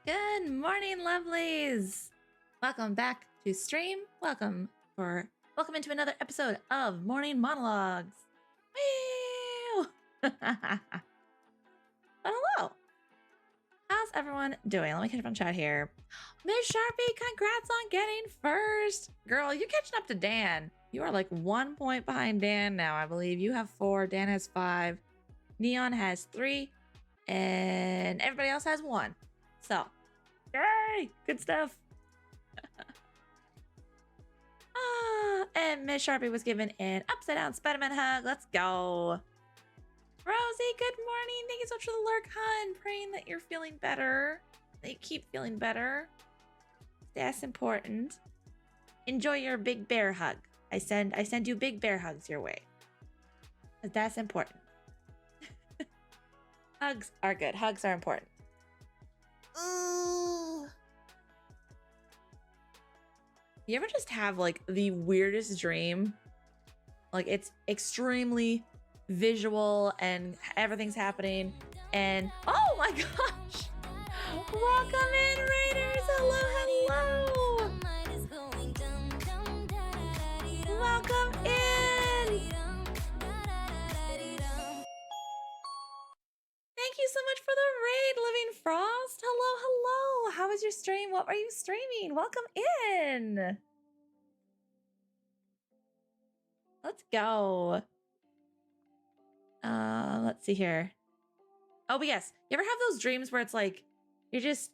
Good morning, lovelies. Welcome back to stream. Welcome into another episode of Morning Monologues. Woo! Hello. How's everyone doing? Let me catch up on chat here. Miss Sharpie, congrats on getting first. Girl, you're catching up to Dan. You are like 1 point behind Dan now. I believe you have 4. Dan has 5. Neon has 3. And everybody else has 1. So, yay! Good stuff. And Miss Sharpie was given an upside down Spider-Man hug. Let's go. Rosie, good morning. Thank you so much for the lurk, hun. Praying that you're feeling better. That you keep feeling better. That's important. Enjoy your big bear hug. I send you big bear hugs your way. That's important. Hugs are good. Hugs are important. Ooh. You ever just have like the weirdest dream? Like it's extremely visual and everything's happening and oh my gosh! Welcome in, Raiders! Hello, hello! Welcome in! Thank you so much for the raid, Living Frost. Hello, hello. How was your stream? What were you streaming? Welcome in. Let's go. Let's see here. Oh, but yes. You ever have those dreams where it's like, you're just,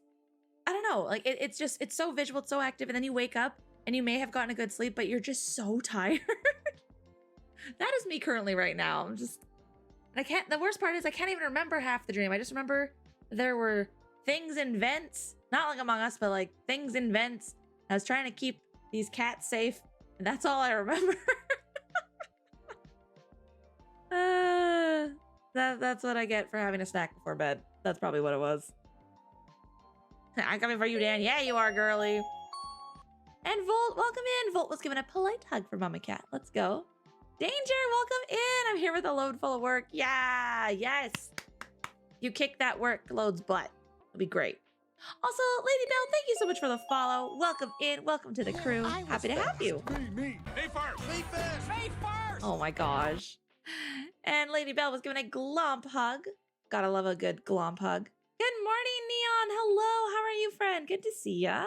I don't know, like it's so visual, it's so active, and then you wake up and you may have gotten a good sleep, but you're just so tired. That is me currently right now. The worst part is I can't even remember half the dream. I just remember there were things in vents, not like Among Us, but like things in vents. I was trying to keep these cats safe, and that's all I remember. That's what I get for having a snack before bed. That's probably what it was. I'm coming for you, Dan. Yeah, you are, girly. And Volt, welcome in. Volt was given a polite hug for Mama Cat. Let's go. Danger, welcome in. I'm here with a load full of work. Yeah, yes. You kick that workload's butt. It'll be great. Also, Lady Bell, thank you so much for the follow. Welcome in. Welcome to the crew. Happy to have you. Me. Hey first. Me first. Me first. Oh my gosh. And Lady Bell was given a glomp hug. Gotta love a good glomp hug. Good morning, Neon. Hello. How are you, friend? Good to see ya.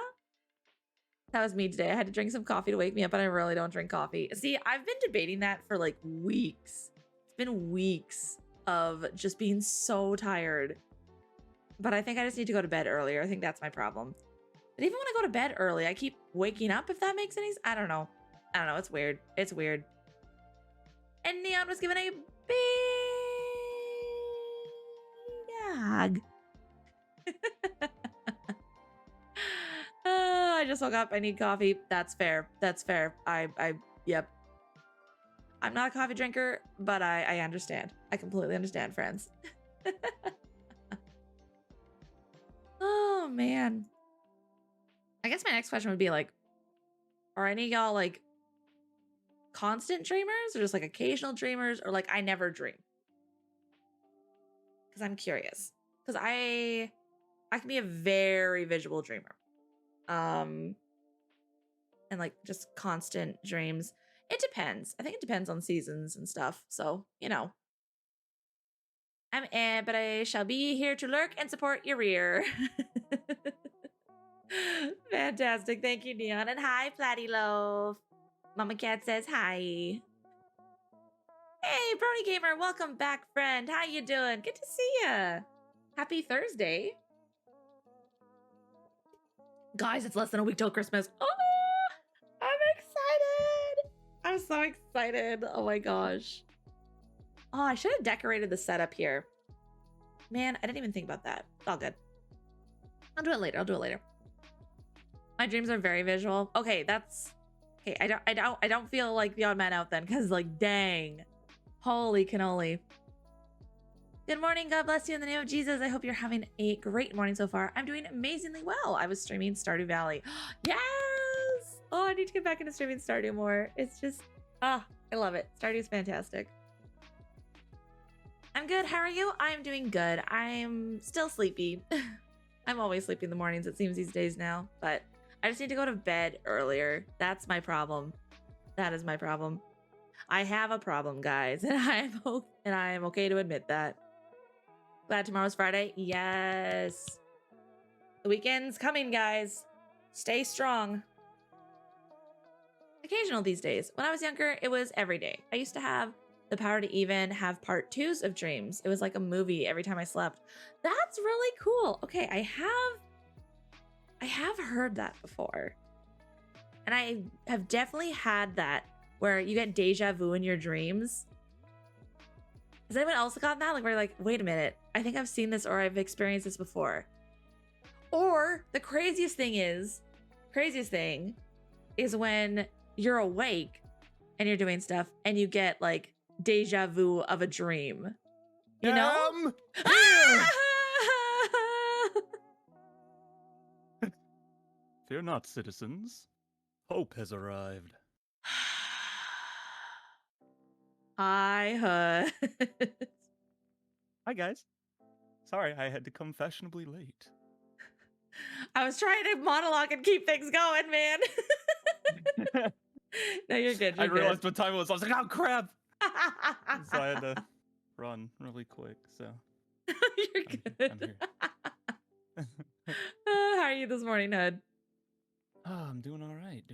That was me today. I had to drink some coffee to wake me up, and I really don't drink coffee. See, I've been debating that for like weeks. It's been weeks of just being so tired. But I think I just need to go to bed earlier. I think that's my problem. But even when I go to bed early, I keep waking up, if that makes any sense. I don't know. It's weird. It's weird. And Neon was given a big hug. I just woke up. I need coffee. That's fair. That's fair. Yep. I'm not a coffee drinker, but I understand. I completely understand, friends. Oh, man. I guess my next question would be like, are any of y'all like constant dreamers or just like occasional dreamers or like I never dream? Because I'm curious. Because I can be a very visual dreamer. And like just constant dreams. It depends. I think it depends on seasons and stuff. So, you know. I'm Ed, but I shall be here to lurk and support your rear. Fantastic. Thank you, Neon. And hi, Platty Loaf. Mama Cat says hi. Hey, Brony Gamer. Welcome back, friend. How you doing? Good to see ya. Happy Thursday. Guys, it's less than a week till Christmas. Oh, I'm excited. I'm so excited. Oh my gosh. Oh, I should have decorated the setup here. Man, I didn't even think about that. It's all good. I'll do it later. My dreams are very visual. Okay, that's okay. I don't feel like the odd man out then, because like dang. Holy cannoli. Good morning. God bless you in the name of Jesus. I hope you're having a great morning so far. I'm doing amazingly well. I was streaming Stardew Valley. Yes! Oh, I need to get back into streaming Stardew more. It's just, I love it. Stardew's fantastic. I'm good. How are you? I'm doing good. I'm still sleepy. I'm always sleeping in the mornings, it seems these days now. But I just need to go to bed earlier. That's my problem. That is my problem. I have a problem, guys, and I am okay to admit that. Glad tomorrow's Friday. Yes. The weekend's coming, guys. Stay strong. Occasional these days. When I was younger, it was every day. I used to have the power to even have part 2s of dreams. It was like a movie every time I slept. That's really cool. Okay, I have heard that before. And I have definitely had that where you get deja vu in your dreams. Has anyone else gotten that? Like where you're like, wait a minute, I think I've seen this or I've experienced this before. Or the craziest thing is when you're awake and you're doing stuff and you get like deja vu of a dream. You know? Fear not, citizens. Hope has arrived. Hi, Hood. Hi, guys. Sorry, I had to come fashionably late. I was trying to monologue and keep things going, man. No, you're good. I realized what time it was. I was like, oh, crap. So I had to run really quick, so. You're good. I'm here. How are you this morning, Hood? Oh, I'm doing all right.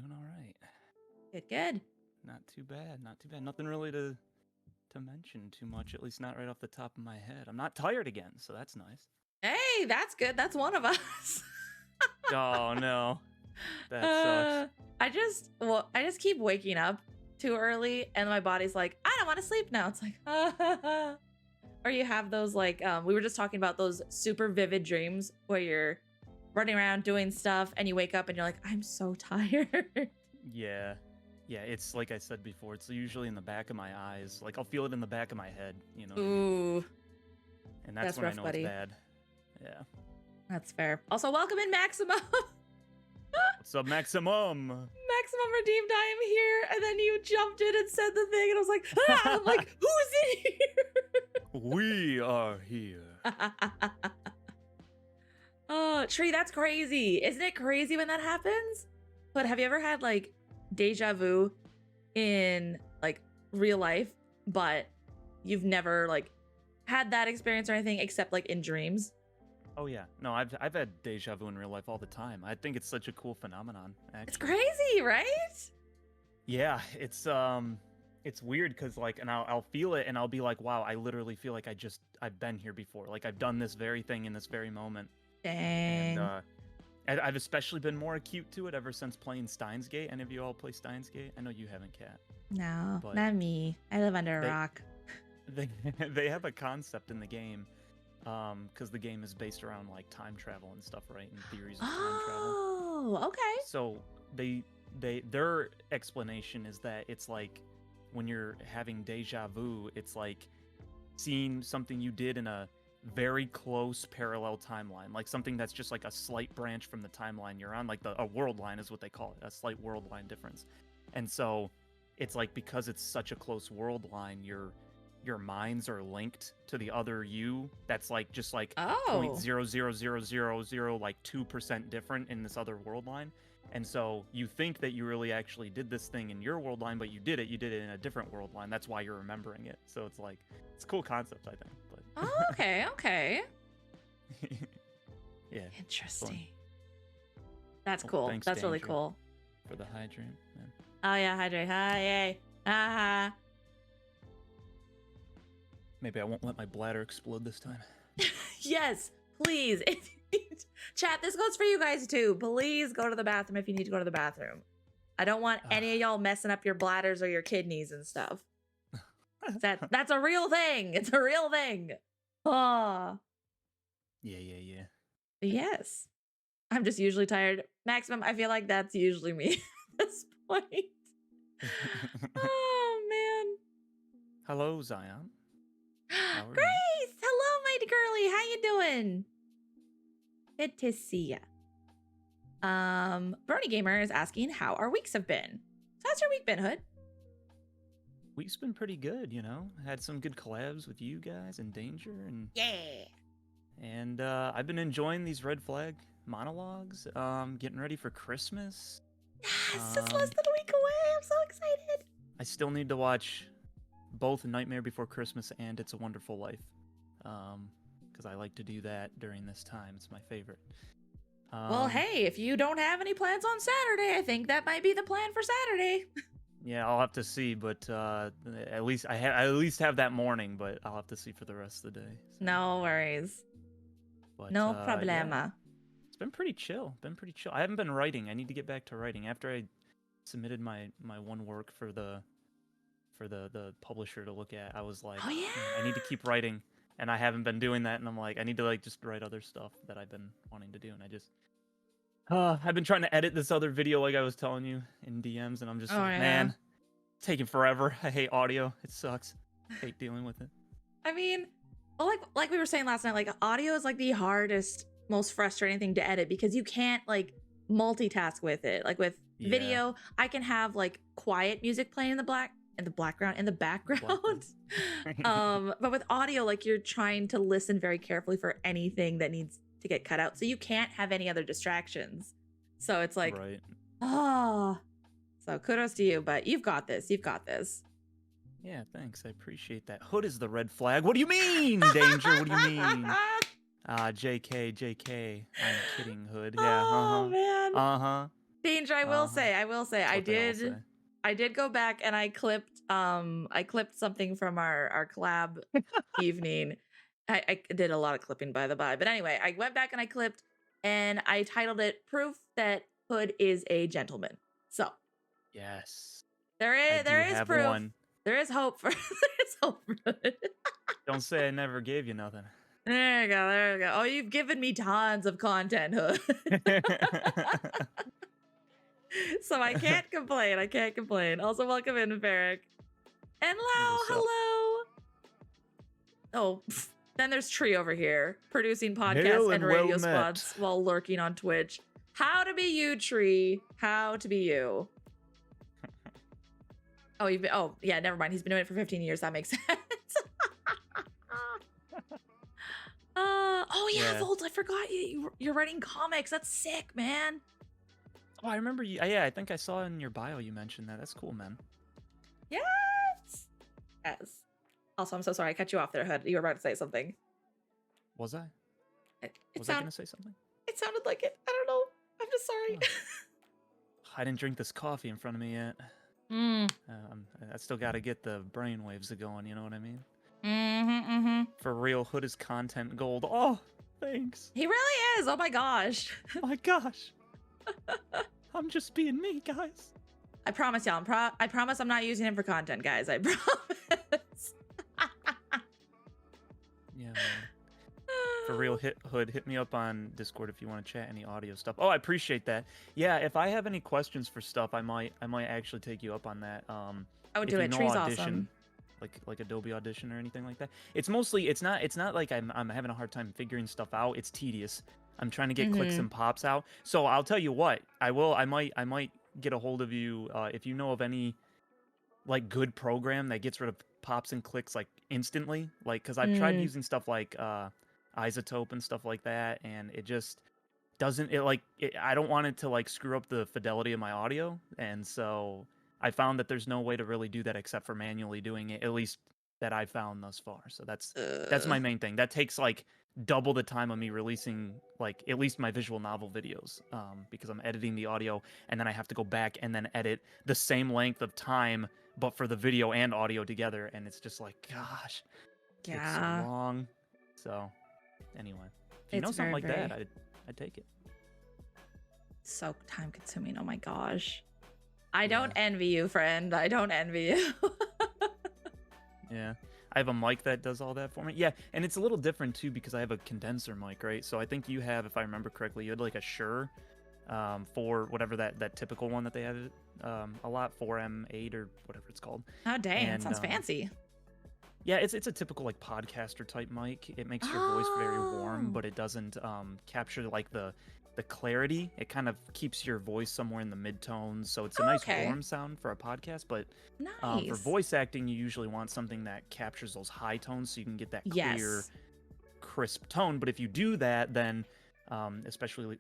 Good. Not too bad. Nothing really to mention too much, at least not right off the top of my head. I'm not tired again, so that's nice. Hey, that's good. That's one of us. Oh, no. That sucks. I just keep waking up too early and my body's like, I don't want to sleep now. It's like, or you have those like, we were just talking about those super vivid dreams where you're running around doing stuff and you wake up and you're like, I'm so tired. Yeah, it's like I said before, it's usually in the back of my eyes. Like I'll feel it in the back of my head, you know. Ooh. And that's when rough, I know buddy. it's bad. Yeah. That's fair. Also, welcome in Maximum. What's up, Maximum? Maximum redeemed, I am here. And then you jumped in and said the thing and I was like, ah! I'm like, who's in here? We are here. Oh, Tree, that's crazy. Isn't it crazy when that happens? But have you ever had like deja vu in like real life, but you've never like had that experience or anything except like in dreams? Oh yeah, no, I've had deja vu in real life all the time. I think it's such a cool phenomenon. Actually. It's crazy, right? Yeah, it's weird because like, and I'll feel it and I'll be like, wow, I literally feel like I've been here before. Like I've done this very thing in this very moment. Dang. And I've especially been more acute to it ever since playing Steins Gate. Any of you all play Steins Gate? I know you haven't, Kat. No, But not me. I live under a rock. They have a concept in the game, because the game is based around like time travel and stuff, right? And theories of time travel. Oh, okay. So their explanation is that it's like when you're having deja vu, it's like seeing something you did in a very close parallel timeline, like something that's just like a slight branch from the timeline you're on, like a world line is what they call it, a slight world line difference. And so it's like because it's such a close world line, your minds are linked to the other you that's like just like 0.00000 like 2% different in this other world line. And so you think that you really actually did this thing in your world line, but you did it in a different world line. That's why you're remembering it. So it's like, it's a cool concept, I think. But Oh, okay. yeah. Interesting. Fun. That's Well, cool. thanks, That's really Danger, cool. for the hydrant, man. Oh yeah, hydrate. Hi, yay. Ah. Maybe I won't let my bladder explode this time. Yes, please. Chat, this goes for you guys too. Please go to the bathroom if you need to go to the bathroom. I don't want any of y'all messing up your bladders or your kidneys and stuff. That's a real thing. It's a real thing. Oh. Yeah. Yes. I'm just usually tired. Maximum, I feel like that's usually me at this point. Oh, man. Hello, Zion. How are you? Grace! Hello, my girly. How you doing? Good to see ya. Brony Gamer is asking how our weeks have been. So how's your week been, Hood? Week's been pretty good, you know. Had some good collabs with you guys and Danger, and Yeah. And I've been enjoying these red flag monologues. Getting ready for Christmas. Yes, it's less than a week away. I'm so excited. I still need to watch both Nightmare Before Christmas and It's a Wonderful Life. Because I like to do that during this time. It's my favorite. Well, hey, if you don't have any plans on Saturday, I think that might be the plan for Saturday. Yeah, I'll have to see, but at least I at least have that morning, but I'll have to see for the rest of the day. So. No worries. But, No yeah. problema. It's been pretty chill. I haven't been writing. I need to get back to writing. After I submitted my one work for the publisher to look at, I was like, Oh, yeah. I need to keep writing, and I haven't been doing that. And I'm like, I need to like just write other stuff that I've been wanting to do, and I just. I've been trying to edit this other video like I was telling you in DMs, and I'm just man, taking forever. I hate audio. It sucks. I hate dealing with it. I mean, well, like we were saying last night, like audio is like the hardest, most frustrating thing to edit because you can't like multitask with it. Like with video, I can have like quiet music playing in the background. But with audio, like you're trying to listen very carefully for anything that needs to get cut out, so you can't have any other distractions. So it's like, so kudos to you, but you've got this. Yeah, thanks. I appreciate that. Hood is the red flag. What do you mean, Danger? What do you mean? JK. I'm kidding, Hood. Yeah. Oh man. Danger. I will say, I did go back and I clipped something from our collab evening. I did a lot of clipping by the by, but anyway, I went back and I clipped and I titled it "Proof That Hood is a Gentleman." So yes, there is proof. One. There is hope for Hood. Don't say I never gave you nothing. There you go. Oh, you've given me tons of content, Hood. So I can't complain. Also, welcome in, Varric. And hello. Oh, then there's Tree over here, producing podcasts and radio spots while lurking on Twitch. How to be you, Tree. How to be you. Oh, yeah, never mind. He's been doing it for 15 years. That makes sense. Volt, I forgot you're writing comics. That's sick, man. Oh, I remember you. Yeah, I think I saw in your bio you mentioned that. That's cool, man. Yes. Also, I'm so sorry I cut you off there, Hood. You were about to say something. Was I? Was I gonna say something? It sounded like it. I don't know. I'm just sorry. Oh. I didn't drink this coffee in front of me yet. I still got to get the brainwaves going. You know what I mean? For real, Hood is content gold. Oh, thanks. He really is. Oh my gosh. Oh my gosh. I'm just being me, guys. I promise y'all. I promise I'm not using him for content, guys. I promise. Yeah, man. For real, Hood, hit me up on Discord if you want to chat any audio stuff. Oh, I appreciate that. Yeah, if I have any questions for stuff, I might actually take you up on that. I would do it. Tree's Audition, awesome. Like Adobe Audition or anything like that. It's mostly it's not like I'm having a hard time figuring stuff out. It's tedious. I'm trying to get clicks and pops out. So I'll tell you what, I might get a hold of you if you know of any like good program that gets rid of pops and clicks like instantly. Like, cause I've tried using stuff like Isotope and stuff like that, and it just doesn't. I don't want it to like screw up the fidelity of my audio, and so I found that there's no way to really do that except for manually doing it. At least that I've found thus far. So that's my main thing. That takes like double the time of me releasing like at least my visual novel videos, because I'm editing the audio and then I have to go back and then edit the same length of time but for the video and audio together, and it's just like, gosh, it takes so long. So anyway, if you know something like that, I'd take it. So time consuming. Oh my gosh. I don't envy you, friend. I don't envy you. Yeah. I have a mic that does all that for me. Yeah, and it's a little different too because I have a condenser mic, right? So I think you have, if I remember correctly, you had like a Shure for whatever that typical one that they have a lot, 4M8 or whatever it's called. Oh dang, that sounds fancy. Yeah, it's a typical like podcaster type mic. It makes your voice very warm, but it doesn't capture like the clarity. It kind of keeps your voice somewhere in the mid-tones, so it's a nice warm sound for a podcast. But for voice acting, you usually want something that captures those high tones, so you can get that crisp tone. But if you do that, then especially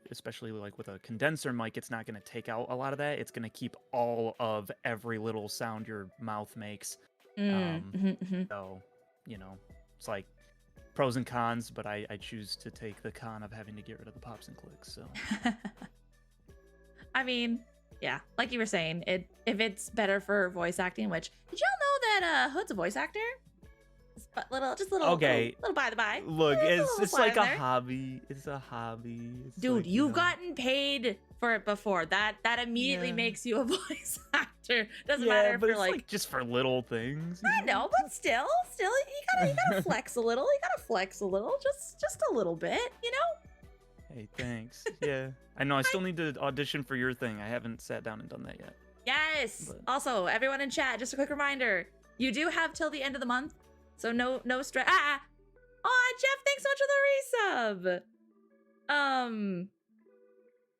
like with a condenser mic, it's not going to take out a lot of that. It's going to keep all of every little sound your mouth makes. So, you know, it's like pros and cons, but I choose to take the con of having to get rid of the pops and clicks. So, I mean, yeah, like you were saying, if it's better for voice acting, which did y'all know that Hood's a voice actor? Okay. little by the by. Look, it's like a there. hobby. It's a hobby. It's Dude, like, you've gotten paid for it before. That immediately makes you a voice actor. Doesn't matter if but you're it's like just for little things. I know, but still, you gotta flex a little. You gotta flex a little, just a little bit, you know. Hey, thanks. Yeah, I know. I still need to audition for your thing. I haven't sat down and done that yet. Yes. But... Also, everyone in chat, just a quick reminder: you do have till the end of the month, so no stress. Oh, Jeff, thanks so much for the resub.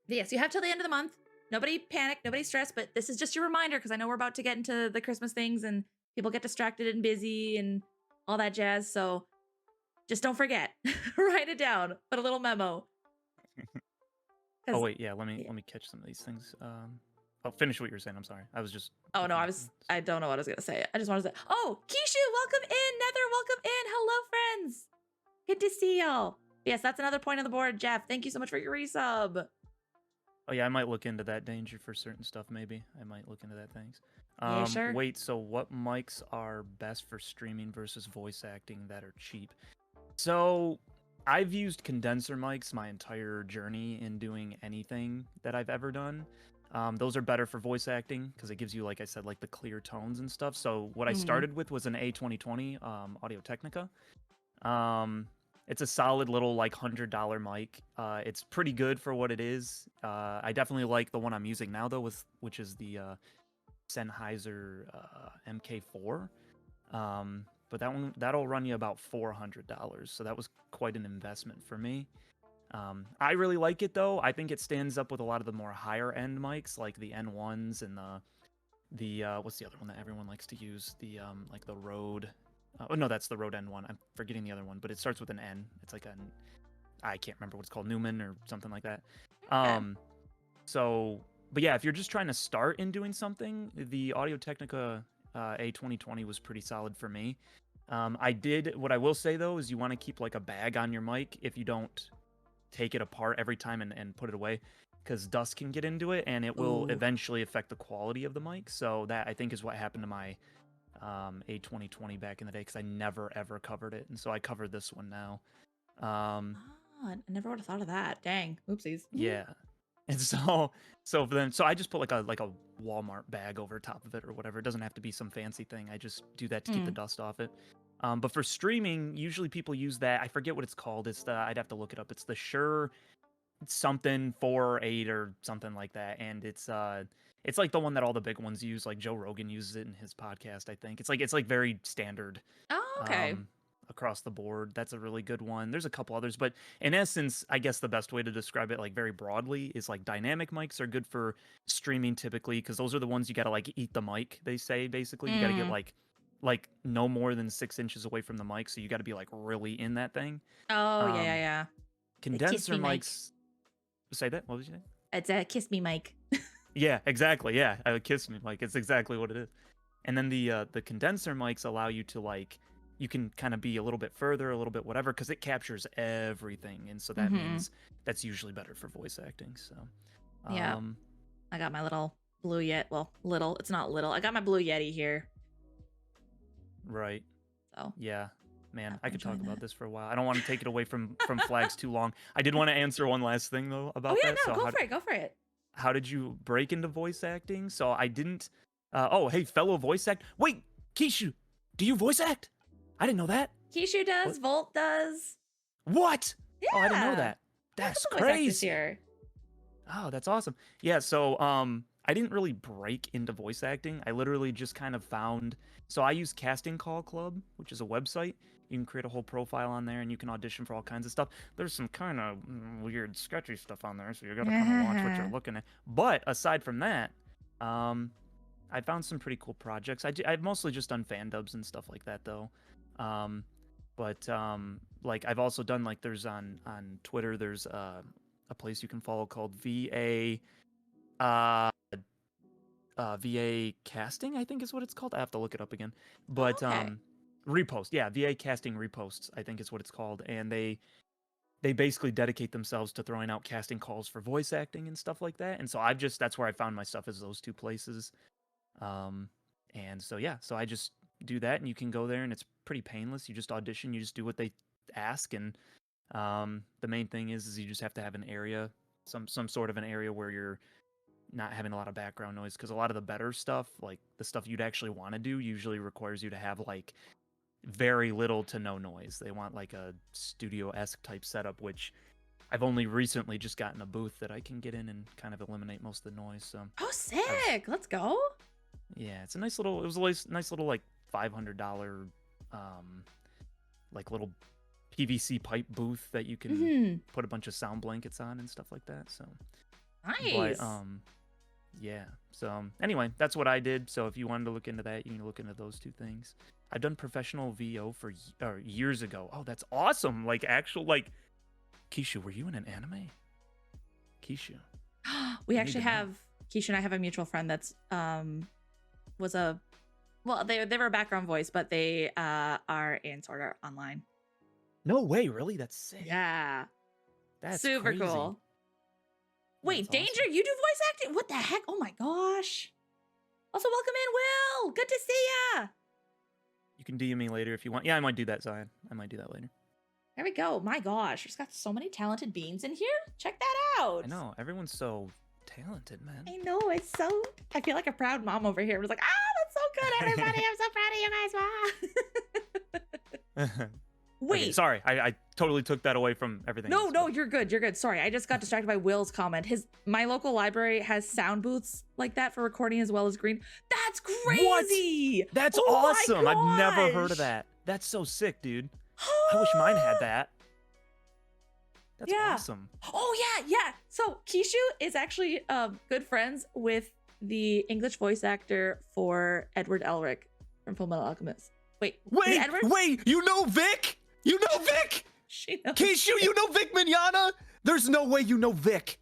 Yes, you have till the end of the month. Nobody panic, nobody stress, but this is just your reminder because I know we're about to get into the Christmas things and people get distracted and busy and all that jazz. So just don't forget. Write it down. Put a little memo. Oh wait, yeah. Let me catch some of these things. I'll finish what you were saying. I'm sorry. I was just. Oh no, I don't know what I was gonna say. I just wanted to say. Oh, Kishu, welcome in. Nether, welcome in. Hello, friends. Good to see y'all. Yes, that's another point on the board. Jeff, thank you so much for your resub. Oh yeah, I might look into that danger for certain stuff. Maybe I might look into that. Thanks. Yeah, sure. Wait. So what mics are best for streaming versus voice acting that are cheap? So I've used condenser mics my entire journey in doing anything that I've ever done. Those are better for voice acting because it gives you, like I said, like the clear tones and stuff. So what I started with was an A2020 Audio Technica. It's a solid little like $100 mic. It's pretty good for what it is. I definitely like the one I'm using now though, which is the Sennheiser MK4. But that'll run you about $400. So that was quite an investment for me. I really like it though. I think it stands up with a lot of the more higher end mics like the N1s and the what's the other one that everyone likes to use? The like the Rode. Oh no, that's the Rode N1. I'm forgetting the other one, but it starts with an N. It's like I can't remember what it's called, Newman or something like that. So, but yeah, if you're just trying to start in doing something, the Audio Technica A2020 was pretty solid for me. What I will say though is you want to keep like a bag on your mic if you don't take it apart every time and put it away, because dust can get into it and it will eventually affect the quality of the mic. So that I think is what happened to my A2020 back in the day, because I never ever covered it, and so I covered this one now. I never would have thought of that. Dang, oopsies. Yeah, and so I just put like a Walmart bag over top of it or whatever. It doesn't have to be some fancy thing. I just do that to keep the dust off it. But for streaming, usually people use that. I forget what it's called. I'd have to look it up. It's the Shure something 4.8 or something like that, and it's like the one that all the big ones use. Like Joe Rogan uses it in his podcast, I think. It's like very standard. Oh, okay. Across the board. That's a really good one. There's a couple others, but in essence, I guess the best way to describe it, like very broadly, is like dynamic mics are good for streaming typically, because those are the ones you gotta like eat the mic. They say basically you gotta get like no more than 6 inches away from the mic, so you gotta be like really in that thing. Oh yeah. Condenser mics. Say that. What was you saying? It's a kiss me mic. Yeah, exactly. Yeah, a kiss me mic. It's exactly what it is. And then the condenser mics allow you to like, you can kind of be a little bit further, a little bit whatever, because it captures everything, and so that means that's usually better for voice acting. So yeah, I got my little Blue Yeti. Well, little. It's not little. I got my Blue Yeti here. Right. So yeah. Man, I could talk about this for a while. I don't want to take it away from flags too long. I did want to answer one last thing though about that. No, go for it. How did you break into voice acting? So I didn't. Oh, hey, fellow voice act. Wait, Kishu, do you voice act? I didn't know that. Kishu does. What? Volt does. What? Yeah. Oh, I didn't know that. That's crazy. This year. Oh, that's awesome. Yeah. So I didn't really break into voice acting. I literally just kind of found. So I use Casting Call Club, which is a website. You can create a whole profile on there, and you can audition for all kinds of stuff. There's some kind of weird, sketchy stuff on there, so you gotta kind of watch what you're looking at. But aside from that, I found some pretty cool projects. I've mostly just done fan dubs and stuff like that, though. But like I've also done like there's on Twitter there's a place you can follow called uh VA casting, I think is what it's called. I have to look it up again. But okay. repost, yeah, VA casting reposts, I think is what it's called. And they basically dedicate themselves to throwing out casting calls for voice acting and stuff like that. And so that's where I found my stuff, is those two places. And so yeah, so I just do that, and you can go there and it's pretty painless. You just audition, you just do what they ask, and the main thing is you just have to have an area, some sort of an area where you're not having a lot of background noise, because a lot of the better stuff, like the stuff you'd actually want to do, usually requires you to have like very little to no noise. They want like a studio-esque type setup, which I've only recently just gotten a booth that I can get in and kind of eliminate most of the noise. So Oh, sick. Let's go. yeah, it was a nice little like $500 like little PVC pipe booth that you can put a bunch of sound blankets on and stuff like that. So Nice. but yeah, so anyway, that's what I did. So if you wanted to look into that, you can look into those two things. I've done professional VO for years ago. Oh, that's awesome. Like actual, like, Keisha, were you in an anime? Keisha. We I need actually to know. have Keisha and I have a mutual friend that's was a well, they were a background voice, but they are in Sword Art Online. No way, really? That's sick. Yeah. That's Super crazy. cool. Wait, That's awesome. Danger, you do voice acting? What the heck? Oh my gosh. Also, welcome in, Will. Good to see ya. You can DM me later if you want. Yeah, I might do that, Zion. I might do that later. There we go. My gosh, there's got so many talented beings in here. Check that out. I know, everyone's so talented, man. I know. It's so. I feel like a proud mom over here. I was like, that's so good, everybody. I'm so proud of you guys. Wow. Wait. Okay, sorry, I totally took that away from everything else, No, but- you're good. You're good. Sorry, I just got distracted by Will's comment. My local library has sound booths like that for recording as well as green. That's crazy. That's Oh my awesome. I've never heard gosh. of that. That's so sick, dude. I wish mine had that. That's Yeah. awesome. Oh yeah. So Kishu is actually good friends with the English voice actor for Edward Elric from Fullmetal Alchemist. Wait, is it Edward? Wait, you know Vic? You know Vic? She knows. Keishu, you know Vic Mignogna? There's no way you know Vic.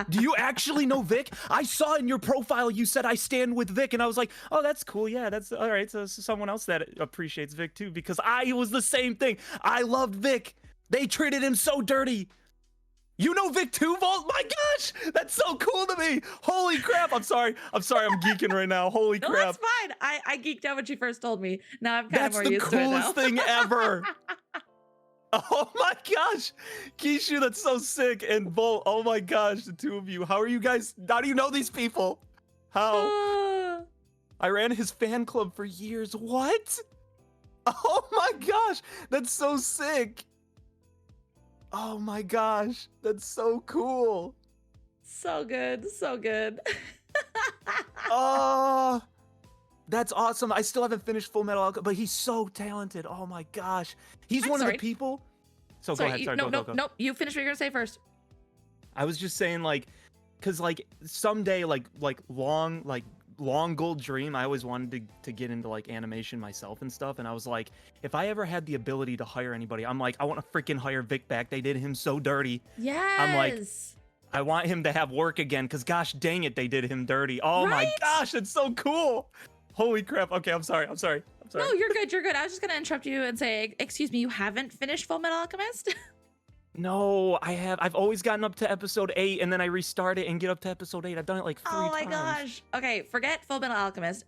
Do you actually know Vic? I saw in your profile you said I stand with Vic, and I was like, Oh, that's cool. Yeah, that's all right. So someone else that appreciates Vic too, because I was the same thing. I loved Vic. They treated him so dirty. You know Vic too, Vault? My gosh, that's so cool to me. Holy crap. I'm sorry, I'm geeking right now. Holy No, crap. that's fine. I geeked out when she first told me. Now I'm kind That's of more the used to it now. coolest thing ever. Oh my gosh. Keishu, that's so sick. And Volt, oh my gosh, the two of you. How do you know these people? How? I ran his fan club for years. What? Oh my gosh, that's so sick. Oh my gosh, that's so cool. So good. So good. Oh, that's awesome. I still haven't finished Full Metal Alchemist, but he's so talented. Oh my gosh. He's I'm one sorry. of the people. So Sorry, go ahead. you- Sorry, no, go. Nope. You finish what you're gonna say first. I was just saying, like, cause like someday, like long goal dream, I always wanted to get into like animation myself and stuff. And I was like, if I ever had the ability to hire anybody, I'm like, I want to freaking hire Vic back. They did him so dirty. Yes. like, I want him to have work again, because gosh dang it, they did him dirty. Oh my Right? gosh, it's so cool. Holy crap. Okay, I'm sorry. No, you're good. You're good. I was just gonna interrupt you and say, excuse me, you haven't finished Full Metal Alchemist? No, I've always gotten up to episode 8, and then I restart it and get up to episode 8. I've done it like 3 Oh my times. gosh. Okay, forget Full Metal Alchemist.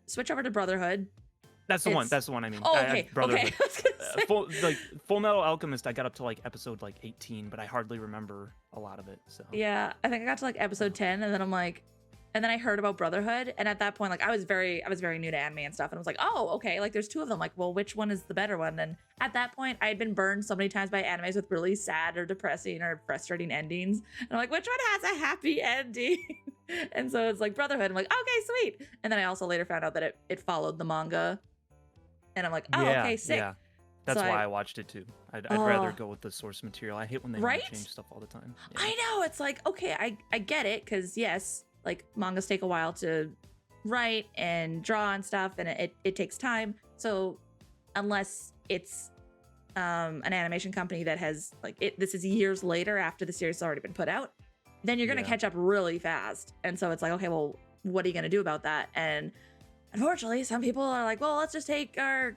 Switch over to Brotherhood. That's the one. It's- That's the one I mean. Oh, I okay. Brotherhood. Okay. I was gonna say. Full Metal Alchemist, I got up to like episode like 18, but I hardly remember a lot of it. So Yeah, I think I got to like episode 10, and then I'm like, and then I heard about Brotherhood, and at that point, like I was very new to anime and stuff, and I was like, oh, okay, like there's two of them. Like, well, which one is the better one? And at that point, I had been burned so many times by animes with really sad or depressing or frustrating endings, and I'm like, which one has a happy ending? And so it's like Brotherhood. I'm like, okay, sweet. And then I also later found out that it followed the manga, and I'm like, oh, yeah, okay, sick. yeah. That's So why I- I watched it too. I'd rather Oh. go with the source material. I hate when they Right? change stuff all the time. Yeah. I know. It's like, okay, I get it, because yes, like mangas take a while to write and draw and stuff, and it takes time. So unless it's an animation company that has this is years later after the series has already been put out, then you're gonna catch up really fast. And so it's like, okay, well, what are you gonna do about that? And unfortunately, some people are like, well, let's just take our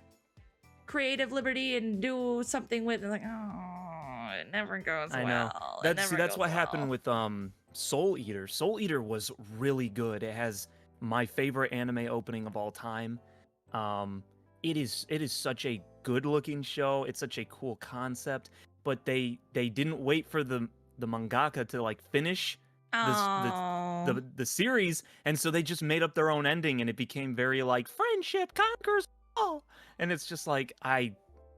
creative liberty and do something with it. Like, oh, it never goes well. I know. That's what happened with Soul Eater. Soul Eater was really good. It has my favorite anime opening of all time. It is such a good looking show. It's such a cool concept, but they didn't wait for the mangaka to like finish the series, and so they just made up their own ending, and it became very like friendship conquers all. And it's just like I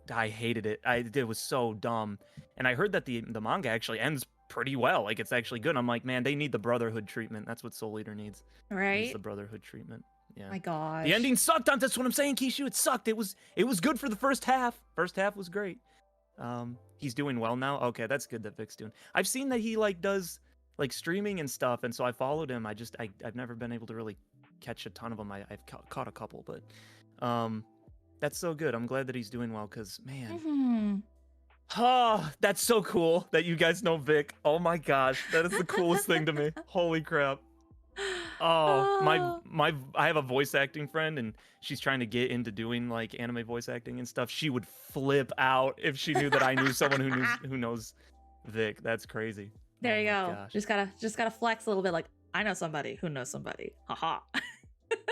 hated it. It was so dumb. And I heard that the manga actually ends pretty well. Like, it's actually good. I'm like, man, they need the brotherhood treatment. That's what Soul Eater needs. Right? Needs the brotherhood treatment. Yeah. My God. The ending sucked. That's what I'm saying, Kishu. It sucked. It was good for the first half. First half was great. He's doing well now. Okay, that's good that Vic's doing. I've seen that he like does like streaming and stuff, and so I followed him. I've never been able to really catch a ton of them. I've caught a couple, but that's so good. I'm glad that he's doing well, because man, oh, that's so cool that you guys know Vic. Oh my gosh, that is the coolest thing to me. Holy crap. Oh, I have a voice acting friend, and she's trying to get into doing like anime voice acting and stuff. She would flip out if she knew that I knew someone who knows Vic. That's crazy. There you go. Gosh. Just gotta flex a little bit. Like, I know somebody who knows somebody. Haha.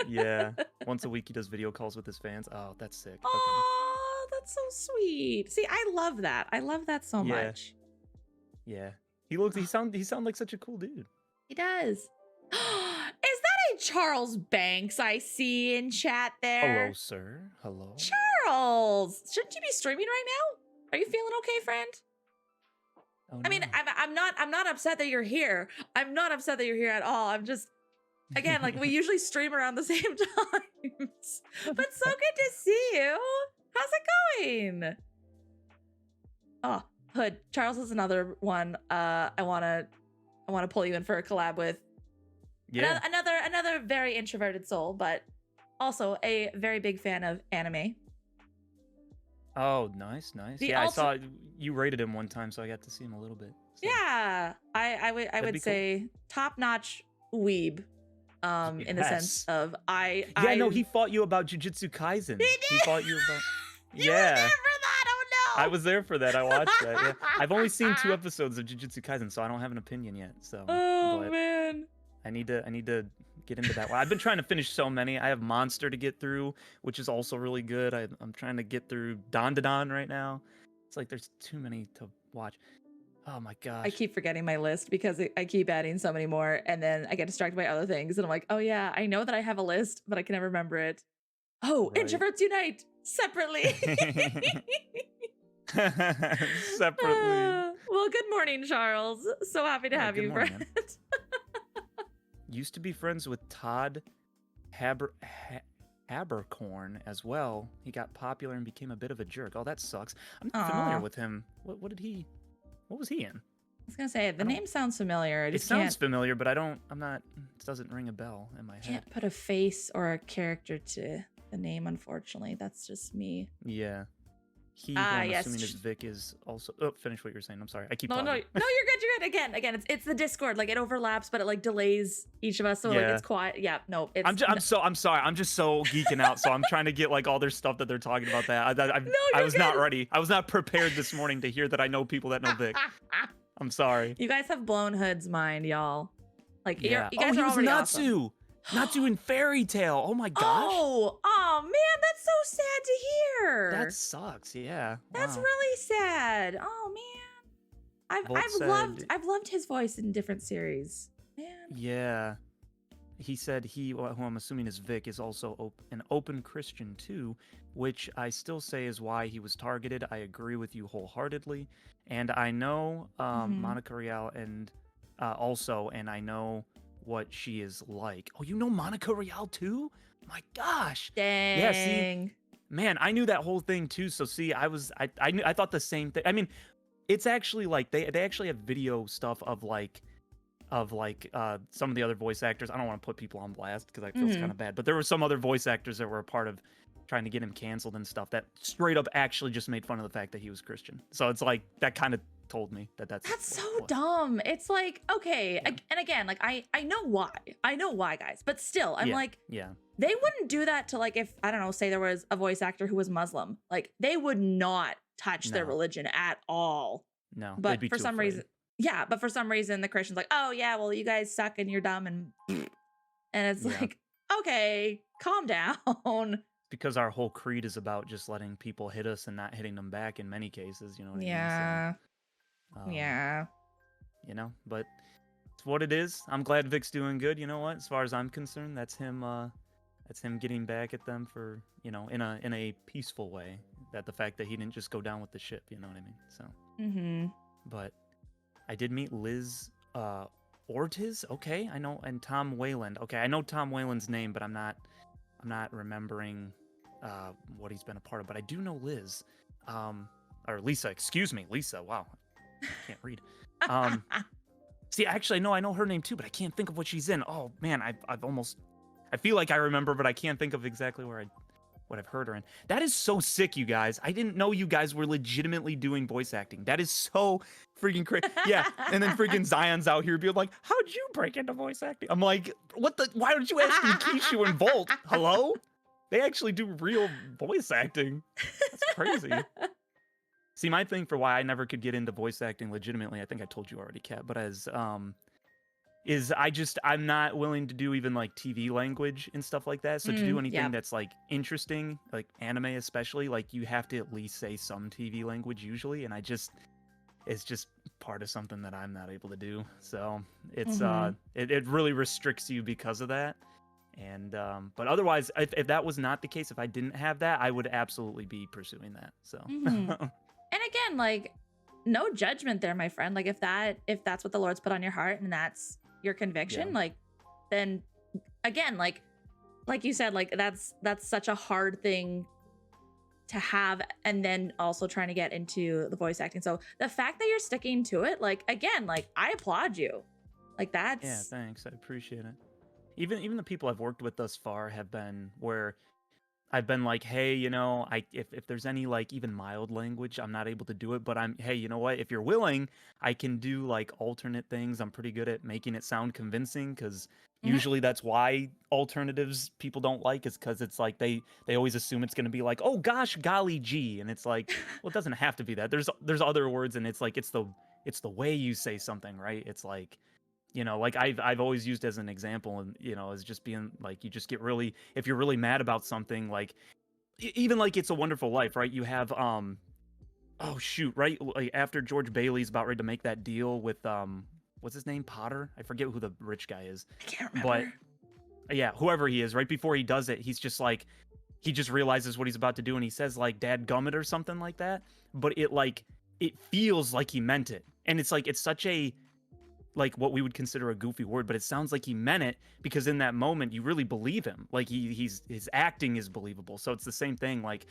Yeah. Once a week he does video calls with his fans. Oh, that's sick. Oh, that's so sweet. See, I love that. I love that so much. Yeah. He sound like such a cool dude. He does. Is that a Charles Banks I see in chat there? Hello, sir. Hello. Charles, shouldn't you be streaming right now? Are you feeling okay, friend? Oh, no. I mean, I'm not upset that you're here. I'm not upset that you're here at all. I'm just, again, like, we usually stream around the same times. But so good to see you. How's it going? Oh, Hood. Charles is another one I wanna pull you in for a collab with. Yeah. Another very introverted soul, but also a very big fan of anime. Oh, nice. Yeah, I saw you rated him one time, so I got to see him a little bit. So. Yeah, I would say top-notch weeb. In the sense of no, he fought you about Jujutsu Kaisen. He fought you about. You were there for that? Oh no! I was there for that. I watched that. Yeah. I've only seen 2 episodes of Jujutsu Kaisen, so I don't have an opinion yet. So. Oh man. I need to get into that. Well, I've been trying to finish so many. I have Monster to get through, which is also really good. I'm trying to get through Dandadan right now. It's like there's too many to watch. Oh my gosh. I keep forgetting my list because I keep adding so many more, and then I get distracted by other things, and I'm like, oh yeah, I know that I have a list, but I can never remember it. Oh, right. Introverts Unite separately. Separately. Well, good morning, Charles. So happy to have you, morning, friend. Used to be friends with Todd Habercorn as well. He got popular and became a bit of a jerk. Oh, that sucks. I'm not familiar with him. What was he in? I was gonna say the name sounds familiar. It sounds familiar, but it doesn't ring a bell in my head. Can't put a face or a character to the name, unfortunately. That's just me. Yeah. I'm assuming his Vic is also. Oh, finish what you're saying. I'm sorry. I keep talking. No, you're good. Again, it's the Discord. Like, it overlaps, but it like delays each of us, so like it's quiet. Yeah, no. I'm sorry. I'm just so geeking out. So I'm trying to get like all their stuff that they're talking about. I was not ready. I was not prepared this morning to hear that I know people that know Vic. I'm sorry. You guys have blown Hood's mind, y'all. Like, you guys he are was already Natsu. awesome. Natsu in Fairy Tale. Oh my gosh. Oh man, that's so sad to hear. That sucks. Yeah. That's really sad. Oh man. I've loved his voice in different series. Man. Yeah. He said who I'm assuming is Vic, is also an open Christian too, which I still say is why he was targeted. I agree with you wholeheartedly. And I know Monica Rial and I know what she is like. Oh, you know Monica Rial too? My gosh. Dang. Yeah, see, man, I knew that whole thing too. So see, I thought the same thing. I mean, it's actually like they actually have video stuff of some of the other voice actors. I don't want to put people on blast because I feel it's kind of bad, but there were some other voice actors that were a part of trying to get him canceled and stuff that straight up actually just made fun of the fact that he was Christian. So it's like that kind of told me that that's That's what so it was. dumb. It's like, okay, Yeah. and again, like I know why. I know why, guys. But still, I'm Yeah. like, Yeah. they wouldn't do that to, like, if, I don't know, say there was a voice actor who was Muslim. Like, they would not touch their No. religion at all. No. But they'd be for too some afraid. reason, yeah, but for some reason the Christian's like, oh yeah, well, you guys suck and you're dumb and it's Yeah. like, okay, calm down. Because our whole creed is about just letting people hit us and not hitting them back in many cases, you know what I Yeah. mean? So, Yeah. you know, but it's what it is. I'm glad Vic's doing good. You know what? As far as I'm concerned, that's him getting back at them for, you know, in a peaceful way. That the fact that he didn't just go down with the ship, you know what I mean? So Mm-hmm. but I did meet Liz Ortiz, okay, I know, and Tom Wayland. Okay, I know Tom Wayland's name, but I'm not remembering what he's been a part of. But I do know Liz, or Lisa. Excuse me, Lisa. Wow, I can't read. See, actually, no, I know her name too, but I can't think of what she's in. Oh man, I feel like I remember, but I can't think of exactly what I've heard her in. That is so sick, you guys. I didn't know you guys were legitimately doing voice acting. That is so freaking crazy. Yeah, and then freaking Zion's out here being like, how'd you break into voice acting? I'm like, what the? Why aren't you asking Keishu and Volt? Hello? They actually do real voice acting. That's crazy. See, my thing for why I never could get into voice acting legitimately, I think I told you already, Kat, but is I'm not willing to do even like TV language and stuff like that. So to do anything yeah. that's like interesting, like anime especially, like you have to at least say some TV language usually, and it's just part of something that I'm not able to do. So it's it really restricts you because of that. And but otherwise, if that was not the case, if I didn't have that, I would absolutely be pursuing that. So And again, like, no judgment there, my friend. Like, if that's what the Lord's put on your heart and that's your conviction, Yeah. like, then again, like you said, like that's such a hard thing to have, and then also trying to get into the voice acting. So the fact that you're sticking to it, like, again, like, I applaud you. Like, that's yeah, thanks. I appreciate it. Even the people I've worked with thus far have been where I've been like, hey, you know, if there's any like even mild language, I'm not able to do it, but hey, you know what? If you're willing, I can do like alternate things. I'm pretty good at making it sound convincing, because usually that's why alternatives people don't like, is because it's like they always assume it's going to be like, oh gosh, golly gee, and it's like, well, it doesn't have to be that. There's other words, and it's like it's the way you say something, right? It's like, you know, like I've always used as an example, and you know, as just being like, you just get really, if you're really mad about something, like even like It's a Wonderful Life, right? You have oh shoot, right? Like after George Bailey's about ready to make that deal with what's his name, Potter? I forget who the rich guy is. I can't remember. But yeah, whoever he is, right before he does it, he's just like, he just realizes what he's about to do, and he says like "Dad gummit" or something like that. But it feels like he meant it, and it's like, it's such a, like, what we would consider a goofy word, but it sounds like he meant it, because in that moment you really believe him. Like his acting is believable. So it's the same thing. Like,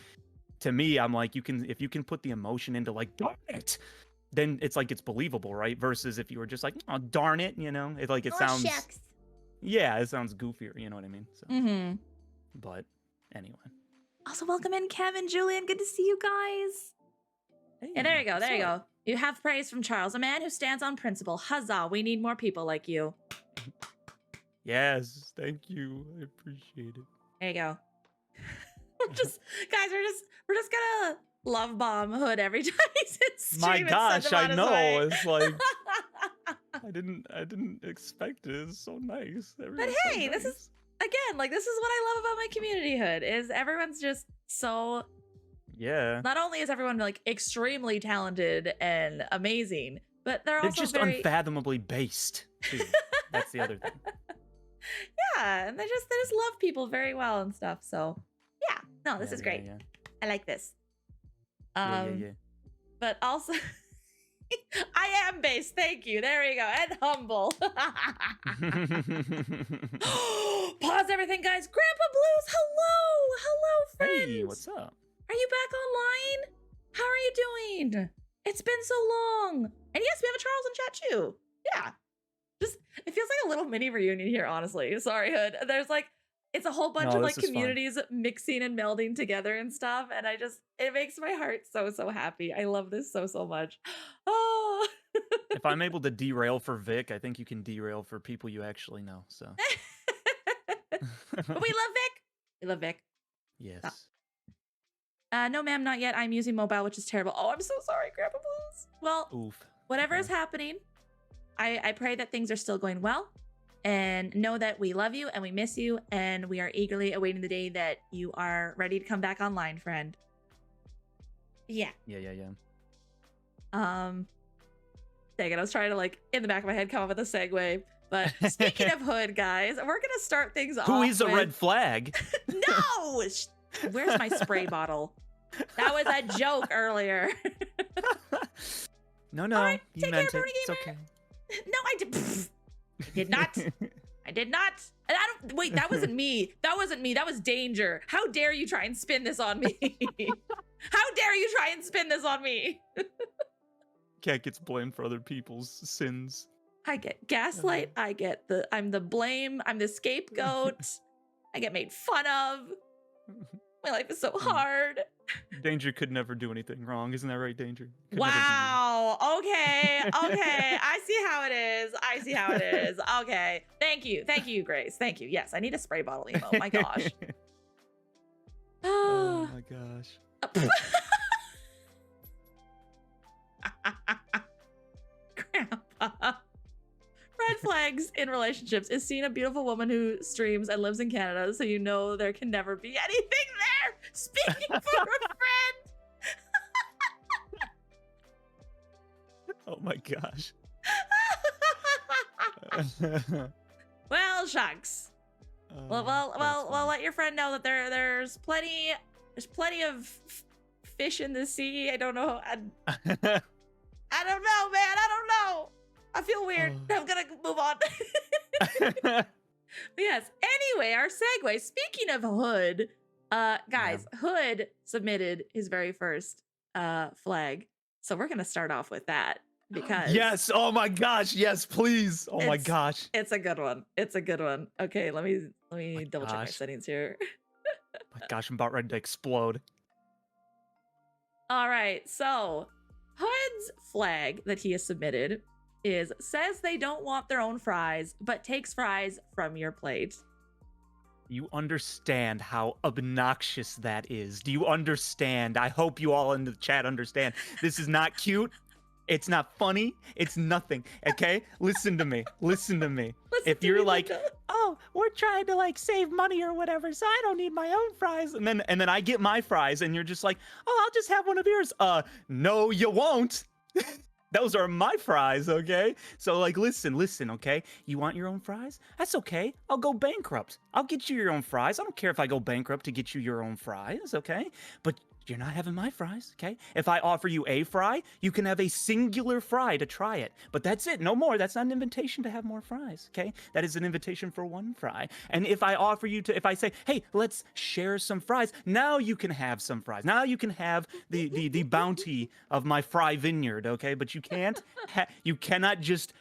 to me, I'm like, if you can put the emotion into like, darn it, then it's like, it's believable, right? Versus if you were just like, oh darn it, you know, it like, it sounds, shucks. yeah, it sounds goofier, you know what I mean? So but anyway. Also, welcome in, Kevin, Julian. Good to see you guys. Hey, Yeah, there you go. what's There you up? go. You have praise from Charles, a man who stands on principle. Huzzah! We need more people like you. Yes, thank you. I appreciate it. There you go. We're just gonna love bomb Hood every time he's in stream. My and gosh, send him on I his know. way. It's like, I didn't expect it. It's so nice. But Everyone's hey, so this nice. is, again, like, this is what I love about my community, Hood, is everyone's just so, Yeah. not only is everyone like extremely talented and amazing, but they're They're also just very unfathomably based, too. That's the other thing. yeah, and they just love people very well and stuff. So yeah, no, this Yeah, is yeah, great. Yeah. I like this. Yeah, But also, I am based. Thank you. There we go. And humble. Pause everything, guys. Grandpa Blues, hello. Hello, friends. Hey, what's up? Are you back online? How are you doing? It's been so long. And yes, we have a Charles in chat too. Yeah. Just, it feels like a little mini reunion here, honestly. Sorry, Hood. There's like it's a whole bunch No, of like this is fine. communities mixing and melding together and stuff. And it makes my heart so, so happy. I love this so, so much. Oh, If I'm able to derail for Vic, I think you can derail for people you actually know. So. but we love Vic. We love Vic. Yes. No, ma'am, not yet. I'm using mobile, which is terrible. Oh, I'm so sorry, Grandpa Blues. Well, Oof. whatever is Okay. happening, I pray that things are still going well. And know that we love you and we miss you. And we are eagerly awaiting the day that you are ready to come back online, friend. Yeah. Yeah. Dang it. I was trying to, like, in the back of my head, come up with a segue. But speaking of Hood, guys, we're going to start things off. Who is a with... red flag? No! Where's my spray bottle? That was a joke earlier. No. Right, You take meant care, it. Brony It's Gamer. okay. No, I did not. I did not. And I don't. Wait, that wasn't me. That wasn't me. That was Danger. How dare you try and spin this on me? How dare you try and spin this on me? Cat gets blamed for other people's sins. I get gaslight. I'm the blame. I'm the scapegoat. I get made fun of. My life is so hard. Danger could never do anything wrong. Isn't that right, Danger? Could never do- Wow. Okay. I see how it is. Okay. Thank you, Grace. Thank you. Yes, I need a spray bottle emo. My gosh. Oh my gosh. Grandpa. Red flags in relationships is seeing a beautiful woman who streams and lives in Canada, so you know there can never be anything there. Speaking for a friend. Oh my gosh. Well, shucks. Well, let your friend know that there's plenty of fish in the sea. I don't know. I don't know, man. I don't know. I feel weird. I'm gonna move on. But yes. Anyway, our segue. Speaking of Hood, guys, Hood submitted his very first flag, so we're gonna start off with that because yes. Oh my gosh. Yes, please. Oh my gosh. it's a good one. Okay, let me double check my gosh. settings here. My gosh, I'm about ready to explode. All right, so Hood's flag that he has submitted says they don't want their own fries, but takes fries from your plate. You understand how obnoxious that is. Do you understand? I hope you all in the chat understand. This is not cute. It's not funny. It's nothing. Okay? Listen to me. If you're like, oh, we're trying to like save money or whatever, so I don't need my own fries. And then I get my fries and you're just like, oh, I'll just have one of yours. No, you won't. Those are my fries, okay? So, like, listen, okay? You want your own fries? That's okay. I'll go bankrupt. I'll get you your own fries. I don't care if I go bankrupt to get you your own fries, okay? But you're not having my fries, okay? If I offer you a fry, you can have a singular fry to try it. But that's it, no more. That's not an invitation to have more fries, okay? That is an invitation for one fry. And if I offer you if I say, hey, let's share some fries, now you can have some fries. Now you can have the bounty of my fry vineyard, okay? But you can't, you cannot just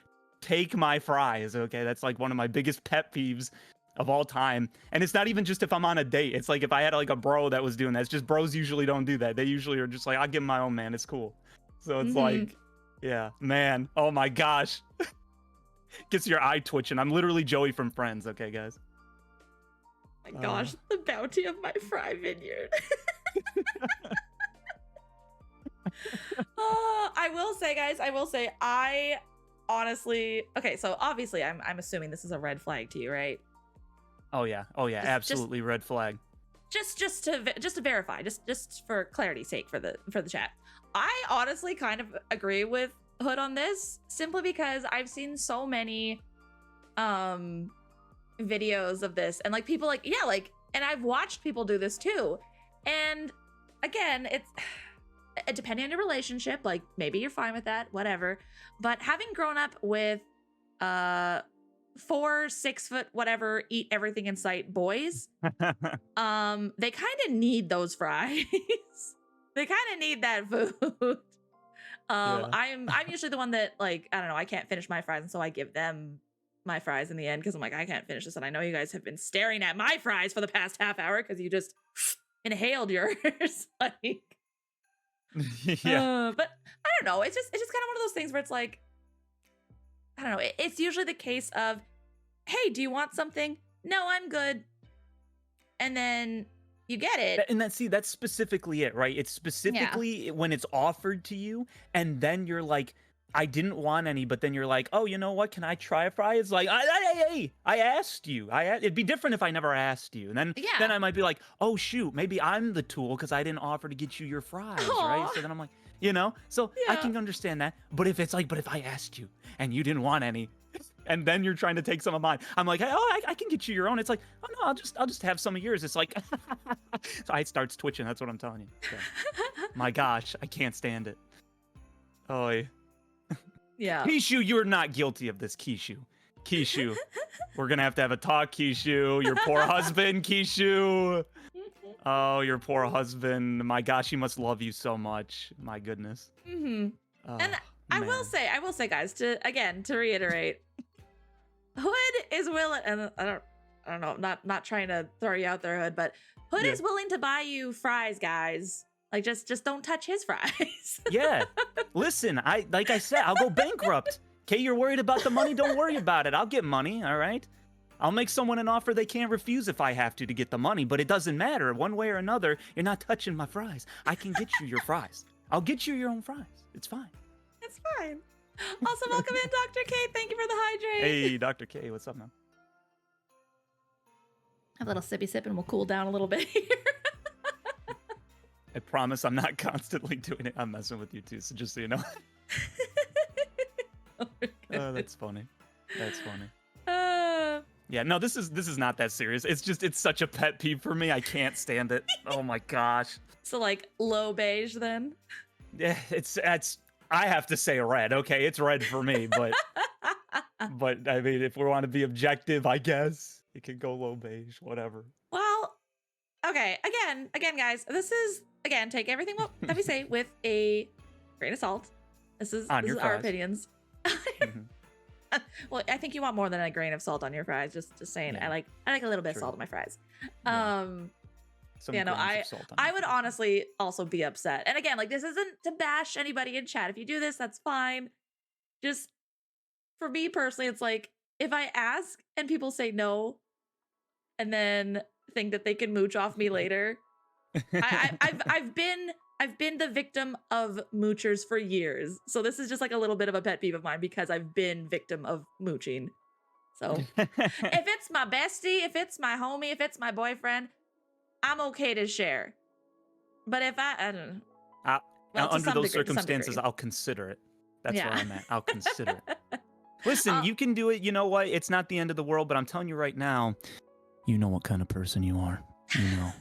take my fries, okay? That's like one of my biggest pet peeves of all time. And it's not even just if I'm on a date. It's like if I had like a bro that was doing that. It's just bros usually don't do that. They usually are just like, I'll give him my own, man. It's cool. So it's like, yeah, man. Oh my gosh. Gets your eye twitching. I'm literally Joey from Friends. Okay, guys. My gosh, the bounty of my fry vineyard. I will say, guys, I honestly, okay, so obviously I'm assuming this is a red flag to you, right? Oh yeah, absolutely red flag. Just to verify, just for clarity's sake for the chat. I honestly kind of agree with Hood on this, simply because I've seen so many videos of this, and like people like, yeah, like, and I've watched people do this too. And again, it's depending on your relationship, like maybe you're fine with that, whatever. But having grown up with 4, 6 foot, whatever, eat everything in sight boys, they kind of need those fries. They kind of need that food. I'm usually the one that, like, I don't know, I can't finish my fries, and so I give them my fries in the end because I'm like, I can't finish this. And I know you guys have been staring at my fries for the past half hour because you just inhaled yours. Like, Yeah. but I don't know. It's just kind of one of those things where it's like, I don't know. It's usually the case of, hey, do you want something? No, I'm good. And then you get it. And that's specifically it, right? It's specifically when it's offered to you, and then you're like, I didn't want any, but then you're like, oh, you know what? Can I try a fry? It's like, I asked you. It'd be different if I never asked you. And then I might be like, oh, shoot, maybe I'm the tool because I didn't offer to get you your fries, right? So then I'm like, so I can understand that. But if it's like, but if I asked you and you didn't want any, and then you're trying to take some of mine, I'm like, hey, I can get you your own. It's like, oh no, I'll just have some of yours. It's like, so I starts twitching. That's what I'm telling you. So, my gosh, I can't stand it. Oh, Yeah. Kishu, you're not guilty of this, Kishu. Kishu, we're gonna have to have a talk, Kishu. Your poor husband, Kishu. Oh, your poor husband. My gosh, he must love you so much. My goodness. Mm-hmm. Oh, And I will say, guys, to reiterate, Hood is willing, and I don't know, not trying to throw you out there, Hood, but Hood is willing to buy you fries, guys. Like, just don't touch his fries. Yeah. Listen, like I said, I'll go bankrupt. Okay, you're worried about the money? Don't worry about it. I'll get money, all right? I'll make someone an offer they can't refuse if I have to get the money, but it doesn't matter. One way or another, you're not touching my fries. I can get you your fries. I'll get you your own fries. It's fine. It's fine. Also, welcome in, Dr. K. Thank you for the hydrate. Hey, Dr. K, what's up, man? Have a little sippy sip and we'll cool down a little bit here. I promise I'm not constantly doing it. I'm messing with you too, so just so you know. Oh, that's funny. That's funny. Yeah, no, this is not that serious. It's such a pet peeve for me. I can't stand it. Oh my gosh. So like low beige then? Yeah, it's I have to say red. Okay, it's red for me, but but I mean, if we want to be objective, I guess it can go low beige, whatever. Well, okay. Again, guys, this is take everything that we say with a grain of salt. This is our opinions. Mm-hmm. Well, I think you want more than a grain of salt on your fries. Just saying, Yeah. I like a little bit of salt on my fries. Yeah. I would honestly also be upset. And again, like, this isn't to bash anybody in chat. If you do this, that's fine. Just for me personally, it's like, if I ask and people say no, and then think that they can mooch off me later, I've been the victim of moochers for years. So this is just like a little bit of a pet peeve of mine because I've been victim of mooching. So if it's my bestie, if it's my homie, if it's my boyfriend, I'm okay to share. But if I don't know. Under those circumstances, I'll consider it. That's where I'm at. I'll consider it. Listen, you can do it. You know what? It's not the end of the world, but I'm telling you right now, you know what kind of person you are. You know.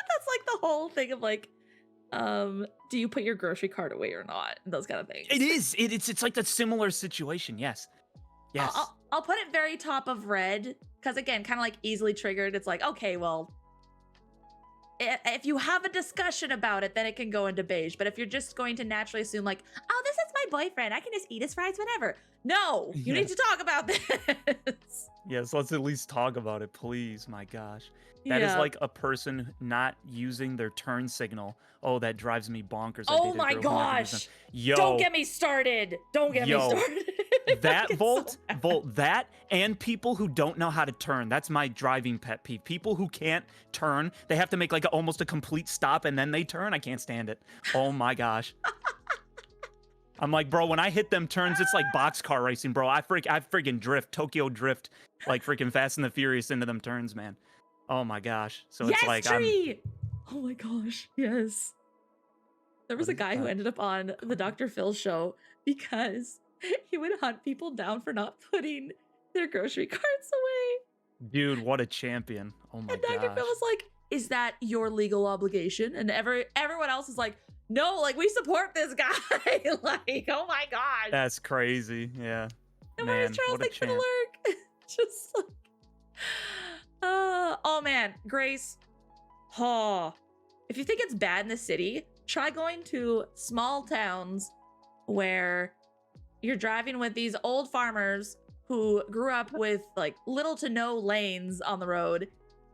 That's like the whole thing of like, do you put your grocery cart away or not? And those kind of things. It is. It's like that similar situation. Yes. Yes. I'll put it very top of red because again, kind of like easily triggered. It's like, okay, well, if you have a discussion about it, then it can go into beige. But if you're just going to naturally assume like, oh, this is my boyfriend, I can just eat his fries whenever. No, you need to talk about this. Yes, let's at least talk about it, please. My gosh. That is like a person not using their turn signal. Oh, that drives me bonkers. Oh my gosh. Yo. Don't get me started. Don't get me started. That Volt, that and people who don't know how to turn. That's my driving pet peeve. People who can't turn, they have to make like almost a complete stop and then they turn. I can't stand it. Oh my gosh. I'm like, bro, when I hit them turns, it's like boxcar racing, bro. I freaking drift, Tokyo drift, like freaking Fast and the Furious into them turns, man. Oh my gosh. So it's like oh my gosh, yes. There was a guy who ended up on the Dr. Phil show because he would hunt people down for not putting their grocery carts away. Dude, what a champion. Oh my gosh. And Dr. Phil was like, is that your legal obligation? And everyone else is like, no, like, we support this guy. Like, oh my god. That's crazy. Yeah. And why is Charles like for the lurk? Just like, oh man, Grace. Oh, if you think it's bad in the city, try going to small towns where you're driving with these old farmers who grew up with like little to no lanes on the road,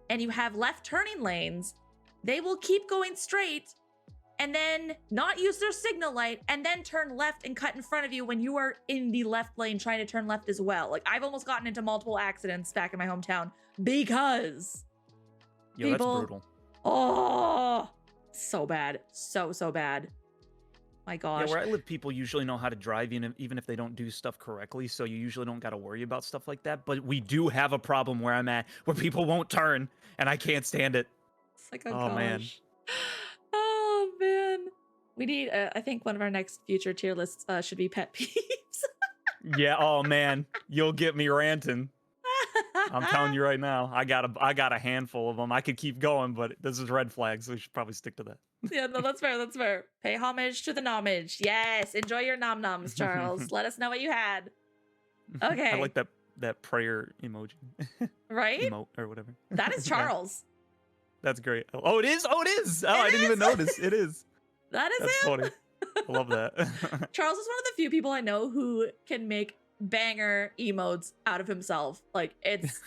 and you have left turning lanes, they will keep going straight and then not use their signal light and then turn left and cut in front of you when you are in the left lane trying to turn left as well. Like, I've almost gotten into multiple accidents back in my hometown because Yo, people, that's brutal. oh, so bad. So bad. My gosh. Yeah, where I live, people usually know how to drive, even if they don't do stuff correctly. So you usually don't got to worry about stuff like that. But we do have a problem where I'm at, where people won't turn, and I can't stand it. It's like, oh, Oh, gosh. man. Oh, man. We need, I think one of our next future tier lists should be pet peeves. Yeah. Oh man, you'll get me ranting. I'm telling you right now. I got a handful of them. I could keep going, but this is red flags, so we should probably stick to that. Yeah, no, that's fair. That's fair. Pay homage to the nomage. Yes. Enjoy your nom noms, Charles. Let us know what you had. Okay. I like that prayer emoji. Right? Emote or whatever. That is Yeah, Charles. that's great. Oh, it is. Oh, it is. Oh, It I didn't even is. notice. It is. That is That's him. funny. I love that. Charles is one of the few people I know who can make banger emotes out of himself. Like, it's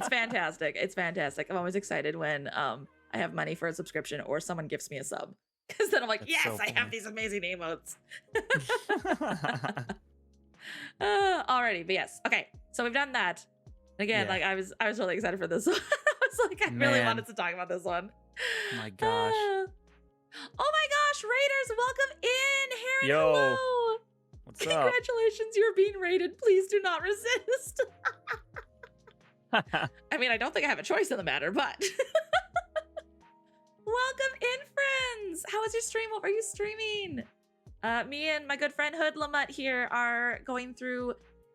fantastic. It's fantastic. I'm always excited when I have money for a subscription or someone gifts me a sub. Because then I'm like, That's yes, so I funny. have these amazing emotes. Alrighty, but yes. Okay, so we've done that. Again, Yeah. like I was really excited for this one. I was like, I really Man. wanted to talk about this one. My gosh. Oh my gosh, Raiders, welcome in. Heron, Yo. hello. What's up? Congratulations, you're being raided. Please do not resist. I mean, I don't think I have a choice in the matter, but welcome in, friends. How was your stream? What were you streaming? Me and my good friend Hood Lamut here are going through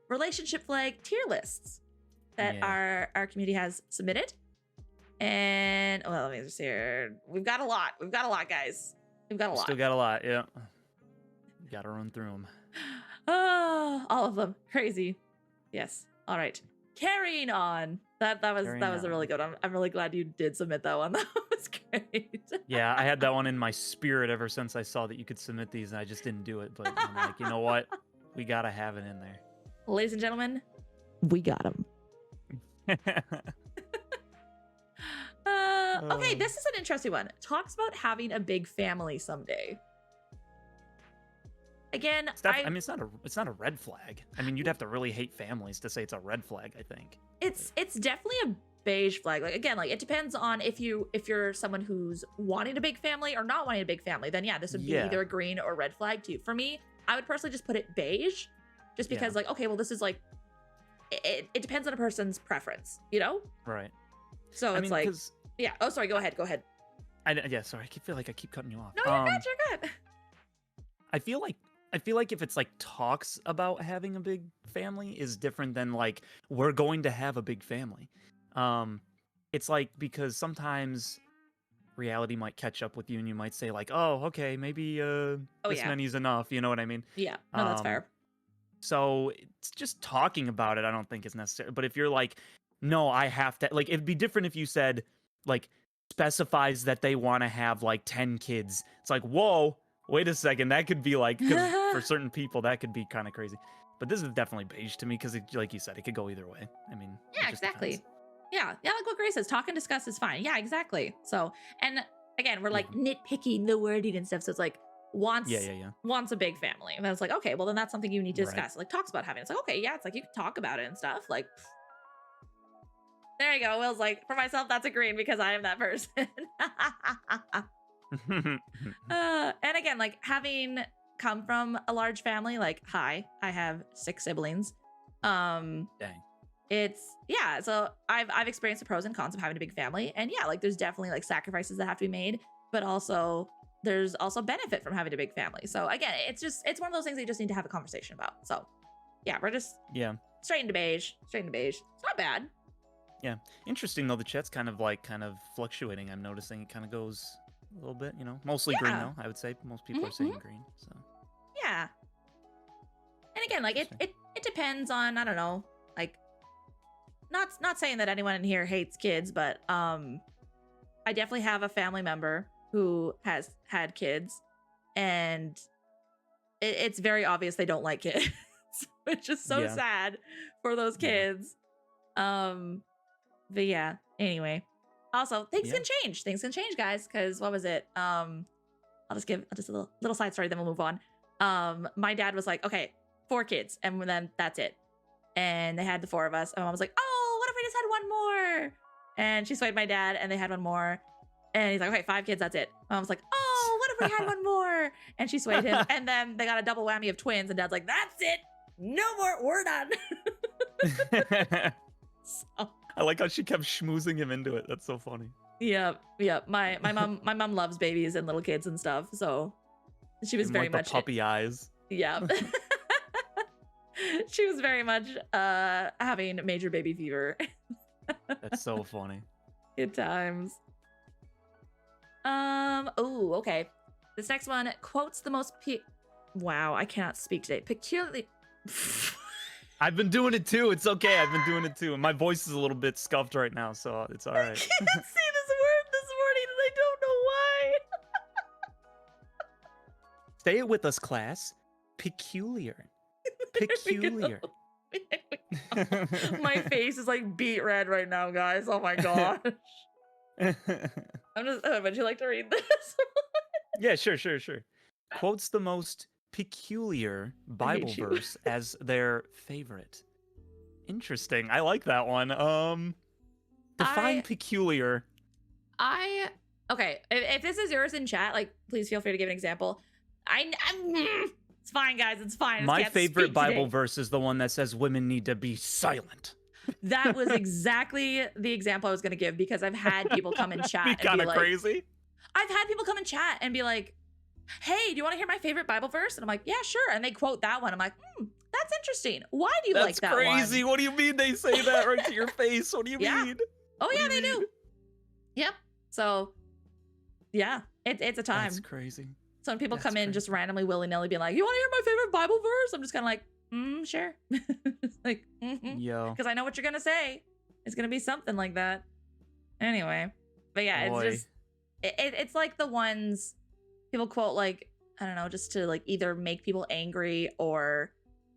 relationship flag tier lists that Yeah. our community has submitted. And well, let me just here. We've got a lot. We've got a lot, guys. We've got a lot. Still got a lot. Yeah. Got to run through them. Oh, all of them. Crazy. Yes. All right. Carrying on. That was Carrying a really good one. I'm really glad you did submit that one. That was great. Yeah, I had that one in my spirit ever since I saw that you could submit these, and I just didn't do it. But I'm like, you know what? We gotta have it in Ladies and gentlemen, we got him. there. Okay, this is an interesting one. Talks about having a big family someday. Again, I mean, it's not a red flag. I mean, you'd have to really hate families to say it's a red flag, I think. it's definitely a beige flag. Like, again, like it depends on if you're someone who's wanting a big family or not wanting a big family, then yeah, this would be Yeah. either a green or red flag too. For me, I would personally just put it beige, just because like, okay, well, this is like it depends on a person's preference, you know? Right. So I it's mean, like, 'cause yeah. Oh, sorry. Go ahead. yeah, sorry. I feel like I keep cutting you off. No, you're good. You're good. I feel like if it's like talks about having a big family is different than like we're going to have a big family. It's like because sometimes reality might catch up with you and you might say like, "Oh, okay, maybe this yeah. many's enough." You know what I mean? Yeah. No, that's fair. So it's just talking about it. I don't think is necessary. But if you're like, "No, I have to," like it'd be different if you said like specifies that they want to have like 10 kids. It's like, whoa. Wait a second, that could be like, 'cause for certain people, that could be kind of crazy. But this is definitely beige to me because, like you said, it could go either way. I mean, it Yeah, just exactly. depends. Yeah, like what Grace says, talk and discuss is fine. Yeah, exactly. So, and again, we're like nitpicking the wording and stuff. So it's like wants a big family, and then it's like, okay, well then that's something you need to Right. discuss. Like talks about having. It's like, okay, yeah, it's like you can talk about it and stuff. Like, there you go. Will's like, for myself, that's a green because I am that person. And again, like having come from a large family, like I have 6 siblings. Dang. It's so I've experienced the pros and cons of having a big family, and yeah, like there's definitely like sacrifices that have to be made, but also there's also benefit from having a big family. So again, it's one of those things that you just need to have a conversation about. So yeah, we're just straight into beige. It's not bad. Yeah. Interesting though, the chat's kind of fluctuating. I'm noticing it kind of goes a little bit, mostly green Yeah. though. I would say most people are saying green. So Yeah. And again, like it depends on, I don't know, like not saying that anyone in here hates kids, but I definitely have a family member who has had kids, and it's very obvious they don't like kids. which is so Yeah. sad for those Yeah. kids. But yeah, anyway. Also, things Yeah. can change. Things can change, guys, because what was it? I'll just a little side story, then we'll move on. My dad was like, okay, 4 kids, and then that's it. And they had the 4 of us. And mom was like, oh, what if we just had one more? And she swayed my dad, and they had one more. And he's like, okay, 5 kids, that's it. Mom was like, oh, what if we had one more? And she swayed him. And then they got a double whammy of twins, and dad's like, that's it. No more, we're done. So, I like how she kept schmoozing him into it. That's so funny. yeah. My mom loves babies and little kids and stuff. So she was Give him, very like, much the puppy eyes. Yeah. She was very much having major baby fever. That's so funny. Good times. Oh, okay. This next one quotes the most wow, I cannot speak today. Peculiarly. I've been doing it too. It's okay. I've been doing it too. And my voice is a little bit scuffed right now, so it's all I right. can't say this word this morning, and I don't know why. Say it with us, class. Peculiar. There we go. Peculiar. My face is like beet red right now, guys. Oh my gosh. I'm just. Would you like to read this? Yeah, sure. Quotes the most peculiar Bible hate you. verse as their favorite. Interesting. I like that one. Define I- peculiar. Okay. If this is yours in chat, like, please feel free to give an example. It's fine, guys. It's fine. I just My can't favorite speak Bible today. verse is the one that says women need to be silent. That was exactly the example I was going to give, because I've had people come in chat Be and kind be of like, crazy. I've had people come in chat and be like, hey, do you want to hear my favorite Bible verse? And I'm like, yeah, sure. And they quote that one. I'm like, that's interesting. Why do you like that crazy. one? What do you mean they say that right to your face? What do you Yeah. mean? Oh, What yeah, do you they do. mean? Yep. So, yeah, it's a time. That's crazy. So when people That's come in crazy. just randomly willy-nilly being like, you want to hear my favorite Bible verse? I'm just kind of like, sure. Like, Yo. because I know what you're going to say. It's going to be something like that. Anyway. But yeah, Boy. it's just, it's like the ones people quote, like, I don't know, just to like either make people angry or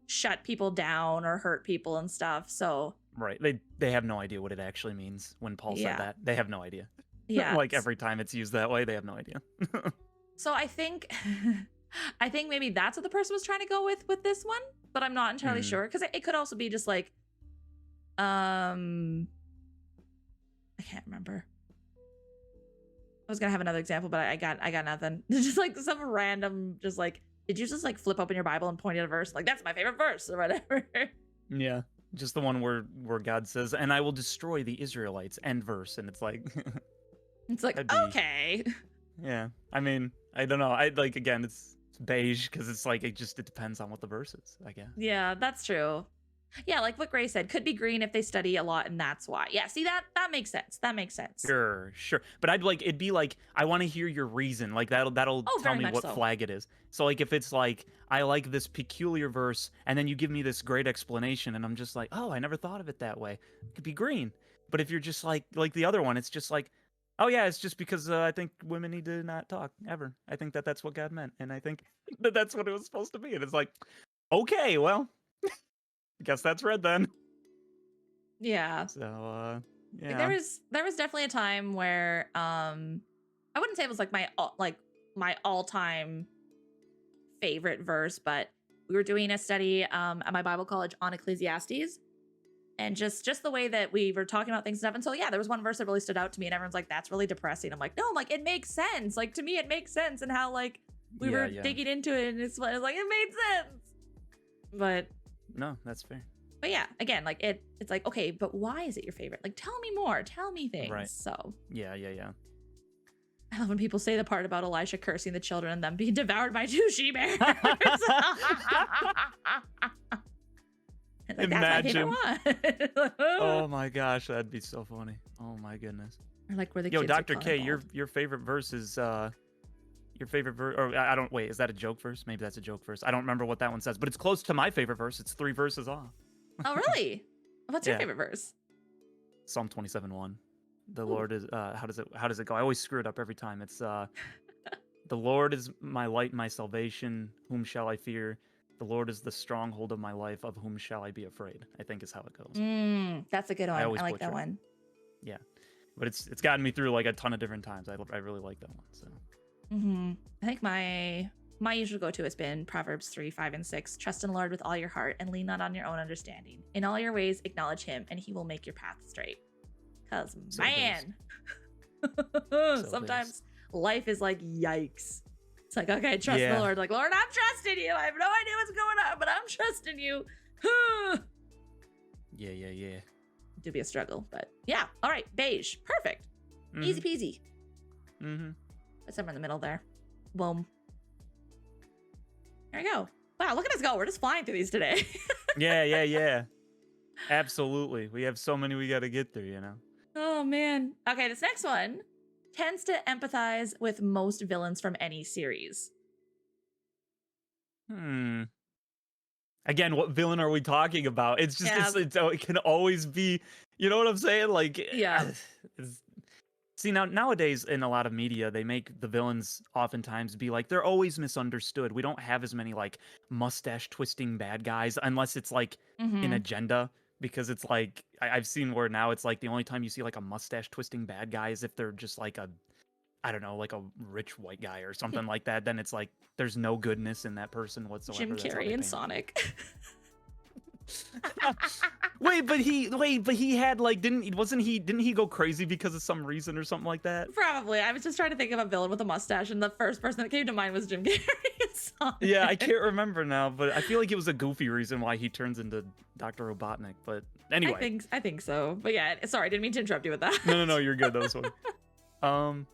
shut people down or hurt people and stuff. So Right. They have no idea what it actually means when Paul Yeah. said that. They have no idea. yeah. Like every time it's used that way, they have no idea. So I think maybe that's what the person was trying to go with this one, but I'm not entirely Mhm. sure, because it could also be just like, I can't remember. I was gonna have another example, but I got nothing. Just like some random, just like, did you just like flip open your Bible and point at a verse? Like, that's my favorite verse or whatever. Yeah. Just the one where God says, and I will destroy the Israelites, end verse. And it's like, It's like, That'd be- okay. yeah. I mean, I don't know. I like, again, it's beige because it's like, it depends on what the verse is, I guess. Yeah, that's true. Yeah, like what Gray said, could be green if they study a lot, and that's why. Yeah, see, that makes sense. That makes sense. Sure. But it'd be like, I want to hear your reason. Like that'll Oh, tell very me much what so. flag it is. So like if it's like, I like this peculiar verse, and then you give me this great explanation, and I'm just like, oh, I never thought of it that way. It could be green. But if you're just like the other one, it's just like, oh yeah, it's just because I think women need to not talk ever. I think that's what God meant, and I think that's what it was supposed to be. And it's like, okay, well, I guess that's red then. Yeah. So yeah. Like, there was definitely a time where I wouldn't say it was like my all-time favorite verse, but we were doing a study at my Bible college on Ecclesiastes, and just the way that we were talking about things and stuff. And so yeah, there was one verse that really stood out to me, and everyone's like, that's really depressing. I'm like, no, I'm like, it makes sense. Like, to me it makes sense, and how like we were digging into it, and it's like it made sense. But No, that's fair. But yeah, again, like it's like, okay, but why is it your favorite? Like, tell me more, tell me things. Right. So Yeah. I love when people say the part about Elisha cursing the children and them being devoured by 2 she-bears. Like, Imagine. That's my favorite one. Oh my gosh, that'd be so funny. Oh my goodness. Or like where the Yo, kids are Dr. K, involved. your favorite verse is your favorite verse, or I don't wait, is that a joke verse? Maybe that's a joke verse. I don't remember what that one says, but it's close to my favorite verse. It's 3 verses off. Oh really? What's your Yeah. favorite verse? Psalm 27:1. The Ooh. Lord is how does it go? I always screw it up every time. It's the Lord is my light and my salvation. Whom shall I fear? The Lord is the stronghold of my life. Of whom shall I be afraid? I think is how it goes. That's a good one. I always I like that butcher it. one. Yeah, but it's gotten me through like a ton of different times. I really like that one. So I think my usual go-to has been Proverbs 3, 5, and 6. Trust in the Lord with all your heart and lean not on your own understanding. In all your ways, acknowledge him, and he will make your path straight. Because, So man, sometimes life is like, yikes. It's like, okay, trust the Lord. Like, Lord, I'm trusting you. I have no idea what's going on, but I'm trusting you. yeah. Do be a struggle, but yeah. All right, beige. Perfect. Easy peasy. Put somewhere in the middle there. Boom. There we go. Wow, look at us go. We're just flying through these today. Yeah. Absolutely. We have so many we got to get through, you know? Oh, man. Okay, this next one tends to empathize with most villains from any series. Again, what villain are we talking about? It's just, it can always be, you know what I'm saying? Like, Yeah. See, nowadays in a lot of media, they make the villains oftentimes be like, they're always misunderstood. We don't have as many like mustache twisting bad guys unless it's like an agenda. Because it's like, I've seen where now it's like the only time you see like a mustache twisting bad guy is if they're just like I don't know, like a rich white guy or something like that. Then it's like, there's no goodness in that person whatsoever. Jim Carrey and Sonic. Wait, but he had like didn't he go crazy because of some reason or something like that? Probably. I was just trying to think of a villain with a mustache, and the first person that came to mind was Jim Carrey and Sonic. Yeah, I can't remember now, but I feel like it was a goofy reason why he turns into Dr. Robotnik. But anyway, I think so. But yeah, sorry, I didn't mean to interrupt you with that. No, you're good. That was fun.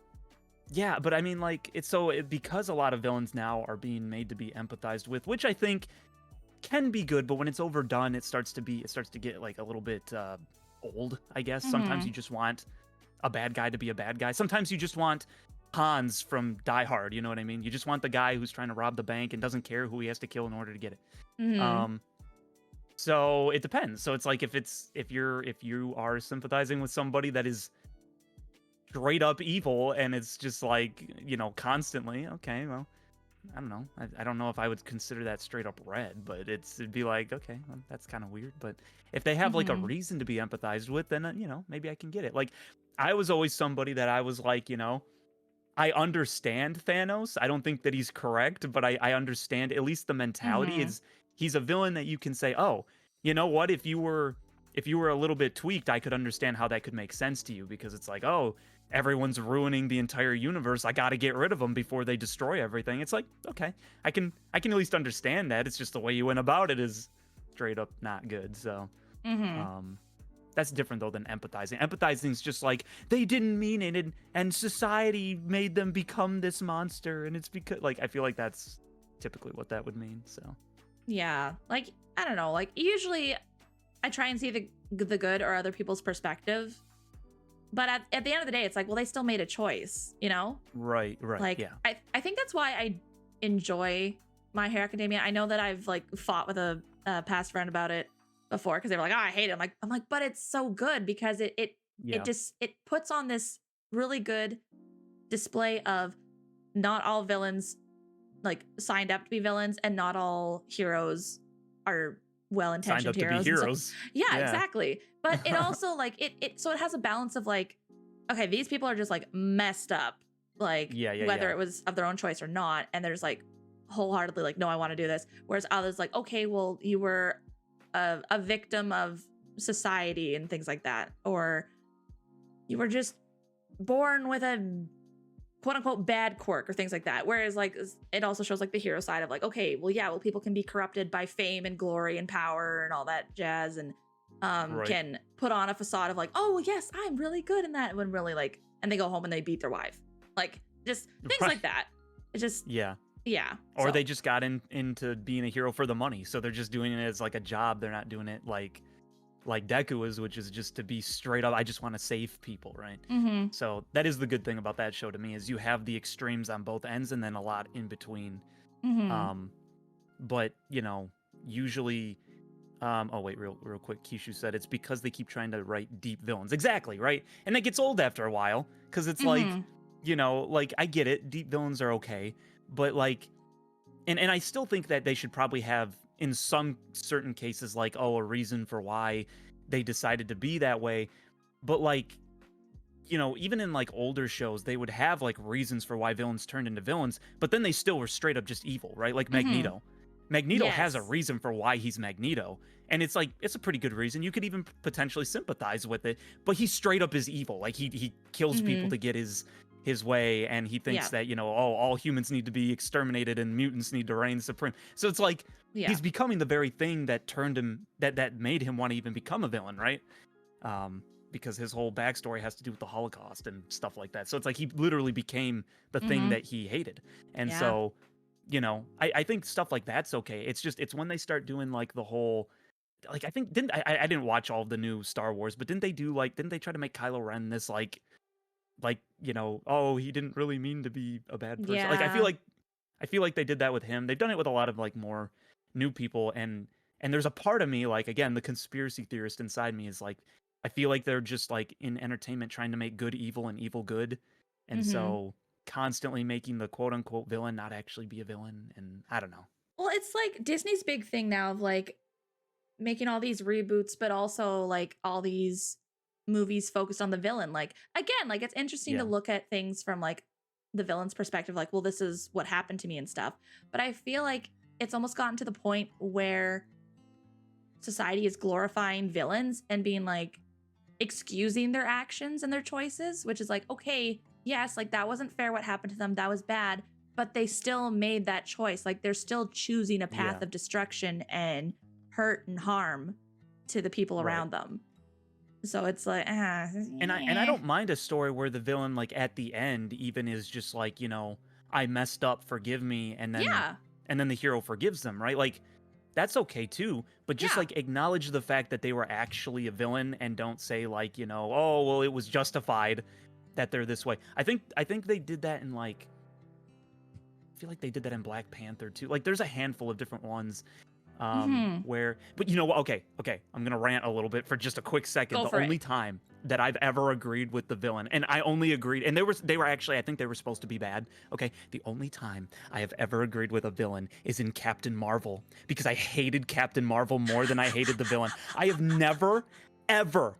Yeah, but I mean, like because a lot of villains now are being made to be empathized with, which I think can be good, but when it's overdone, it starts to get like a little bit old, I guess. Sometimes you just want a bad guy to be a bad guy. Sometimes you just want Hans from Die Hard, you know what I mean? You just want the guy who's trying to rob the bank and doesn't care who he has to kill in order to get it. So it depends. So it's like if you are sympathizing with somebody that is straight up evil and it's just like, you know, constantly, okay, well, I don't know. I don't know if I would consider that straight up red, but it'd be like, okay, well, that's kind of weird. But if they have like a reason to be empathized with, then, you know, maybe I can get it. Like, I was always somebody that I was like, you know, I understand Thanos. I don't think that he's correct, but I understand at least the mentality is he's a villain that you can say, oh, you know what? If you were a little bit tweaked, I could understand how that could make sense to you because it's like, oh, everyone's ruining the entire universe. I got to get rid of them before they destroy everything. It's like, okay, I can at least understand that. It's just the way you went about it is straight up not good. So, that's different though than empathizing. Empathizing is just like they didn't mean it, and society made them become this monster, and it's because like I feel like that's typically what that would mean. So, yeah, like I don't know, like usually I try and see the good or other people's perspective. But at the end of the day, it's like, well, they still made a choice, you know? Right, like, yeah. I think that's why I enjoy My Hero Academia. I know that I've like fought with a past friend about it before because they were like, oh, I hate it. I'm like, but it's so good because it puts on this really good display of not all villains like signed up to be villains and not all heroes are well-intentioned signed up to be heroes. Yeah, exactly. But it also like so it has a balance of like, okay, these people are just like messed up, like whether it was of their own choice or not, and there's like wholeheartedly like, no, I want to do this. Whereas others like, okay, well, you were a victim of society and things like that, or you were just born with a quote unquote bad quirk or things like that. Whereas like it also shows like the hero side of like, okay, well, yeah, well, people can be corrupted by fame and glory and power and all that jazz, and can put on a facade of like, oh, well, yes, I'm really good in that, when really like, and they go home and they beat their wife, like just things like that. It's just yeah. Or they just got into being a hero for the money, so they're just doing it as like a job. They're not doing it like Deku is, which is just to be straight up, I just want to save people, right? So that is the good thing about that show to me, is you have the extremes on both ends and then a lot in between. But you know, usually oh wait, real quick, Kishu said it's because they keep trying to write deep villains. Exactly, right? And that gets old after a while, because it's like, you know, like I get it, deep villains are okay, but like, and I still think that they should probably have in some certain cases like, oh, a reason for why they decided to be that way. But like, you know, even in like older shows, they would have like reasons for why villains turned into villains, but then they still were straight up just evil, right? Like Mm-hmm. Magneto. Magneto has a Yes. reason for why he's Magneto. And it's like, it's a pretty good reason. You could even potentially sympathize with it, but he straight up is evil. Like he kills people Mm-hmm. to get his way, and he thinks Yeah. that, you know, oh, all humans need to be exterminated and mutants need to reign supreme. So it's like Yeah. he's becoming the very thing that turned him, that made him want to even become a villain, right? Because his whole backstory has to do with the Holocaust and stuff like that. So it's like he literally became the thing Mhm. that he hated. And Yeah. so, you know, I think stuff like that's okay. It's just, it's when they start doing like the whole, like, I think, I didn't watch all of the new Star Wars, but didn't they try to make Kylo Ren this like, you know, oh, he didn't really mean to be a bad person. Like, Yeah. I feel like they did that with him. They've done it with a lot of like more new people, and there's a part of me, like, again, the conspiracy theorist inside me is like, I feel like they're just like in entertainment trying to make good evil and evil good, and Mhm. so constantly making the quote unquote villain not actually be a villain, and I don't know. Well, it's like Disney's big thing now of like making all these reboots, but also like all these movies focused on the villain. Like, again, like it's interesting to Yeah. look at things from like the villain's perspective, like, well, this is what happened to me and stuff. But I feel like it's almost gotten to the point where society is glorifying villains and being like excusing their actions and their choices, which is like, okay, yes, like that wasn't fair what happened to them, that was bad, but they still made that choice. Like they're still choosing a path Yeah. of destruction and hurt and harm to the people Right. around them. So it's like, And I don't mind a story where the villain, like, at the end even is just like, you know, I messed up, forgive me, and then yeah, the hero forgives them, right? Like, that's okay too, but just Yeah. like acknowledge the fact that they were actually a villain, and don't say like, you know, oh, well, it was justified that they're this way. I think they did that in like, I feel like they did that in Black Panther too. Like, there's a handful of different ones Mhm. where, but you know what? Okay, I'm gonna rant a little bit for just a quick second. Go The for it. only time that I've ever agreed with the villain, and I only agreed, and they were actually, I think they were supposed to be bad. Okay, the only time I have ever agreed with a villain is in Captain Marvel, because I hated Captain Marvel more than I hated the villain. I have never, ever,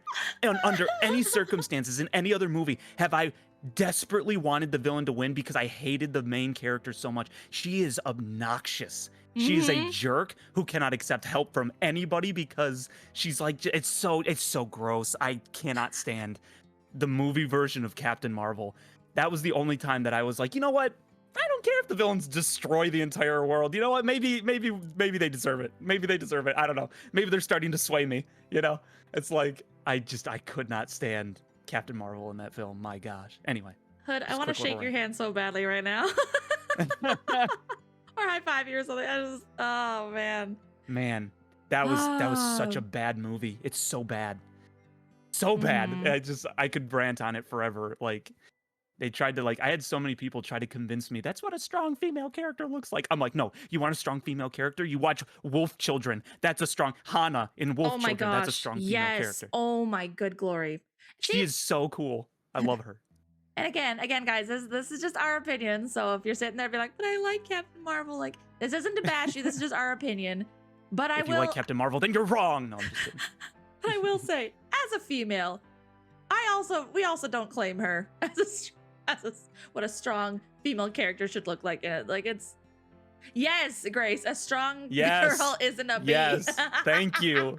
under any circumstances in any other movie, have I desperately wanted the villain to win because I hated the main character so much. She is obnoxious. She is a Mhm. jerk who cannot accept help from anybody because she's like, it's so gross. I cannot stand the movie version of Captain Marvel. That was the only time that I was like, you know what? I don't care if the villains destroy the entire world. You know what? Maybe they deserve it. Maybe they deserve it. I don't know. Maybe they're starting to sway me. You know? It's like, I could not stand Captain Marvel in that film. My gosh. Anyway. Hood, I Just want to quick little shake your hand so badly right now. rant. Or high five you or something. Oh man. Man, that was such a bad movie. It's so bad. So bad. Mhm. I could rant on it forever. Like, they tried to, like, I had so many people try to convince me that's what a strong female character looks like. I'm like, no, you want a strong female character? You watch Wolf Children. That's a strong Hana in Wolf Oh my Children. That's a gosh. strong female Yes. character. Oh my good glory. She See, is so cool. I love her. and again, guys, this is just our opinion. So if you're sitting there, be like, but I like Captain Marvel. Like, this isn't to bash you. This is just our opinion. But If you like Captain Marvel, then you're wrong. No, I'm just kidding. I will say, as a female, we also don't claim her as a what a strong female character should look like in it. Like it's yes, Grace, a strong Yes. girl isn't a bee. Yes. Thank you.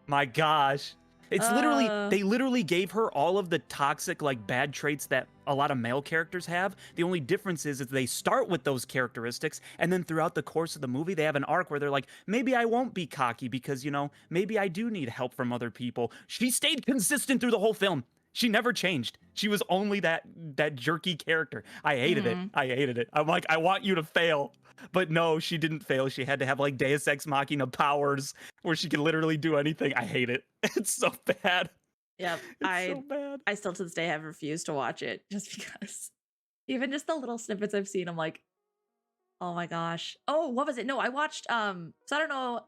My gosh. It's literally, they literally gave her all of the toxic, like, bad traits that a lot of male characters have. The only difference is they start with those characteristics, and then throughout the course of the movie, they have an arc where they're like, maybe I won't be cocky because, you know, maybe I do need help from other people. She stayed consistent through the whole film. She never changed. She was only that jerky character. I hated it. I hated it. I'm like, I want you to fail. But no, she didn't fail. She had to have like Deus Ex Machina powers where she could literally do anything. I hate it. It's so bad. Yep. It's so bad. I still to this day have refused to watch it just because even just the little snippets I've seen, I'm like, oh my gosh. Oh, what was it? No, I watched so I don't know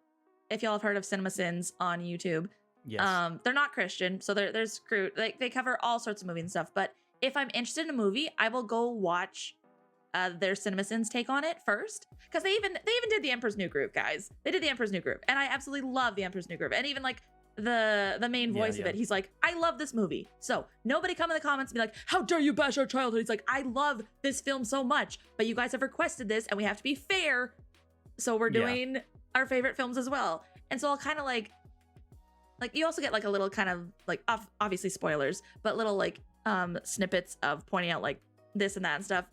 if y'all have heard of Cinema Sins on YouTube. Yes. They're not Christian, so there's screwed. Like they cover all sorts of movies and stuff. But if I'm interested in a movie, I will go watch their CinemaSins take on it first, because they even did the Emperor's New Groove, guys. They did the Emperor's New Groove, and I absolutely love the Emperor's New Groove. And even like the main voice of it, he's like, I love this movie. So nobody come in the comments and be like, how dare you bash our childhood? He's like, I love this film so much, but you guys have requested this, and we have to be fair. So we're doing our favorite films as well. And so I'll kind of like you also get like a little kind of like obviously spoilers, but little like snippets of pointing out like this and that and stuff.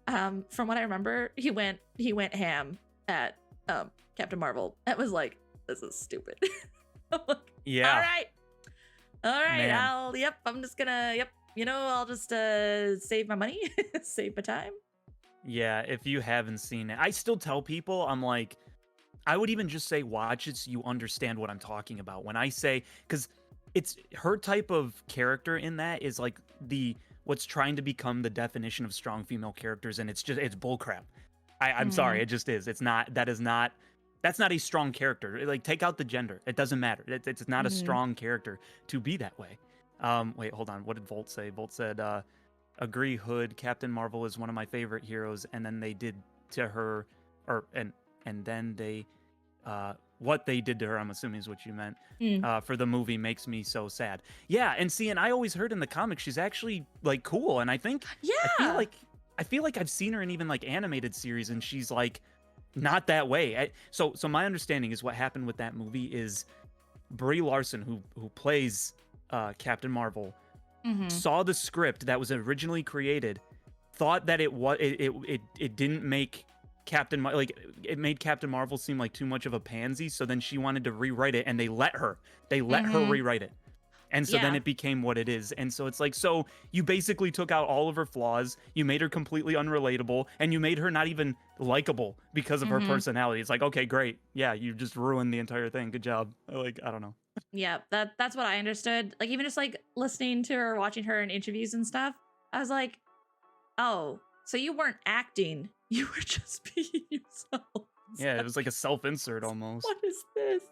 From what I remember, he went ham at Captain Marvel. It was like, this is stupid. I'm like, Yeah. All right. Man. I'm just gonna, I'll just save my money, save my time. Yeah, if you haven't seen it, I still tell people, I'm like, I would even just say watch it so you understand what I'm talking about. When I say, because it's her type of character in that is like what's trying to become the definition of strong female characters, and it's bullcrap. I'm sorry, it just is. That's not a strong character. Like, take out the gender. It doesn't matter. It's not a strong character to be that way. Wait, hold on. What did Volt say? Volt said, agree, Hood, Captain Marvel is one of my favorite heroes, and then they did to her, and then they, what they did to her, I'm assuming is what you meant, for the movie makes me so sad. Yeah, and see, and I always heard in the comics she's actually, like, cool, and I think, I feel like I've seen her in even, like, animated series, and she's, like, not that way. So my understanding is what happened with that movie is Brie Larson, who plays Captain Marvel, saw the script that was originally created, thought that it didn't make it made Captain Marvel seem like too much of a pansy, so then she wanted to rewrite it, and they let her rewrite it. And so then it became what it is. And so it's like, so you basically took out all of her flaws, you made her completely unrelatable, and you made her not even likable because of her personality. It's like, okay, great. Yeah, you just ruined the entire thing. Good job. Like, I don't know. Yeah, that's what I understood. Like, even just like listening to her, watching her in interviews and stuff, I was like, oh, so you weren't acting. You were just being yourself. Yeah, it was like a self-insert almost. What is this?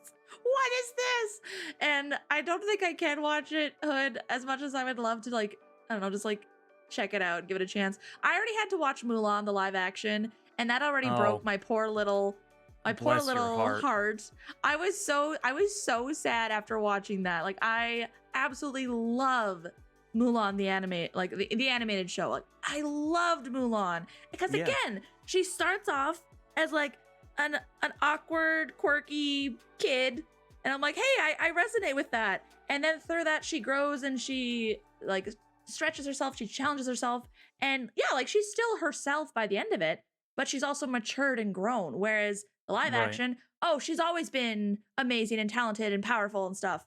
What is this? And I don't think I can watch it, Hood, as much as I would love to, like, I don't know, just like check it out, give it a chance. I already had to watch Mulan, the live action, and that already broke my poor little heart. I was so sad after watching that. Like, I absolutely love Mulan, the animated show. Like, I loved Mulan because again, she starts off as like an awkward, quirky kid, and I'm like, hey, I resonate with that. And then through that, she grows and she like stretches herself, she challenges herself, and yeah, like she's still herself by the end of it, but she's also matured and grown. Whereas the live action, oh, she's always been amazing and talented and powerful and stuff.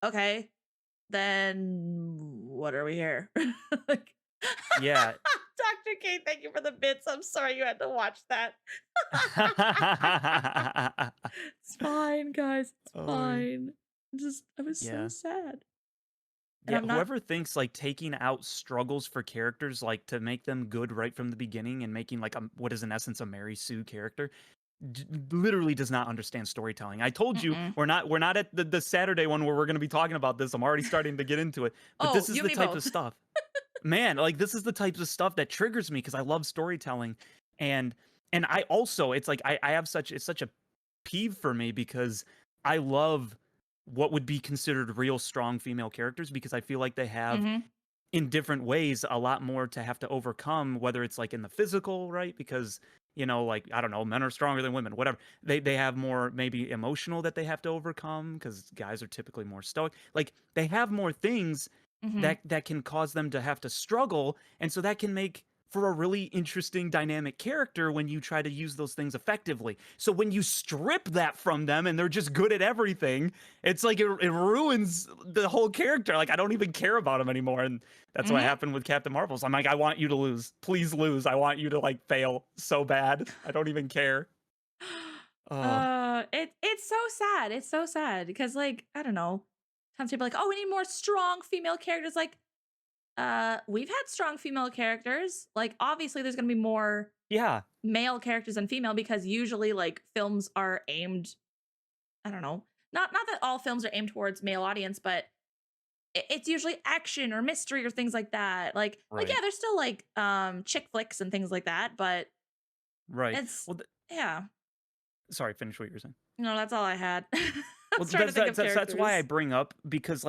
Okay, then what are we here? Like, yeah. Dr. K, thank you for the bits. I'm sorry you had to watch that. It's fine, guys. It's fine. I was so sad. And whoever thinks like taking out struggles for characters, like to make them good right from the beginning and making like what is in essence a Mary Sue character, literally does not understand storytelling. I told you we're not at the Saturday one where we're going to be talking about this. I'm already starting to get into it. But this is the type of stuff. Man, like this is the types of stuff that triggers me because I love storytelling. And I also, it's like it's such a peeve for me because I love what would be considered real strong female characters because I feel like they have in different ways a lot more to have to overcome, whether it's like in the physical, right? Because, you know, like, I don't know, men are stronger than women, whatever. They have more maybe emotional that they have to overcome because guys are typically more stoic. Like they have more things that can cause them to have to struggle. And so that can make for a really interesting dynamic character when you try to use those things effectively. So when you strip that from them and they're just good at everything, it's like it ruins the whole character. Like I don't even care about them anymore. And that's what happened with Captain Marvel. So I'm like, I want you to lose. Please lose. I want you to like fail so bad. I don't even care. It's so sad. It's so sad because like, I don't know. Sometimes people are like, oh, we need more strong female characters. Like, we've had strong female characters. Like, obviously, there's gonna be more male characters than female because usually, like, films are aimed. I don't know. Not that all films are aimed towards male audience, but it's usually action or mystery or things like that. Like yeah, Right. there's still like chick flicks and things like that, but Right. it's Well, yeah. sorry, finish what you were saying. No, that's all I had. I Well, was trying to think of that's why I characters. bring up because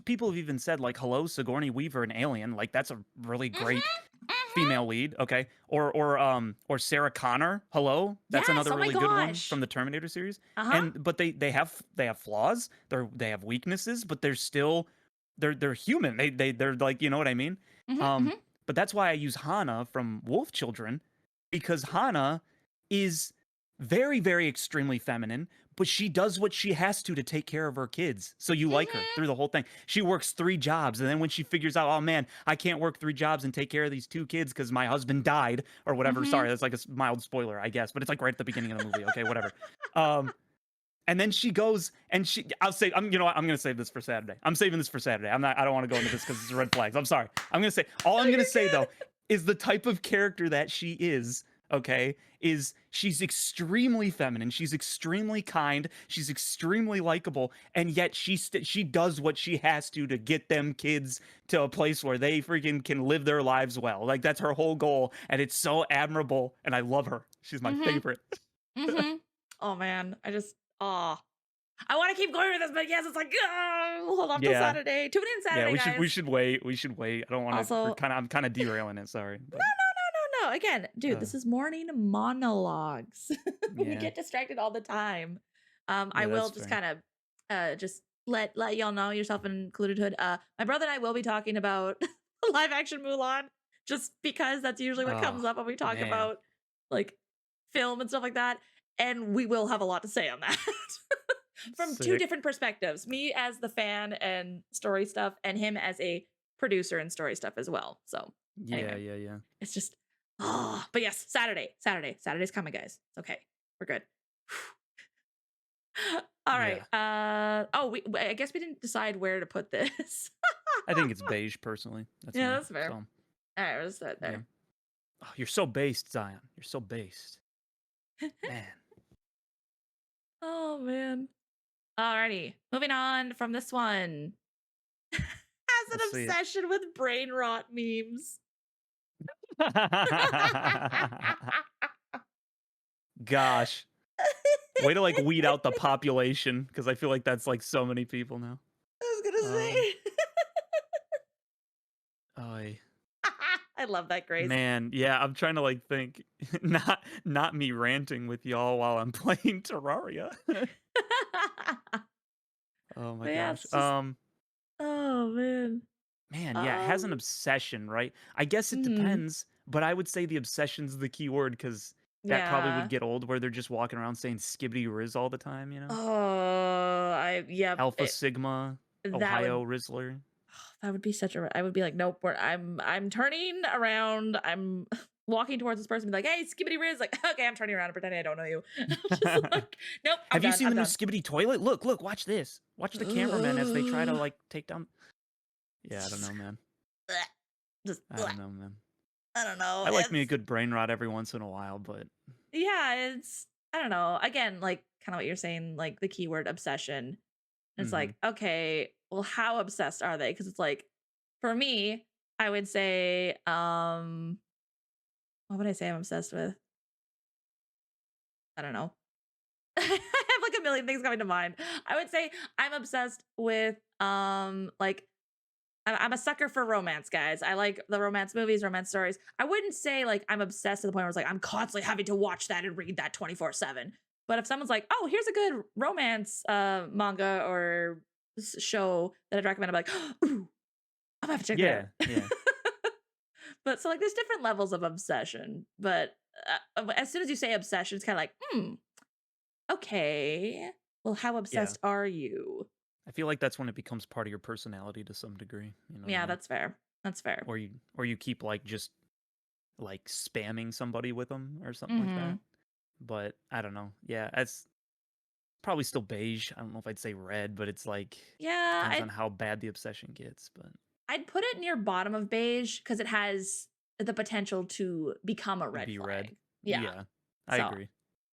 people have even said like, "Hello, Sigourney Weaver and Alien." Like that's a really great Mhm. Mhm. female lead. Okay, or Sarah Connor. Hello, that's Yes. another Oh my really good one from gosh. the Terminator series. Uh-huh. And but they have flaws. They have weaknesses, but they're still they're human. They're like, you know what I mean. Mhm. Um, Mhm. but that's why I use Hana from Wolf Children, because Hana is very extremely feminine, but she does what she has to take care of her kids. So you like her Mhm. through the whole thing. She works 3 jobs, and then when she figures out, oh man, I can't work 3 jobs and take care of these 2 kids because my husband died or whatever. Mhm. Sorry, that's like a mild spoiler, I guess, but it's like right at the beginning of the movie. Okay, whatever. Um, and then she goes and I'll say, you know what, I'm gonna save this for Saturday. I'm saving this for Saturday. I don't want to go into this because it's red flags. I'm sorry. All No, I'm gonna you're say though good. is the type of character that she is, okay, is she's extremely feminine, she's extremely kind, she's extremely likable, and yet she does what she has to get them kids to a place where they freaking can live their lives well. Like that's her whole goal, and it's so admirable, and I love her. She's my Mhm. favorite. Mhm. Oh man, oh, I want to keep going with this, but yes, it's like oh, hold on till Yeah. Saturday. Tune in Yeah, Saturday, we guys. should wait. We should wait. I don't want to. We're Also, kind of. I'm kind of derailing it. Sorry, no, but no, no, no, no. Again, dude, uh, this is morning monologues. We yeah, get distracted all the time. I yeah, will that's just fair. kind of just let y'all know, yourself included hood. My brother and I will be talking about live action Mulan just because that's usually what Oh comes up when we talk man, about like film and stuff like that. And we will have a lot to say on that. From two sick. different perspectives. Me as the fan and story stuff, and him as a producer and story stuff as well. So Yeah, anyway. yeah, yeah. It's just, oh, but yes, Saturday's coming, guys. It's okay. We're good. All right. Yeah. Oh, I guess we didn't decide where to put this. I think it's beige personally. That's Yeah, me. that's fair. So All right, we'll just set it yeah. there. Oh, you're so based, Zion. You're so based, man. Oh man. Alrighty. Moving on from this one. Has an Let's see it. obsession with brain rot memes. Gosh, way to like weed out the population because I feel like that's like so many people now. I was gonna Um, say. I I love that, Grace. Man, yeah, I'm trying to like think, not me ranting with y'all while I'm playing Terraria. Oh my But yeah, gosh. it's just oh man. Man, yeah, it has an Um obsession, right? I guess it mhm. depends, but I would say the obsession's the key word because that probably would Yeah. get old where they're just walking around saying skibbity riz all the time, you know? Oh, Alpha Sigma, that Ohio would Rizzler. that would be such a I would be like, nope, I'm turning around, I'm walking towards this person, be like, hey, skibbity riz, like, okay, I'm turning around and pretending I don't know you. Just like, nope, I'm Have you done. seen I'm the new done. skibbity toilet? Look, watch this. Watch the cameramen as they try to like take down. Yeah, I don't know, man. Just I don't know, man. I don't know. I like me a It's good brain rot every once in a while, but yeah, it's I don't know. Again, like kind of what you're saying, like the keyword obsession. It's mhm. like, okay, well, how obsessed are they? Because it's like, for me, I would say, what would I say I'm obsessed with? I don't know. I have like a million things coming to mind. I would say I'm obsessed with, like I'm a sucker for romance, guys. I like the romance movies, romance stories. I wouldn't say like I'm obsessed to the point where it's like I'm constantly having to watch that and read that 24/7. But if someone's like, "Oh, here's a good romance manga or show that I'd recommend," I'm like, "Ooh, I'm gonna have to check that Yeah, yeah, out." But so like, there's different levels of obsession. But as soon as you say obsession, it's kind of like, okay. Well, how yeah. obsessed are you? I feel like that's when it becomes part of your personality to some degree. You know what I Yeah, mean? that's fair. That's fair. Or you keep like just like spamming somebody with them or something like Mm-hmm. that. But I don't know. Yeah, that's probably still beige. I don't know if I'd say red, but it's like Yeah, depends I on how bad the obsession gets. But I'd put it near bottom of beige because it has the potential to become a red be red. flag. Yeah. Yeah, I So, agree.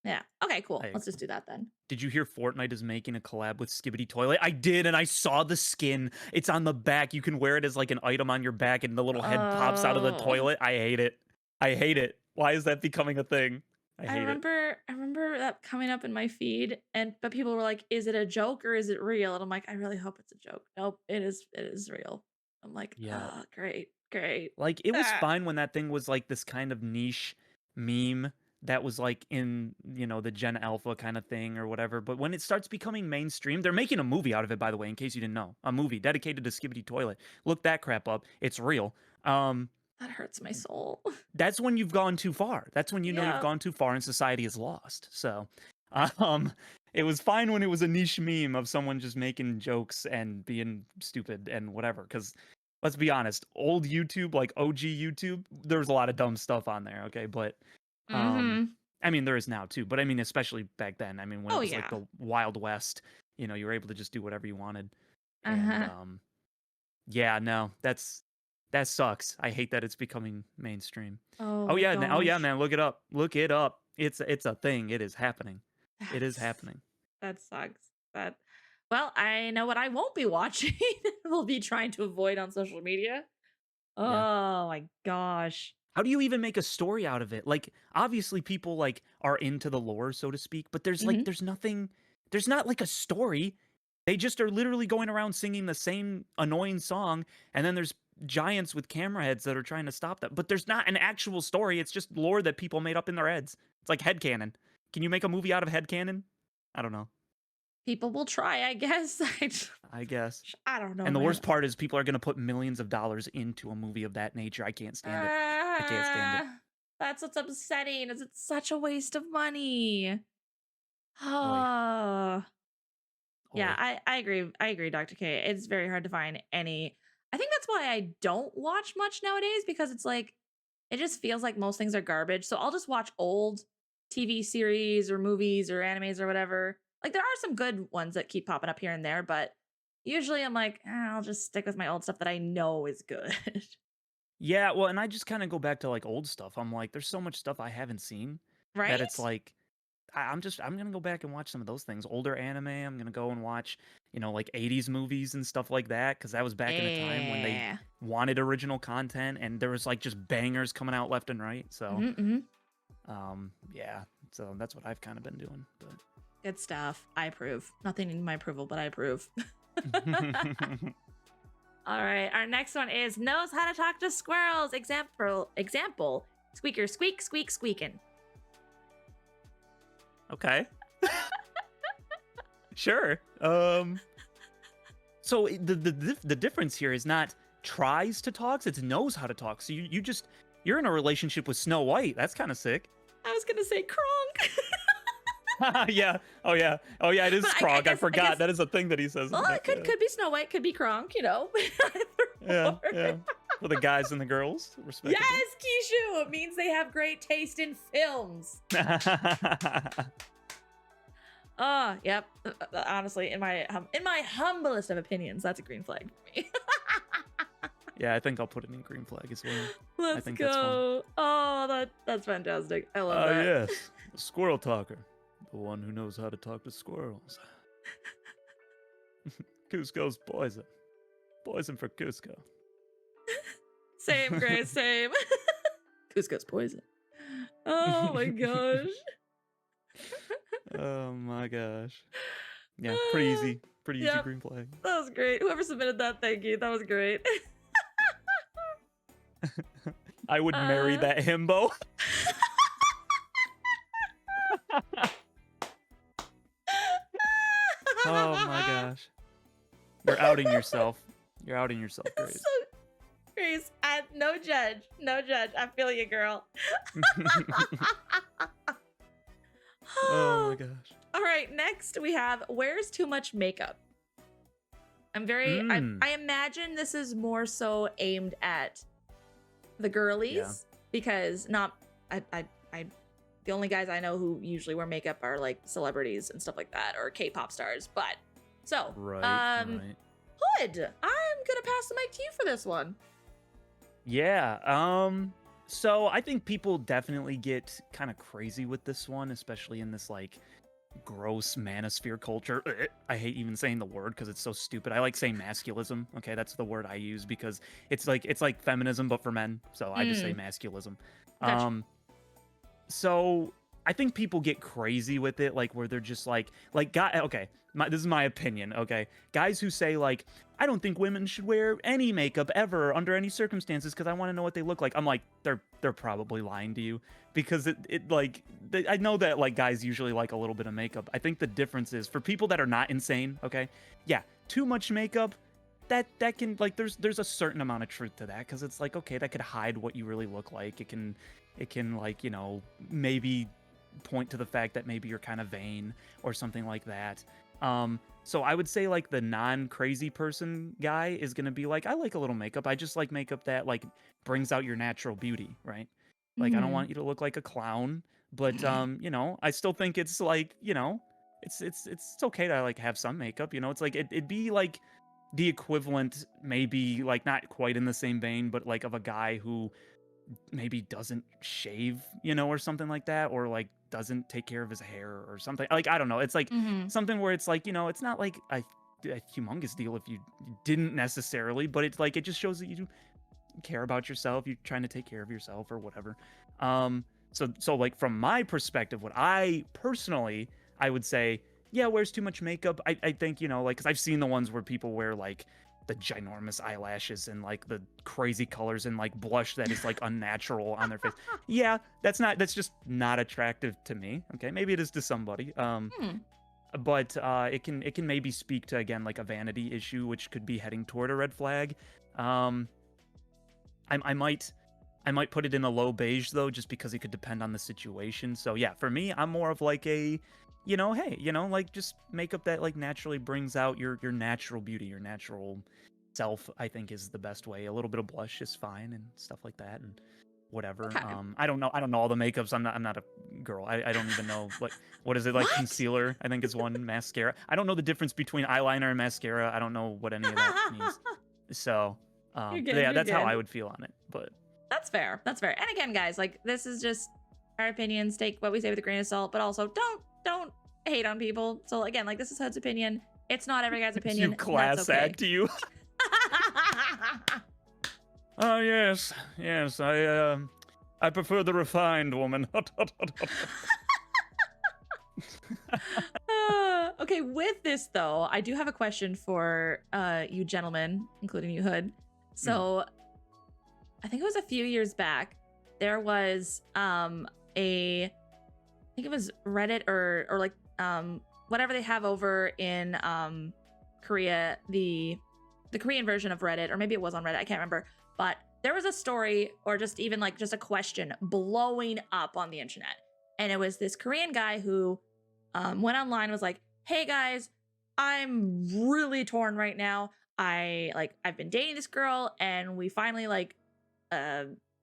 yeah. Okay, I cool. Let's just agree. do that then. Did you hear Fortnite is making a collab with Skibbity Toilet? I did, and I saw the skin. It's on the back. You can wear it as like an item on your back, and the little head pops out of the Oh. toilet. I hate it. I hate it. Why is that becoming a thing? I I hate it. remember that coming up in my feed, but people were like, "Is it a joke or is it real?" And I'm like, "I really hope it's a joke." Nope, it is real. I'm like, Yeah. "Oh, great, great." Like, it was Ah. fine when that thing was like this kind of niche meme that was like in, the Gen Alpha kind of thing or whatever. But when it starts becoming mainstream, they're making a movie out of it, by the way, in case you didn't know. A movie dedicated to Skibbity Toilet. Look that crap up. It's real. That hurts my soul. That's when you've gone too far. That's when you know you've Yeah. gone too far and society is lost. So, um, it was fine when it was a niche meme of someone just making jokes and being stupid and whatever. Because let's be honest, old YouTube, like OG YouTube, there was a lot of dumb stuff on there. Okay, but Mm-hmm. I mean, there is now too. But I mean, especially back then. I mean, when it Oh was like yeah. the Wild West, you were able to just do whatever you wanted. And Uh-huh. yeah, no, that sucks. I hate that it's becoming mainstream. Oh Oh my yeah, oh yeah, gosh. man, look it up. Look it up. It's a thing. It is happening. It is That's happening. that sucks. That well, I know what I won't be watching. We'll be trying to avoid on social media. Yeah. Oh my gosh. How do you even make a story out of it? Like, obviously people like are into the lore, so to speak, but Hmm. there's nothing, there's not like a story. They just are literally going around singing the same annoying song, and then there's giants with camera heads that are trying to stop them. But there's not an actual story. It's just lore that people made up in their heads. It's like headcanon. Can you make a movie out of headcanon? I don't know. People will try, I guess. I guess. I don't know, And the man. worst part is people are going to put millions of dollars into a movie of that nature. I can't stand it. I can't stand it. That's what's upsetting. Is it's such a waste of money. Oy, Oh, yeah, oy. I agree. I agree, Dr. K. It's very hard to find any. I think that's why I don't watch much nowadays because it's like it just feels like most things are garbage. So I'll just watch old TV series or movies or animes or whatever. Like there are some good ones that keep popping up here and there, but usually I'm like, I'll just stick with my old stuff that I know is good. Yeah, well, and I just kind of go back to like old stuff. I'm like, there's so much stuff I haven't seen that it's Right? like, I'm gonna go back and watch some of those things. Older anime, I'm gonna go and watch, like 80s movies and stuff like that, because that was back in a time when they Yeah. wanted original content and there was like just bangers coming out left and right. So, Mm-hmm. yeah, so that's what I've kind of been doing. Good stuff. I approve. Nothing in my approval, but I approve. But All right. Our next one is knows how to talk to squirrels. Example. Squeaker, squeak, squeak, squeaking. okay, sure. So the difference here is not tries to talk, it's knows how to talk. So you're in a relationship with Snow White. That's kind of sick. I was gonna say Kronk. Yeah. Oh yeah. Oh yeah. It is But Krog. I guess forgot. That is a thing that he says. well, it could be Snow White, could be Kronk, Yeah. Either Yeah. or. For the guys and the girls, respectively. Yes, Kishu. It means they have great taste in films. Oh, yep. Honestly, in my humblest of opinions, that's a green flag for me. Yeah, I think I'll put it in green flag as well. Let's think that's fun. go. Oh, that's fantastic. I love that. Yes, the squirrel talker, the one who knows how to talk to squirrels. Cusco's poison. Poison for Cusco. Same, Grace, same. Cusco's poison. Oh my gosh. Oh my gosh. Yeah, pretty easy. Pretty easy Yep. green flag. That was great. Whoever submitted that, thank you. That was great. I would marry Uh. that himbo. Oh my gosh. You're outing yourself. You're outing yourself, Grace. So, Grace, no judge. No judge. I feel you, girl. Oh my gosh. All right, next we have where's too much makeup? I imagine this is more so aimed at the girlies Yeah. because the only guys I know who usually wear makeup are like celebrities and stuff like that or K-pop stars. But so, Right, right. Hood, I'm gonna pass the mic to you for this one. Yeah. So I think people definitely get kind of crazy with this one, especially in this like gross manosphere culture. I hate even saying the word because it's so stupid. I like saying masculism. Okay, that's the word I use because it's like feminism but for men. So I just say masculism. Gotcha. So I think people get crazy with it, like where they're just like guy. Okay, this is my opinion. Okay, guys who say like, I don't think women should wear any makeup ever under any circumstances because I want to know what they look like. I'm like, they're probably lying to you because it like I know that like guys usually like a little bit of makeup. I think the difference is for people that are not insane. Okay, yeah, too much makeup. That can like there's a certain amount of truth to that because it's like okay that could hide what you really look like. It can like maybe point to the fact that maybe you're kind of vain or something like that. So I would say like the non-crazy person guy is gonna be like, I like a little makeup. I just like makeup that like brings out your natural beauty, right? Like I don't want you to look like a clown, but I still think it's like, it's okay to like have some makeup, it's like it'd be like the equivalent, maybe like not quite in the same vein, but like of a guy who maybe doesn't shave, or something like that, or like doesn't take care of his hair or something. Like I don't know. It's like something where it's like, it's not like a humongous deal if you didn't necessarily, but it's like it just shows that you care about yourself, you're trying to take care of yourself or whatever. So like from my perspective, what I personally I would say, yeah, wears too much makeup. I think, like because I've seen the ones where people wear like the ginormous eyelashes and like the crazy colors and like blush that is like unnatural on their face. Yeah, that's just not attractive to me. Okay, maybe it is to somebody. But it can maybe speak to again like a vanity issue, which could be heading toward a red flag. I might put it in a low beige though, just because it could depend on the situation. So yeah, for me, I'm more of like a, hey, like just makeup that like naturally brings out your natural beauty, your natural self. I think is the best way. A little bit of blush is fine and stuff like that and whatever. Okay. I don't know all the makeups. I'm not a girl. I don't even know what is it like What? concealer. I think is one mascara. I don't know the difference between eyeliner and mascara. I don't know what any of that means. So. You're But good, yeah, you're that's how good. I would feel on it. But That's fair. That's fair. And again, guys, like this is just our opinions. Take what we say with a grain of salt, but also don't hate on people. So again, like this is Hood's opinion. It's not every guy's opinion. you class That's okay. act you. Oh yes, I prefer the refined woman. Okay, with this though, I do have a question for you gentlemen, including you, Hood. So I think it was a few years back, there was I think it was Reddit or like whatever they have over in Korea, the Korean version of Reddit, or maybe it was on Reddit, I can't remember. But there was a story or just even like just a question blowing up on the internet. And it was this Korean guy who went online and was like, hey guys, I'm really torn right now. I've been dating this girl and we finally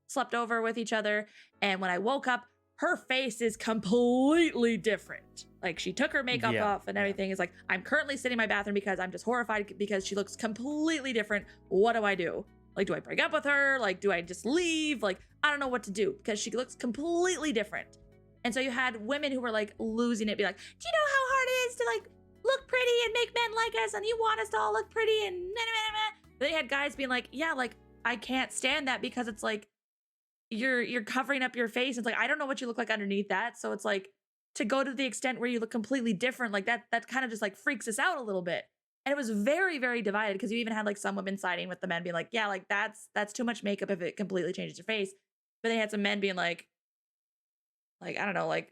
slept over with each other, and when I woke up, her face is completely different. Like she took her makeup off and everything. Is like, I'm currently sitting in my bathroom because I'm just horrified because she looks completely different. What do I do? Like, do I break up with her? Like, do I just leave? Like, I don't know what to do because she looks completely different. And so you had women who were like losing it, be like, do you know how hard it is to like look pretty and make men like us, and you want us to all look pretty and Then you had guys being like, yeah, like I can't stand that because it's like you're covering up your face. It's like I don't know what you look like underneath that. So it's like to go to the extent where you look completely different, like that kind of just like freaks us out a little bit. And it was very, very divided because you even had like some women siding with the men being like, yeah, like that's too much makeup if it completely changes your face. But they had some men being like I don't know, like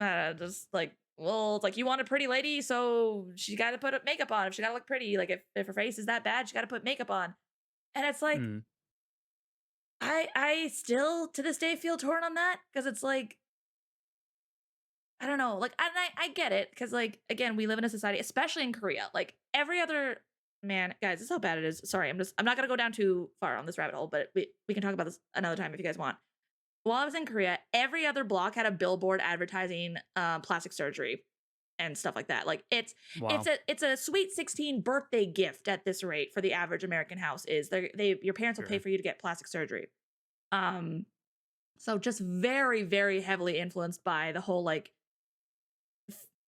just like, well, it's like you want a pretty lady, so she got to put makeup on. If she got to look pretty, like if her face is that bad, she got to put makeup on. And it's like, I still to this day feel torn on that because it's like, I don't know, like, and I get it because like again, we live in a society, especially in Korea, like every other man, guys, this is how bad it is. Sorry, I'm not gonna go down too far on this rabbit hole, but we can talk about this another time if you guys want. While I was in Korea, every other block had a billboard advertising plastic surgery and stuff like that. Like it's a sweet 16 birthday gift at this rate for the average American house is your parents will pay for you to get plastic surgery. So just very, very heavily influenced by the whole like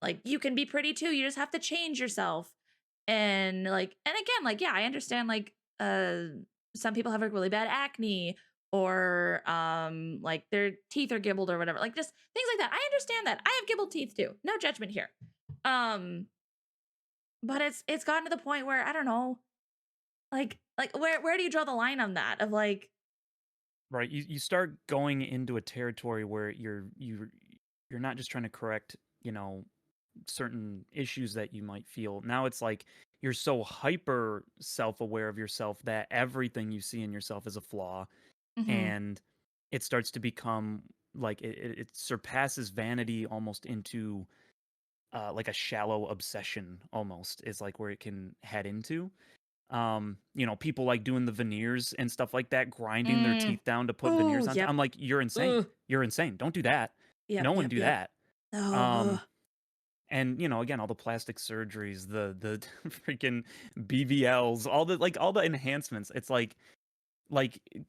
like you can be pretty too. You just have to change yourself. And like, and again, like, yeah, I understand like some people have like really bad acne or like their teeth are gibbled or whatever. Like just things like that. I understand that. I have gibbled teeth too. No judgment here. But it's gotten to the point where I don't know, like where do you draw the line on that of like Right. You start going into a territory where you're not just trying to correct, certain issues that you might feel. Now it's like you're so hyper self-aware of yourself that everything you see in yourself is a flaw, mhm, and it starts to become like it surpasses vanity almost into like a shallow obsession almost is like where it can head into. People like doing the veneers and stuff like that, grinding their mm, teeth down to put oh veneers on. yep, I'm like, you're insane. ugh, You're insane. Don't do that. yep, No one yep, do yep. that. Oh, Um, and again, all the plastic surgeries, the freaking BVLs, all the enhancements. It's like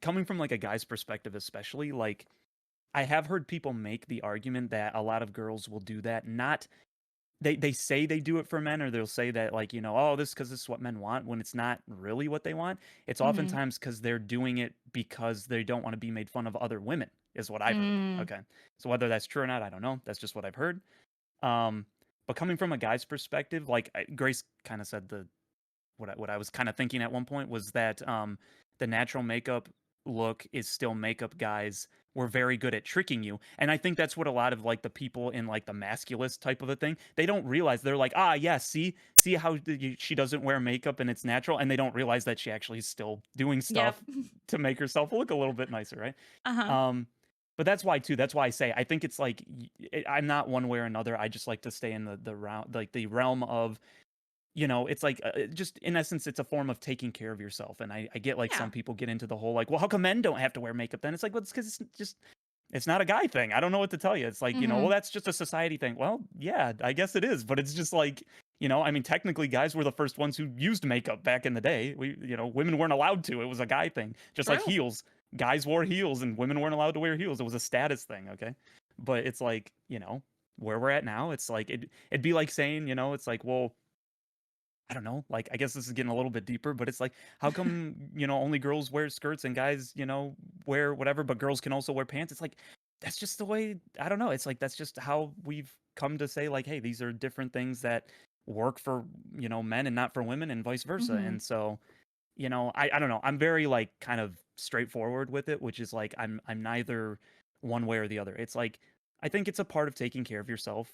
coming from like a guy's perspective, especially like I have heard people make the argument that a lot of girls will do that, not they say they do it for men, or they'll say that like oh, this because this is what men want, when it's not really what they want. It's mhm, oftentimes because they're doing it because they don't want to be made fun of other women, is what I've heard. mm, Okay, so whether that's true or not, I don't know. That's just what I've heard. um but coming from a guy's perspective, like Grace kind of said, the what I was kind of thinking at one point was that the natural makeup look is still makeup. Guys were very good at tricking you, and I think that's what a lot of like the people in like the masculist type of a thing, they don't realize. They're like, ah, yeah, see how she doesn't wear makeup and it's natural, and they don't realize that she actually is still doing yep, stuff to make herself look a little bit nicer, right? uh-huh, um but that's why too, that's why I say I think it's like I'm not one way or another. I just like to stay in the round, like the realm of, it's like just in essence, it's a form of taking care of yourself. And I get like yeah, some people get into the whole like, well, how come men don't have to wear makeup then? It's like, well, it's because it's just, it's not a guy thing. I don't know what to tell you. It's like, well, mhm, that's just a society thing. Well, yeah, I guess it is, but it's just like, I mean, technically, guys were the first ones who used makeup back in the day. Women weren't allowed to. It was a guy thing, just like true, heels. Guys wore heels, and women weren't allowed to wear heels. It was a status thing. Okay, but it's like, where we're at now. It's like it'd be like saying, it's like, well, I don't know. Like, I guess this is getting a little bit deeper, but it's like, how come, only girls wear skirts and guys, wear whatever, but girls can also wear pants? It's like, that's just the way, I don't know. It's like, that's just how we've come to say, like, hey, these are different things that work for, men and not for women, and vice versa. mhm, And so, I don't know. I'm very like kind of straightforward with it, which is like I'm neither one way or the other. It's like I think it's a part of taking care of yourself,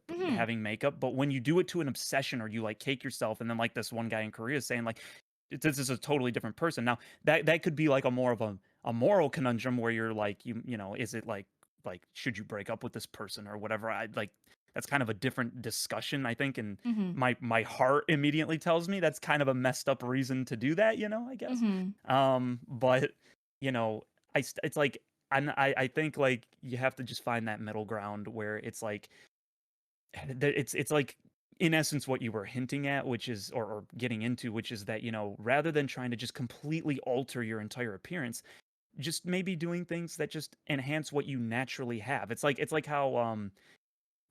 mhm, having makeup. But when you do it to an obsession, or you like cake yourself, and then like this one guy in Korea is saying like this is a totally different person. Now that could be like a more of a moral conundrum where you're like is it like should you break up with this person or whatever? I like that's kind of a different discussion, I think, and mhm, my heart immediately tells me that's kind of a messed up reason to do that, I guess. mhm, But you know, it's like I think like you have to just find that middle ground where it's like it's like in essence what you were hinting at, which is or getting into, which is that rather than trying to just completely alter your entire appearance, just maybe doing things that just enhance what you naturally have. It's like how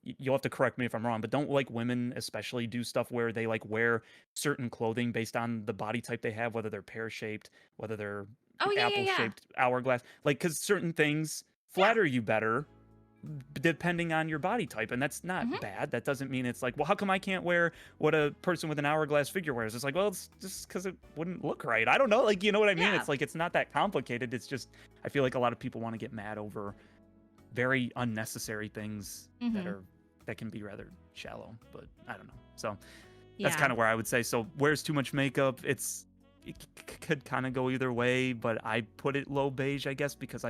you'll have to correct me if I'm wrong, but don't like women especially do stuff where they like wear certain clothing based on the body type they have, whether they're pear shaped, whether they're oh yeah, yeah, apple yeah, shaped, hourglass, like because certain things yeah, flatter you better depending on your body type, and that's not mhm, bad. That doesn't mean it's like, well, how come I can't wear what a person with an hourglass figure wears? It's like, well, it's just because it wouldn't look right. I don't know, like, you know what I mean? yeah, It's like it's not that complicated. It's just I feel like a lot of people want to get mad over very unnecessary things mhm, that can be rather shallow, but I don't know. So that's yeah, kind of where I would say. So wears too much makeup. It could kind of go either way, but I put it low beige, I guess, because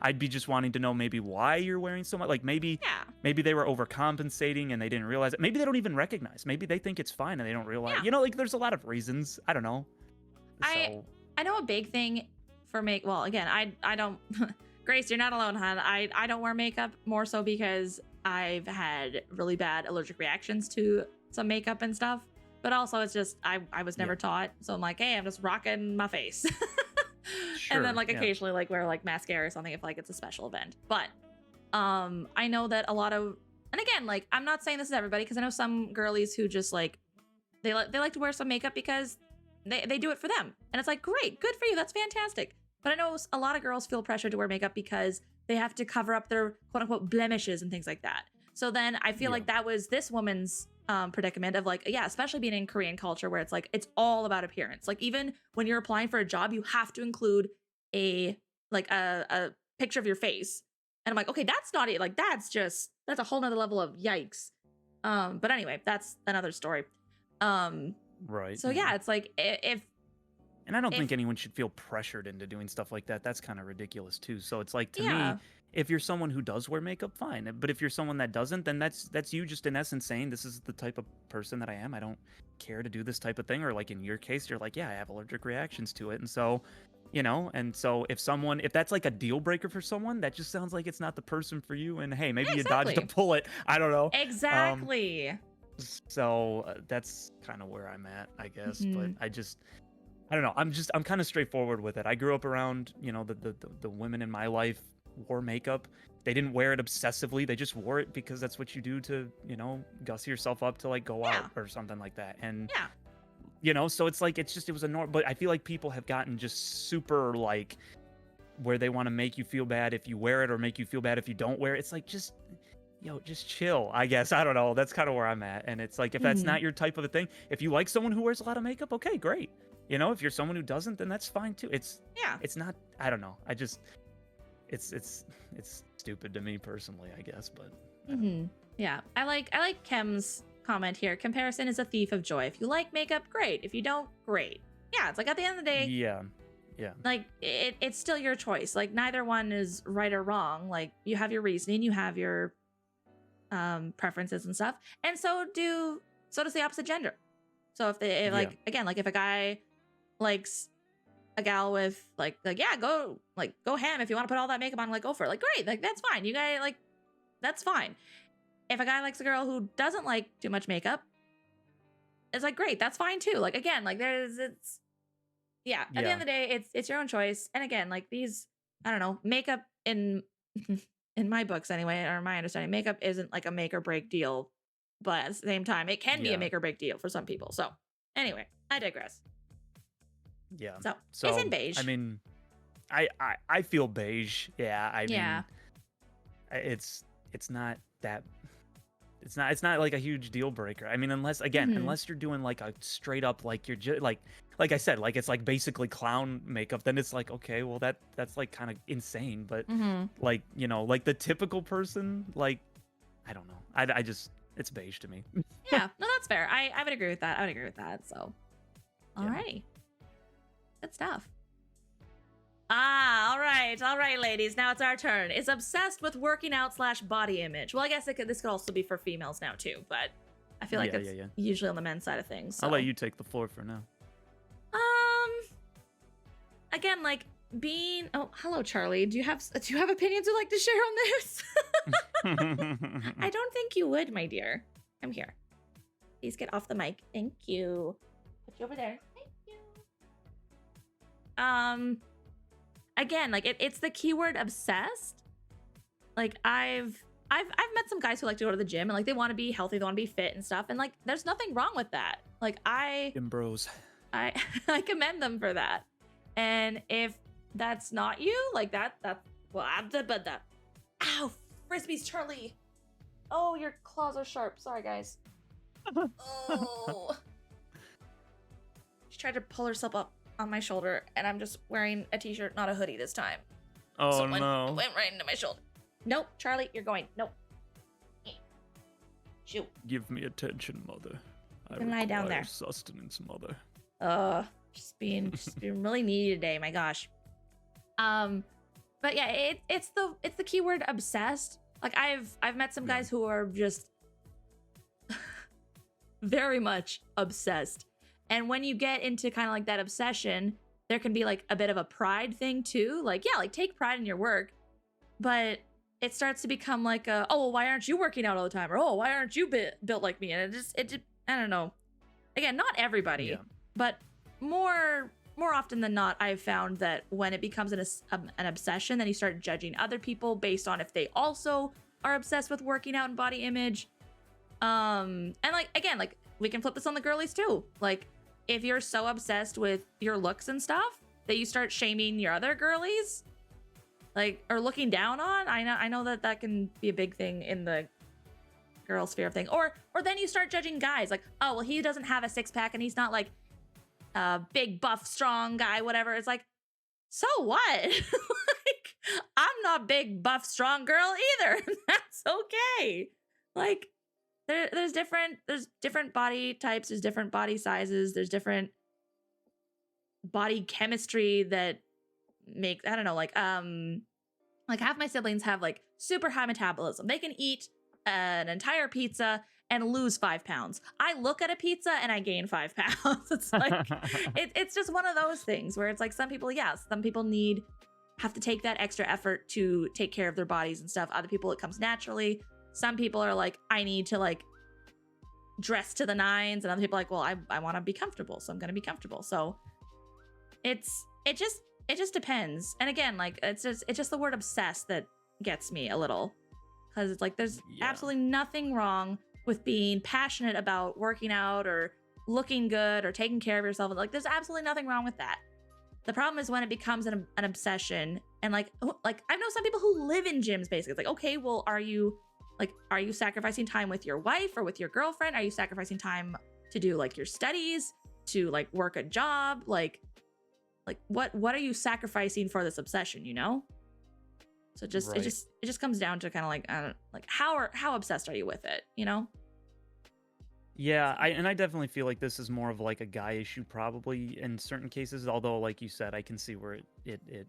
I'd be just wanting to know maybe why you're wearing so much. Like yeah, maybe they were overcompensating and they didn't realize it. Maybe they don't even recognize. Maybe they think it's fine and they don't realize. yeah. Like there's a lot of reasons. I don't know. I So I know a big thing for make. Well, again, I don't. Grace, you're not alone, hon. I don't wear makeup more so because I've had really bad allergic reactions to some makeup and stuff. But also, it's just I was yeah, never taught, so I'm like, hey, I'm just rocking my face, and then sure, like yeah, occasionally like wear like mascara or something if like it's a special event. But I know that a lot of And again, like, I'm not saying this is everybody, because I know some girlies who just like they like to wear some makeup because they do it for them, and it's like, great, good for you, that's fantastic. But I know a lot of girls feel pressure to wear makeup because they have to cover up their quote unquote blemishes and things like that. So then I feel like that was this woman's predicament of like, yeah, especially being in Korean culture where it's like it's all about appearance. Like even when you're applying for a job, you have to include a picture of your face. And I'm like, okay, that's not it. Like that's a whole nother level of yikes. But anyway, that's another story. Right. So yeah, it's like if and I don't think anyone should feel pressured into doing stuff like that. That's kind of ridiculous too. So it's like, to me, if you're someone who does wear makeup, fine. But if you're someone that doesn't, then that's you just in essence saying, this is the type of person that I am. I don't care to do this type of thing. Or like in your case, you're like, yeah, I have allergic reactions to it. And so, and so if that's like a deal breaker for someone, that just sounds like it's not the person for you. And hey, maybe you dodged a bullet. I don't know. Exactly. So that's kind of where I'm at, I guess. But I don't know. I'm kind of straightforward with it. I grew up around, the women in my life wore makeup. They didn't wear it obsessively. They just wore it because that's what you do to, guss yourself up to like go out or something like that. And, so it's like, it was a norm. But I feel like people have gotten just super like where they want to make you feel bad if you wear it or make you feel bad if you don't wear it. It's like, just chill, I guess. I don't know. That's kind of where I'm at. And it's like, if that's not your type of a thing, if you like someone who wears a lot of makeup, okay, great. If you're someone who doesn't, then that's fine too. It's not, I don't know. It's stupid to me personally, I guess, but. Yeah. I like Kem's comment here. Comparison is a thief of joy. If you like makeup, great. If you don't, great. Yeah. It's like at the end of the day. Yeah. Like it's still your choice. Like neither one is right or wrong. Like you have your reasoning, you have your preferences and stuff. And so does the opposite gender. So if if a guy likes a gal with like yeah, go ham. If you want to put all that makeup on, like go for it. Like great, like that's fine. You guys like that's fine. If a guy likes a girl who doesn't like too much makeup, it's like great, that's fine too. Like again, like at the end of the day, it's your own choice. And again, like these, I don't know, makeup in in my books anyway, or my understanding, makeup isn't like a make or break deal, but at the same time, it can be a make or break deal for some people. So anyway, I digress. Yeah. So it's in beige. I mean, I feel beige. Yeah. I mean, it's not that. It's not like a huge deal breaker. I mean, unless you're doing like a straight up like you're just like I said, like it's like basically clown makeup, then it's like, okay, well that's like kind of insane. But like like the typical person, like I don't know. I just it's beige to me. Yeah, no, that's fair. I would agree with that. So, alrighty, good stuff. All right, ladies. Now it's our turn. Is obsessed with working out / body image. Well, I guess this could also be for females now too, but I feel like it's usually on the men's side of things. So. I'll let you take the floor for now. Again, like being. Oh, hello, Charlie. Do you have opinions you'd like to share on this? I don't think you would, my dear. I'm here. Please get off the mic. Thank you. Put you over there. Thank you. Again, like it's the keyword obsessed. Like I've met some guys who like to go to the gym and like they want to be healthy, they want to be fit and stuff, and like there's nothing wrong with that. Like Gym bros. I commend them for that. And if that's not you, like that's well, but that. Ow, frisbees, Charlie. Oh, your claws are sharp. Sorry, guys. Oh. She tried to pull herself up on my shoulder, and I'm just wearing a t-shirt, not a hoodie this time. Oh, so no. It went right into my shoulder. Nope, Charlie, you're going. Nope. Shoot. Give me attention, mother. I can lie down there. Sustenance, mother. Just being really needy today. My gosh. But yeah, it's the keyword obsessed. Like I've met some guys who are just very much obsessed. And when you get into kind of like that obsession, there can be like a bit of a pride thing too. Like, yeah, like take pride in your work, but it starts to become like oh, well, why aren't you working out all the time? Or, oh, why aren't you built like me? And it I don't know. Again, not everybody, but more often than not, I've found that when it becomes an obsession, then you start judging other people based on if they also are obsessed with working out and body image. And like, again, like we can flip this on the girlies too. Like if you're so obsessed with your looks and stuff that you start shaming your other girlies, like, or looking down on, I know that that can be a big thing in the girl sphere of thing. Or then you start judging guys like, oh, well, he doesn't have a six pack and he's not like a big buff strong guy, whatever. It's like, so what? Like, I'm not big buff strong girl either. That's okay. Like there's different body types, there's different body sizes, there's different body chemistry that makes, I don't know, like half my siblings have like super high metabolism. They can eat an entire pizza and lose 5 pounds. I look at a pizza and I gain 5 pounds. It's like it's just one of those things where it's like some people, yes, some people have to take that extra effort to take care of their bodies and stuff. Other people, it comes naturally. Some people are like, I need to like dress to the nines, and other people are like, well, I want to be comfortable, so I'm gonna be comfortable. So it just depends. And again, like it's just the word obsessed that gets me a little, because it's like there's absolutely nothing wrong with being passionate about working out or looking good or taking care of yourself. Like there's absolutely nothing wrong with that. The problem is when it becomes an obsession, and like I know some people who live in gyms basically. It's like, okay, well, are you sacrificing time with your wife or with your girlfriend? Are you sacrificing time to do like your studies, to like work a job? Like what are you sacrificing for this obsession, you know? So it just comes down to kind of like, I don't, like how obsessed are you with it, you know? Yeah, I definitely feel like this is more of like a guy issue probably in certain cases, although like you said, I can see where it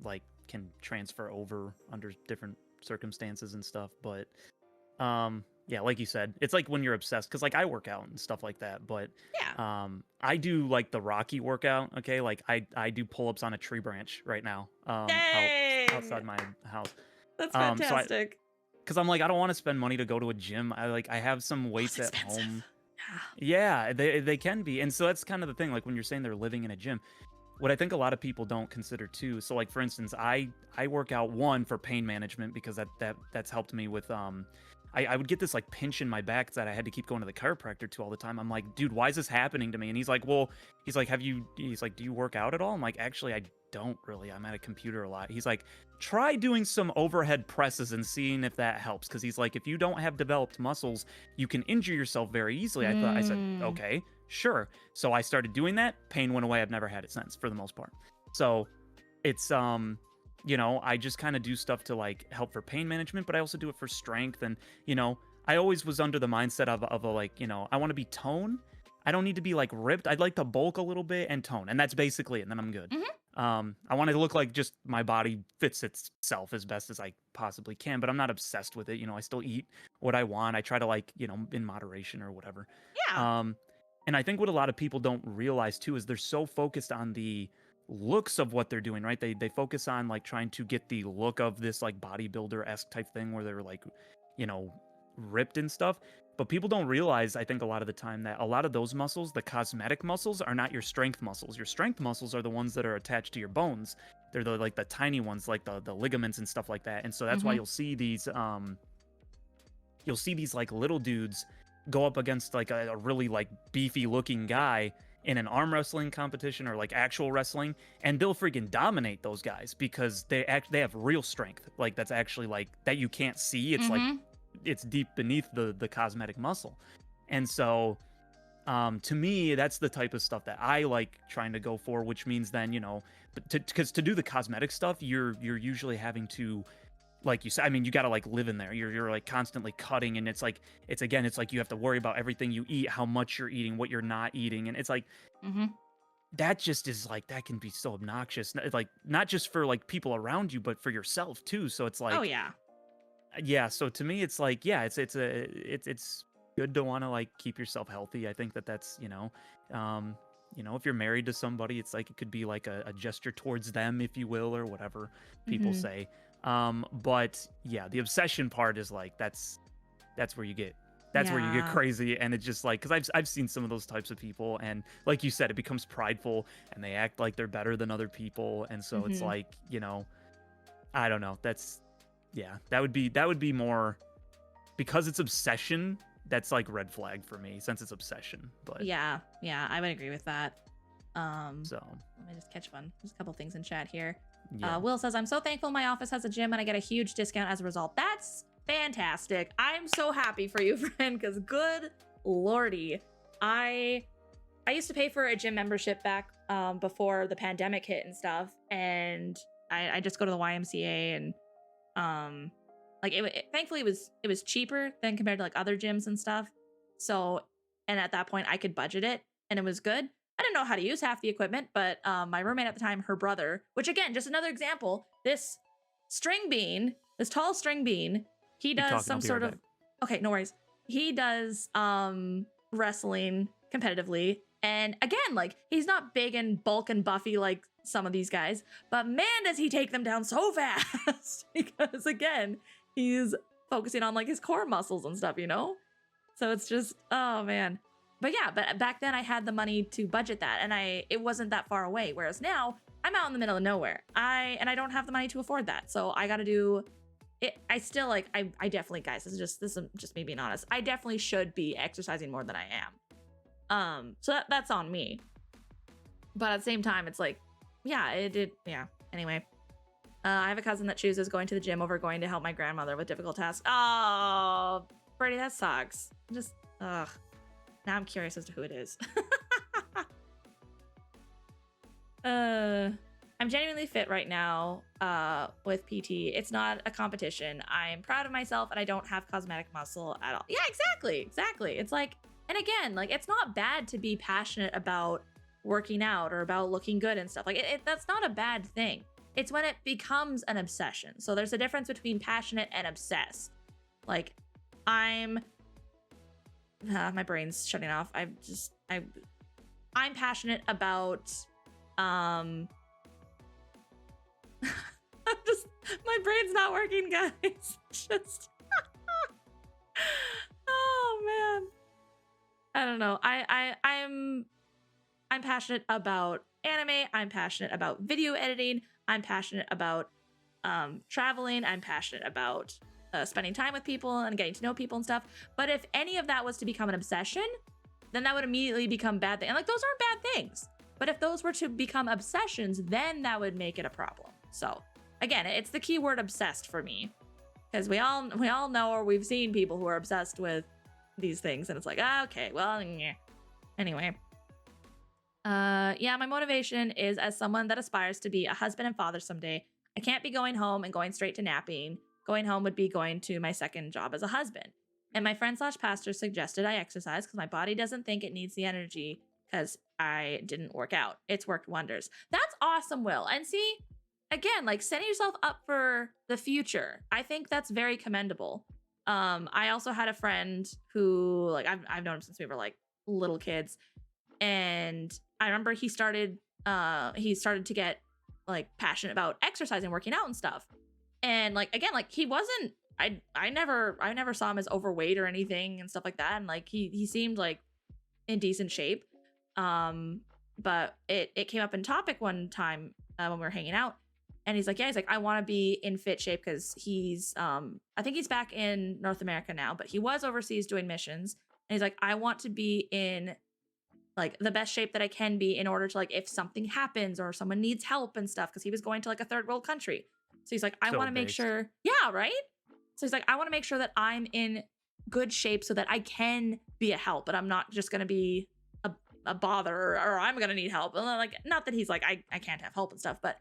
like can transfer over under different circumstances and stuff. But yeah, like you said, it's like when you're obsessed, because like I work out and stuff like that, but yeah, I do like the Rocky workout. Okay, like I do pull-ups on a tree branch right now, outside my house. That's fantastic. Because I'm like, I don't want to spend money to go to a gym. I have some weights at home. Yeah, they can be. And so that's kind of the thing. Like when you're saying they're living in a gym, what I think a lot of people don't consider too. So like for instance, I work out for pain management, because that's helped me with I would get this like pinch in my back that I had to keep going to the chiropractor to all the time. I'm like, dude, why is this happening to me? And he's like, do you work out at all? I'm like, actually, I don't really. I'm at a computer a lot. He's like, try doing some overhead presses and seeing if that helps. Because he's like, if you don't have developed muscles, you can injure yourself very easily. I said, okay, sure. So I started doing that. Pain went away. I've never had it since, for the most part. So it's you know, I just kind of do stuff to like help for pain management, but I also do it for strength. And, you know, I always was under the mindset of a like, you know, I want to be tone. I don't need to be like ripped. I'd like to bulk a little bit and tone. And that's basically it. And then I'm good. I want it to look like just my body fits itself as best as I possibly can, but I'm not obsessed with it. You know, I still eat what I want. I try to like, you know, in moderation or whatever. Yeah. And I think what a lot of people don't realize too is they're so focused on the looks of what they're doing, right? They focus on like trying to get the look of this like bodybuilder-esque type thing where they're like, you know, ripped and stuff. But people don't realize, I think a lot of the time, that a lot of those muscles, the cosmetic muscles, are not your strength muscles. Your strength muscles are the ones that are attached to your bones. They're the tiny ones, like the ligaments and stuff like that. And so that's why you'll see these like little dudes go up against like a really like beefy looking guy in an arm wrestling competition or like actual wrestling, and they'll freaking dominate those guys because they have real strength, like that's actually like that you can't see. It's like it's deep beneath the cosmetic muscle. And so to me, that's the type of stuff that I like trying to go for, which means then, you know, because to do the cosmetic stuff, you're usually having to, like you said, I mean, you got to like live in there. You're like constantly cutting, and it's like you have to worry about everything you eat, how much you're eating, what you're not eating. And it's like, that just is like, that can be so obnoxious. Like not just for like people around you, but for yourself too. So it's like, oh yeah. Yeah. So to me, it's like, yeah, it's good to want to like keep yourself healthy. I think that's, you know, if you're married to somebody, it's like, it could be like a gesture towards them, if you will, or whatever people say. But yeah, the obsession part is like, that's where you get where you get crazy. And it's just like, because I've seen some of those types of people, and like you said, it becomes prideful and they act like they're better than other people. And so it's like, you know, I don't know, that's yeah, that would be more, because it's obsession. That's like red flag for me since it's obsession. But Yeah, I would agree with that. so Let me just catch one. There's a couple things in chat here. yeah, Will says, I'm so thankful my office has a gym and I get a huge discount as a result. That's fantastic. I'm so happy for you, friend, because good lordy. I used to pay for a gym membership back before the pandemic hit and stuff. And I just go to the YMCA and like thankfully it was cheaper than compared to like other gyms and stuff. So, and at that point I could budget it and it was good. I didn't know how to use half the equipment, but my roommate at the time, her brother, which again, just another example, this tall string bean, he Keep does talking, some I'll be sort right of, okay, no worries. He does wrestling competitively. And again, like he's not big and bulk and buffy like some of these guys, but man, does he take them down so fast because again, he's focusing on like his core muscles and stuff, you know? So it's just, oh man. But yeah, but back then I had the money to budget that and it wasn't that far away. Whereas now I'm out in the middle of nowhere. I don't have the money to afford that. So I got to do it. I still like, I definitely, guys, this is just me being honest. I definitely should be exercising more than I am. So that's on me. But at the same time, it's like, yeah, yeah. Anyway, I have a cousin that chooses going to the gym over going to help my grandmother with difficult tasks. Oh, Brady, that sucks. Just, ugh. Now I'm curious as to who it is. I'm genuinely fit right now with PT. It's not a competition. I'm proud of myself and I don't have cosmetic muscle at all. Yeah, exactly. It's like, and again, like it's not bad to be passionate about working out or about looking good and stuff. Like that's not a bad thing. It's when it becomes an obsession. So there's a difference between passionate and obsessed. Like my brain's shutting off. I'm passionate about my brain's not working, guys. Just oh man. I don't know. I'm passionate about anime. I'm passionate about video editing. I'm passionate about traveling. I'm passionate about spending time with people and getting to know people and stuff. But if any of that was to become an obsession, then that would immediately become bad thing. And like those aren't bad things. But if those were to become obsessions, then that would make it a problem. So again, it's the keyword obsessed for me. Because we all know or we've seen people who are obsessed with these things, and it's like, okay, well, yeah. Anyway. Yeah, my motivation is as someone that aspires to be a husband and father someday. I can't be going home and going straight to napping. Going home would be going to my second job as a husband. And my friend / pastor suggested I exercise because my body doesn't think it needs the energy because I didn't work out. It's worked wonders. That's awesome, Will. And see, again, like setting yourself up for the future. I think that's very commendable. I also had a friend who, like, I've known him since we were like little kids, and I remember he started to get like passionate about exercise and working out and stuff. And like again, like he wasn't. I never saw him as overweight or anything and stuff like that. And like he seemed like in decent shape. But it came up in topic one time when we were hanging out. And he's like, I want to be in fit shape because he's, I think he's back in North America now, but he was overseas doing missions. And he's like, I want to be in like the best shape that I can be in order to like, if something happens or someone needs help and stuff, because he was going to like a third world country. So he's like, I want to make sure. Yeah, right. So he's like, I want to make sure that I'm in good shape so that I can be a help, but I'm not just going to be a bother or I'm going to need help. And like, not that he's like, I can't have help and stuff, but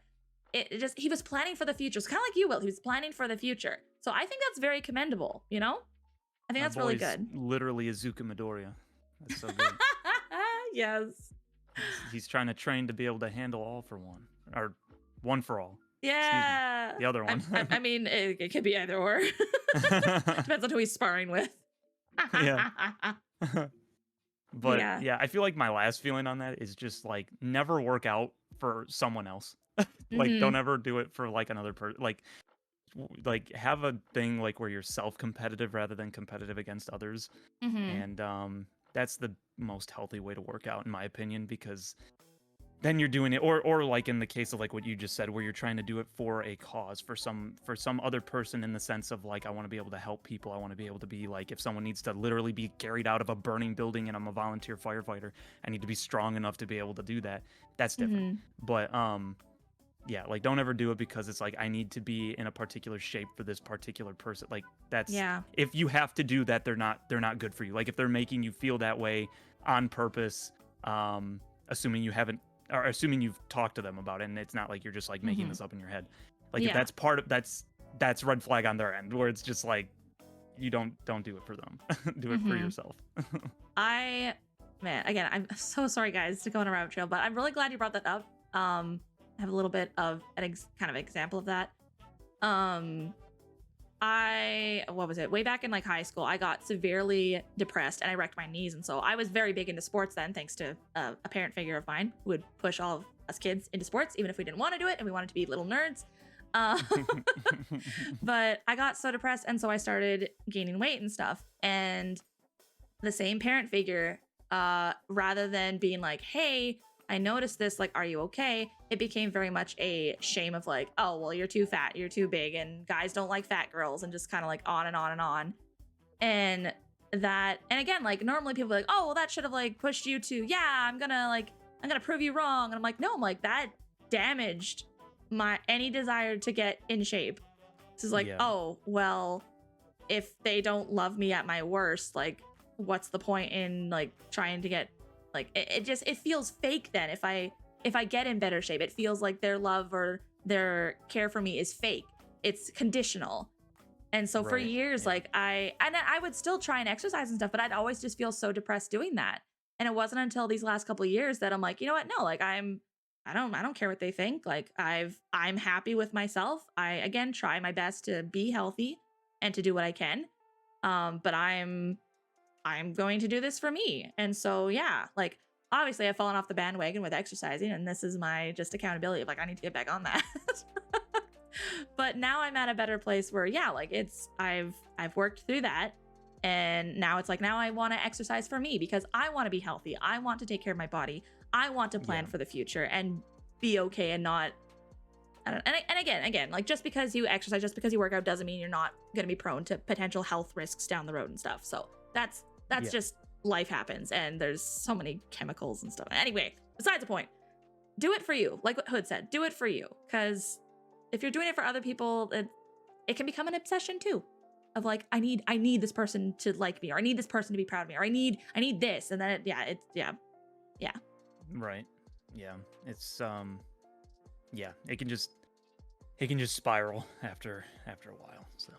it just, he was planning for the future. It's kind of like you, Will. He was planning for the future. So I think that's very commendable, you know? I think that's really good. Literally Izuku Midoriya. That's so good. Yes. He's trying to train to be able to handle all for one. Or one for all. Yeah. The other one. I mean, it could be either or. Depends on who he's sparring with. Yeah. But yeah, I feel like my last feeling on that is just like never work out for someone else. Like don't ever do it for like another person. Like have a thing like where you're self-competitive rather than competitive against others. And that's the most healthy way to work out in my opinion, because then you're doing it, or like in the case of like what you just said, where you're trying to do it for a cause, for some other person, in the sense of like, I want to be able to help people. I want to be able to be like, if someone needs to literally be carried out of a burning building and I'm a volunteer firefighter, I need to be strong enough to be able to do that. That's different. But yeah, like don't ever do it because it's like, I need to be in a particular shape for this particular person. Like that's, if you have to do that, they're not good for you. Like if they're making you feel that way on purpose, assuming you haven't, or assuming you've talked to them about it, and it's not like you're just like making this up in your head. Like if that's part of that's red flag on their end, where it's just like, you don't do it for them. Do it for yourself. Man, again, I'm so sorry guys to go on a rabbit trail, but I'm really glad you brought that up. I have a little bit of kind of example of that. What was it? Way back in like high school, I got severely depressed and I wrecked my knees. And so I was very big into sports then, thanks to a parent figure of mine who would push all of us kids into sports, even if we didn't want to do it and we wanted to be little nerds. But I got so depressed. And so I started gaining weight and stuff. And the same parent figure, rather than being like, hey, I noticed this, like, are you okay? It became very much a shame of like, oh, well, you're too fat, you're too big, and guys don't like fat girls, and just kind of like on and on and on. And again, like normally people are like, oh, well, that should have like pushed you to, yeah, I'm gonna prove you wrong. And I'm like, no, I'm like, that damaged my any desire to get in shape. This is like, oh, well, if they don't love me at my worst, like, what's the point in like trying to get, like, it feels fake then. If I get in better shape, it feels like their love or their care for me is fake. It's conditional. And so for years, like I would still try and exercise and stuff, but I'd always just feel so depressed doing that. And it wasn't until these last couple of years that I'm like, you know what? No, like I don't care what they think. Like I'm happy with myself. I again try my best to be healthy and to do what I can. But I'm going to do this for me. And so, yeah, like, obviously I've fallen off the bandwagon with exercising, and this is my just accountability of like, I need to get back on that. But now I'm at a better place where, yeah, like I've worked through that. And now it's like, now I want to exercise for me because I want to be healthy. I want to take care of my body. I want to plan for the future and be okay and not, and again, like just because you exercise, just because you work out doesn't mean you're not going to be prone to potential health risks down the road and stuff. So that's just life happens, and there's so many chemicals and stuff. Anyway, besides the point, do it for you. Like what Hood said, do it for you. Because if you're doing it for other people, it can become an obsession too. Of like, I need this person to like me, or I need this person to be proud of me, or I need this, and then yeah. Right. Yeah. It's yeah. It can just spiral after a while. So.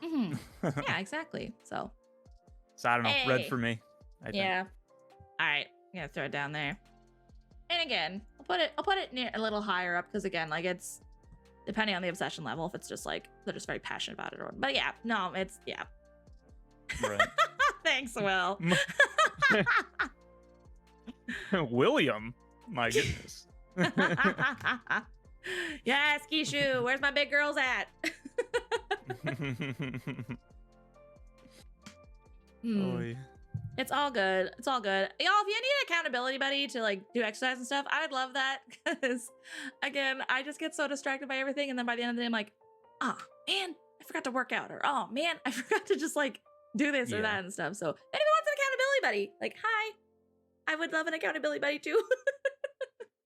Yeah, exactly. So I don't know. Hey. Red for me. I think. Yeah. All right. I'm gonna throw it down there. And again, I'll put it near a little higher up because again, like it's depending on the obsession level. If it's just like they're just very passionate about it, but yeah, no, it's Right. Thanks, Will. William, my goodness. Yes, Kishu, where's my big girls at? It's all good. It's all good. Y'all, if you need an accountability buddy to like do exercise and stuff, I would love that. Because again, I just get so distracted by everything. And then by the end of the day, I'm like, oh man, I forgot to work out. Or oh man, I forgot to just like do this or that and stuff. So if anyone wants an accountability buddy, like, hi, I would love an accountability buddy too.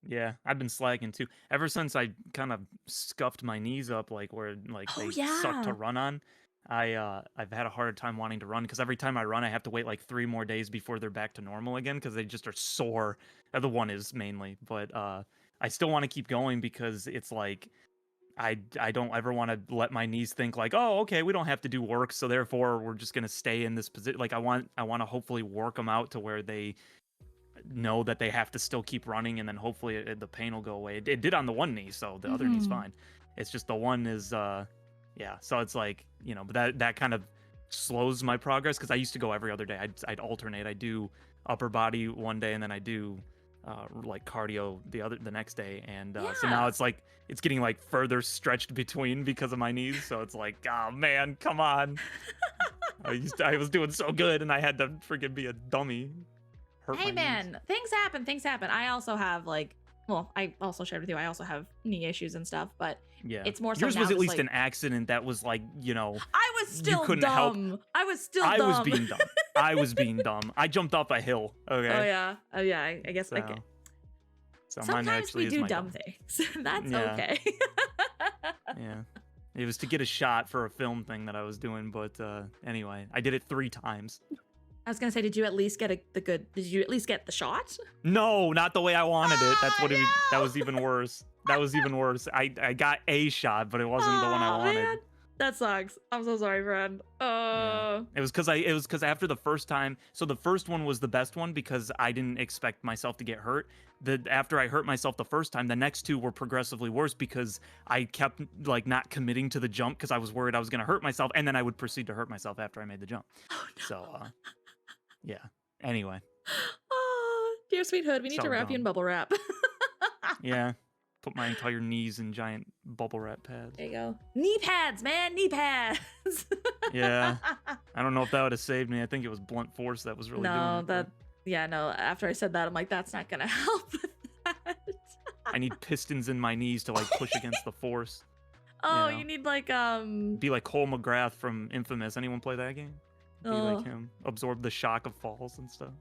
Yeah, I've been slacking too. Ever since I kind of scuffed my knees up, like where like they suck to run on. I've had a harder time wanting to run because every time I run, I have to wait like 3 more days before they're back to normal again because they just are sore. The one is mainly, but I still want to keep going because it's like I don't ever want to let my knees think like, oh, okay, we don't have to do work, so therefore we're just gonna stay in this position. Like I want to hopefully work them out to where they know that they have to still keep running, and then hopefully the pain will go away. It did on the one knee, so the other knee's fine. It's just the one is yeah, so it's like, you know, but that kind of slows my progress because I used to go every other day. I'd alternate. I do upper body one day and then I do like cardio the next day, and so now it's like it's getting like further stretched between because of my knees. So it's like, oh man, come on. I was doing so good and I had to freaking be a dummy. Hey man, things happen. I also have like well, I also shared with you, I also have knee issues and stuff, but Yeah. it's more so Yours now was at just, least like, an accident that was like, I was still couldn't help. dumb. I was still I dumb. was being dumb. I was being dumb. I jumped off a hill. Okay. Oh yeah. Oh yeah. I guess So, okay. so mine Sometimes actually we is do my dumb things. That's Yeah. okay. Yeah. It was to get a shot for a film thing that I was doing, but anyway, I did it 3 times. I was gonna say, did you at least get did you at least get the shot? No, not the way I wanted it. That's what no! that was even worse. That was even worse. I got a shot, but it wasn't the one I wanted. Man. That sucks. I'm so sorry, friend. Yeah. It was because after the first time, so the first one was the best one because I didn't expect myself to get hurt. After I hurt myself the first time, the next 2 were progressively worse because I kept like not committing to the jump because I was worried I was gonna hurt myself, and then I would proceed to hurt myself after I made the jump. Oh, no. So yeah. Anyway. Oh, dear sweet hood, we need So to wrap you in dumb. bubble wrap. Yeah. Put my entire knees in giant bubble wrap pads. There you go. Knee pads, man, knee pads. Yeah. I don't know if that would have saved me. I think it was blunt force that was really doing No, it. that yeah, no. After I said that, I'm like, that's not gonna help with that. I need pistons in my knees to like push against the force. Oh, know. you need like Be like Cole McGrath from Infamous. Anyone play that game? Be Oh. like him. Absorb the shock of falls and stuff.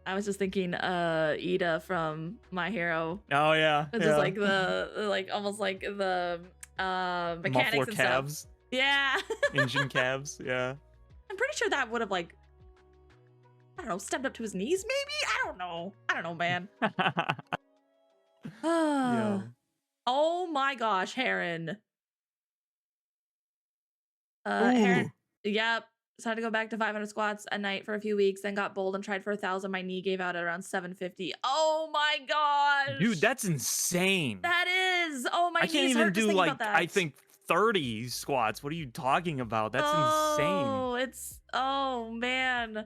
I was just thinking Ida from My Hero. Oh yeah. It's just like the almost like the mechanics muffler and calves, stuff. Yeah. engine calves. Yeah. I'm pretty sure that would have like I don't know, stepped up to his knees maybe? I don't know, man. Yeah. Oh my gosh, Heron. Ooh. Heron. Yep. So I had to go back to 500 squats a night for a few weeks, then got bold and tried for 1,000. My knee gave out at around 750. Oh my gosh. Dude, that's insane. That is. Oh, my I can't knees even hurt just do thinking like about that. I think 30 squats. What are you talking about? That's insane. Oh, it's oh man.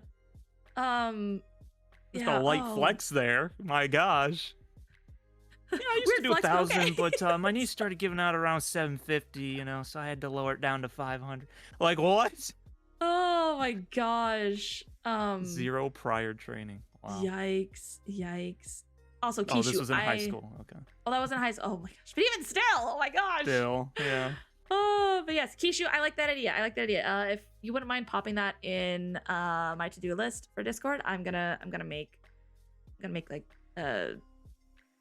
Just Yeah, a light oh. flex there. My gosh. Yeah, I used to Weird do flex, but 1,000, okay. but my knees started giving out around 750, so I had to lower it down to 500. Like, what? Oh my gosh. 0 prior training. Wow. Yikes. Also, Kishu, Oh, this was in high school. Okay. Oh, that was in high school. Oh my gosh. But even still, oh my gosh. Still, yeah. Oh, but yes, Kishu, I like that idea. If you wouldn't mind popping that in my to-do list for Discord, I'm gonna make like a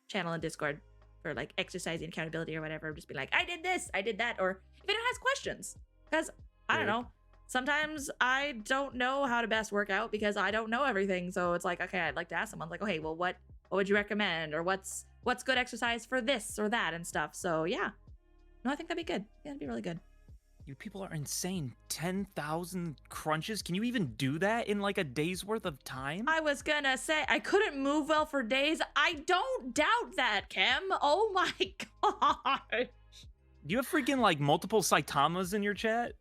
channel in Discord for like exercise and accountability or whatever. Just be like, I did this, I did that, or if anyone has questions, because I don't know. Sometimes I don't know how to best work out because I don't know everything. So it's like, okay, I'd like to ask someone like, okay, well, what would you recommend, or what's good exercise for this or that and stuff. So yeah. No, I think that'd be good. Yeah, that'd be really good. You people are insane. 10,000 crunches? Can you even do that in like a day's worth of time? I was gonna say, I couldn't move well for days. I don't doubt that, Kim. Oh my gosh. Do you have freaking like multiple Saitamas in your chat?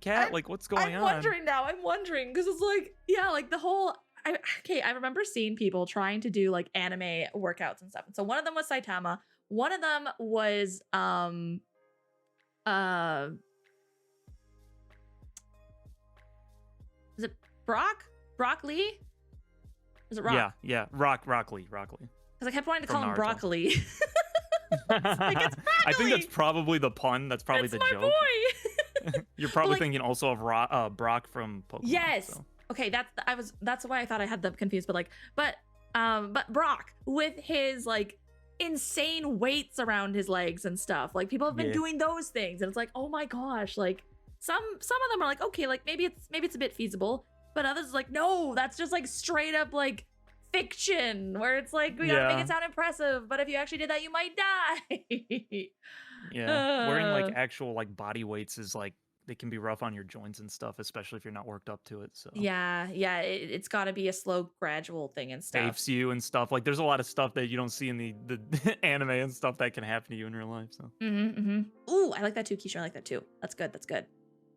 Cat? Like, what's going on? I'm wondering, because it's like, yeah, like the whole, I remember seeing people trying to do like anime workouts and stuff. And so one of them was Saitama. One of them was, is it Brock? Brock Lee? Is it Rock? Yeah. Rock Lee. Because I kept wanting to From call him Naruto. broccoli. I think that's probably the pun. That's probably It's the my joke. boy. You're probably like- thinking also of Brock from Pokemon. Yes. So. Okay, that's why I thought I had them confused. But Brock with his like insane weights around his legs and stuff. Like people have been Yeah. doing those things, and it's like, oh my gosh, like some of them are like, okay, like maybe it's a bit feasible, but others like, no, that's just like straight up like fiction, where it's like we gotta make Yeah. it sound impressive, but if you actually did that, you might die. Yeah. Wearing like actual like body weights is like they can be rough on your joints and stuff, especially if you're not worked up to it. So Yeah, it's got to be a slow, gradual thing and stuff. apes you and stuff. Like there's a lot of stuff that you don't see in the anime and stuff that can happen to you in real life. So Ooh, I like that too, Keisha. I like that too. That's good.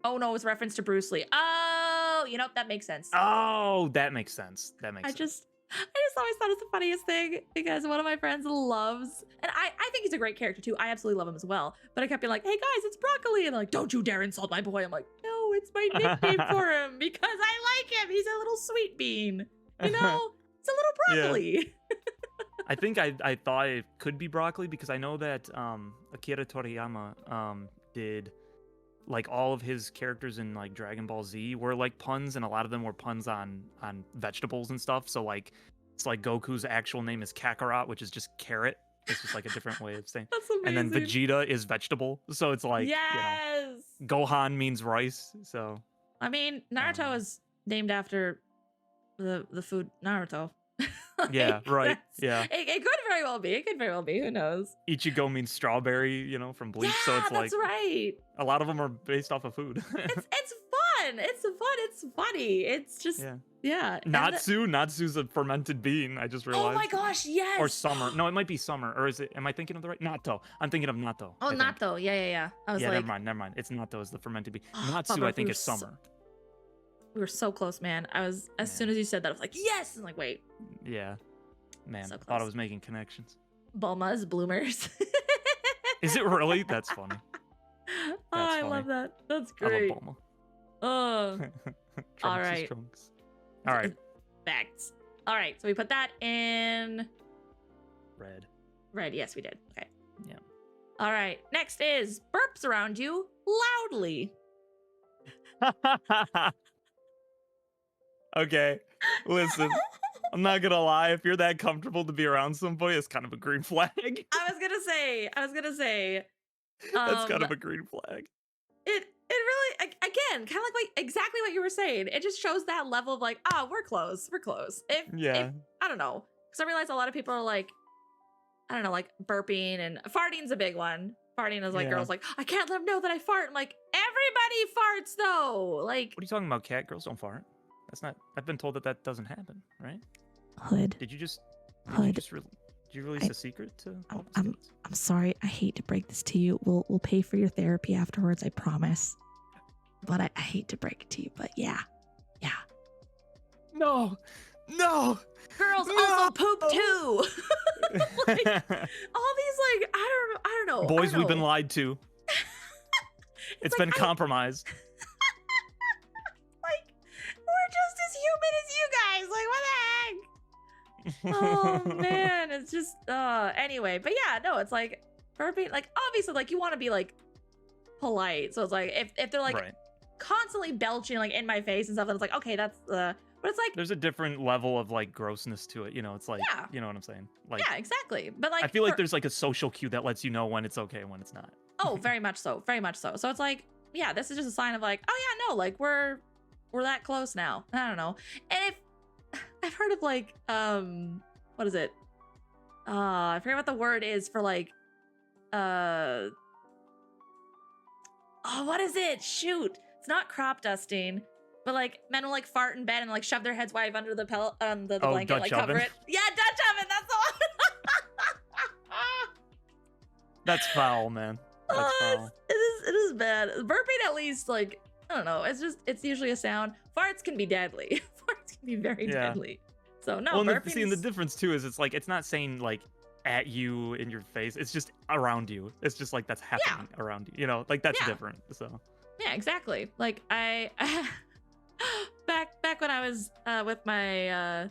Oh no, it's reference to Bruce Lee. Oh, that makes sense. oh, that makes sense. I just always thought it was the funniest thing because one of my friends loves, and I think he's a great character too. I absolutely love him as well. But I kept being like, hey guys, it's broccoli. And they're like, don't you dare insult my boy. I'm like, no, it's my nickname for him because I like him. He's a little sweet bean. It's a little broccoli. I think I thought it could be broccoli because I know that Akira Toriyama did like all of his characters in like Dragon Ball Z were like puns, and a lot of them were puns on vegetables and stuff. So like it's like Goku's actual name is Kakarot, which is just carrot. It's just like a different way of saying. That's And then amazing. Vegeta is vegetable, so it's like Yes. Gohan means rice. So I mean, Naruto is named after the food Naruto. yeah, right, yeah. It could very well be. It could very well be. Who knows? Ichigo means strawberry, from Bleach. Yeah, So it's that's like right. a lot of them are based off of food. It's fun. It's fun. It's funny. It's just yeah. Natsu's a fermented bean. I just realized. Oh my gosh, yes. Or summer. No, it might be summer. Or is it? Am I thinking of the right? Natto. I'm thinking of natto. Oh, I think. natto. Yeah. I was like, never mind. It's natto is the fermented bean. Oh, Natsu, bummer, I think, we is were summer. we were so close, man. I was as soon as you said that, I was like, yes. And like, wait, Yeah. Man, So thought I close. was making connections. Bulma's bloomers. Is it really? That's funny. Oh, I funny. love that. That's I love great. Bulma. Oh, Trunks All is right. Trunks. All right. facts. All right, so we put that in Red. red. Yes, we did. Okay. Yeah. All right. Next is burps around you loudly. Okay. Listen, I'm not gonna lie. If you're that comfortable to be around somebody, it's kind of a green flag. I was gonna say. That's kind of a green flag. It really again kind of like exactly what you were saying. It just shows that level of like, oh, we're close. If I don't know, because I realize a lot of people are like, I don't know, like burping and farting's a big one. Farting is like Yeah. girls like, I can't let them know that I fart. I'm like, everybody farts though. Like, What are you talking about, cat? Girls don't fart. That's not. I've been told that doesn't happen, right? Hood. Did you just? Hood. Did you release a secret to all the I'm- kids? I'm sorry. I hate to break this to you. We'll pay for your therapy afterwards. I promise. But I hate to break it to you. But yeah. No. girls No! also poop too. Like, all these like, I don't know. Boys, I we've been know. lied to. It's like, been compromised. Like, we're just as human as you guys. Like, what the heck? Oh man, it's just anyway, but yeah, no, it's like burping, like obviously like you want to be like polite. So it's like if they're like Right. constantly belching like in my face and stuff, then it's like, okay, that's but it's like There's a different level of like grossness to it. It's like, Yeah. you know what I'm saying? Like, yeah, exactly. But like I feel like for- there's like a social cue that lets you know when it's okay and when it's not. oh, very much so. Very much so. So it's like, yeah, this is just a sign of like, oh yeah, no, like we're that close now. I don't know. And if I've heard of like what is it? I forget what the word is for like oh, what is it? Shoot. It's not crop dusting. But like men will like fart in bed and like shove their heads wide under the the Oh, blanket, Dutch like cover oven? it. Yeah, Dutch oven. That's the one. That's foul, man. That's Oh, foul. it is bad. Burping at least, like, I don't know. It's usually a sound. Farts can be deadly. Farts can be very Yeah. deadly. So no, Well, and burping. see, and the difference too is it's not saying like at you in your face. It's just around you. It's just like that's happening around you. Like that's Yeah. different. So Yeah, exactly. Like I back when I was with my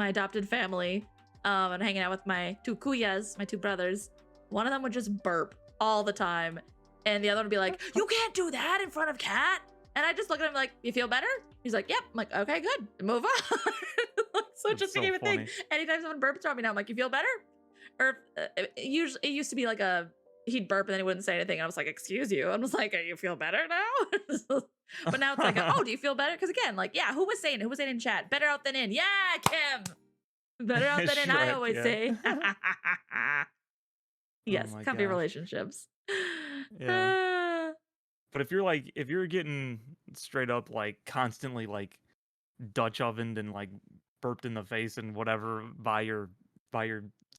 adopted family, and hanging out with my two kuyas, my two brothers. One of them would just burp all the time, and the other one would be like, "You can't do that in front of Cat." And I just look at him like, "You feel better?" He's like, "Yep." I'm like, "Okay, good. Move on." So it That's just so became a thing. funny. Anytime someone burps around me now, I'm like, "You feel better?" Or it used to be like he'd burp and then he wouldn't say anything. And I was like, "Excuse you." I'm just like, "You feel better now?" But now it's like, "Oh, do you feel better?" Because again, like, yeah, who was saying in chat? Better out than in. Yeah, Kim. Better out than in. I Shrek, always yeah. say. Yes, my comfy gosh. relationships. Yeah. But if you're getting straight up like constantly like Dutch ovened and like burped in the face and whatever by your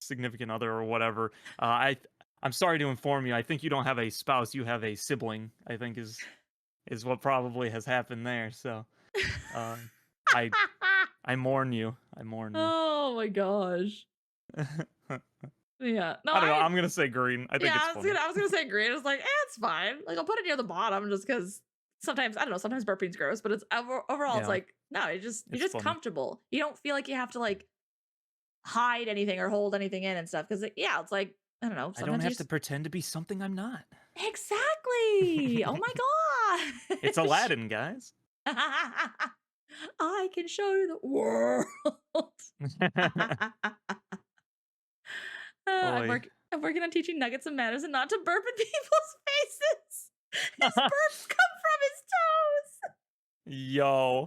significant other or whatever, I'm sorry to inform you. I think you don't have a spouse. You have a sibling. I think is what probably has happened there. So, I mourn you. I mourn you. Oh my gosh. Yeah. No, I don't know. I'm gonna say green. I think yeah, it's funny. I was gonna say green. It's like, it's fine. Like I'll put it near the bottom just because sometimes I don't know. Sometimes burping's gross, but it's overall it's Yeah. like no, you're just It's funny. comfortable. You don't feel like you have to like hide anything or hold anything in and stuff. Because yeah, it's like I don't know. I don't have to pretend to be something I'm not. Exactly. Oh my gosh. It's Aladdin, guys. I can show you the world. Boy. I'm working on teaching Nuggets some manners and not to burp in people's faces. His burps come from his toes. Yo.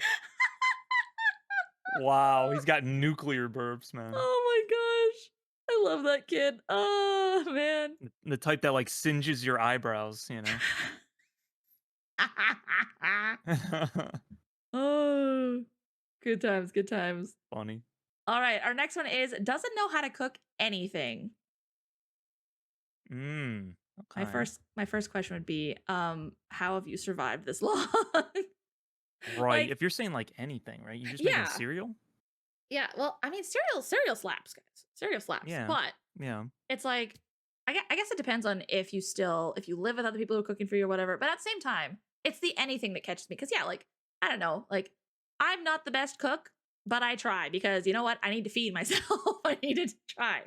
Wow, he's got nuclear burps, man. Oh my gosh. I love that kid. Oh man. The type that like singes your eyebrows, you know. Oh. Good times, good times. Funny. All right, our next one is doesn't know how to cook anything. Okay. My first question would be, how have you survived this long? Right. Like, If you're saying like anything, right? You're just making yeah. cereal? Yeah, well, I mean, cereal slaps, guys. Cereal slaps. Yeah. But Yeah. it's like, I guess it depends on if you live with other people who are cooking for you or whatever. But at the same time, it's the anything that catches me. Because yeah, like, I don't know, like, I'm not the best cook, but I try because you know what? I need to feed myself. I needed to try.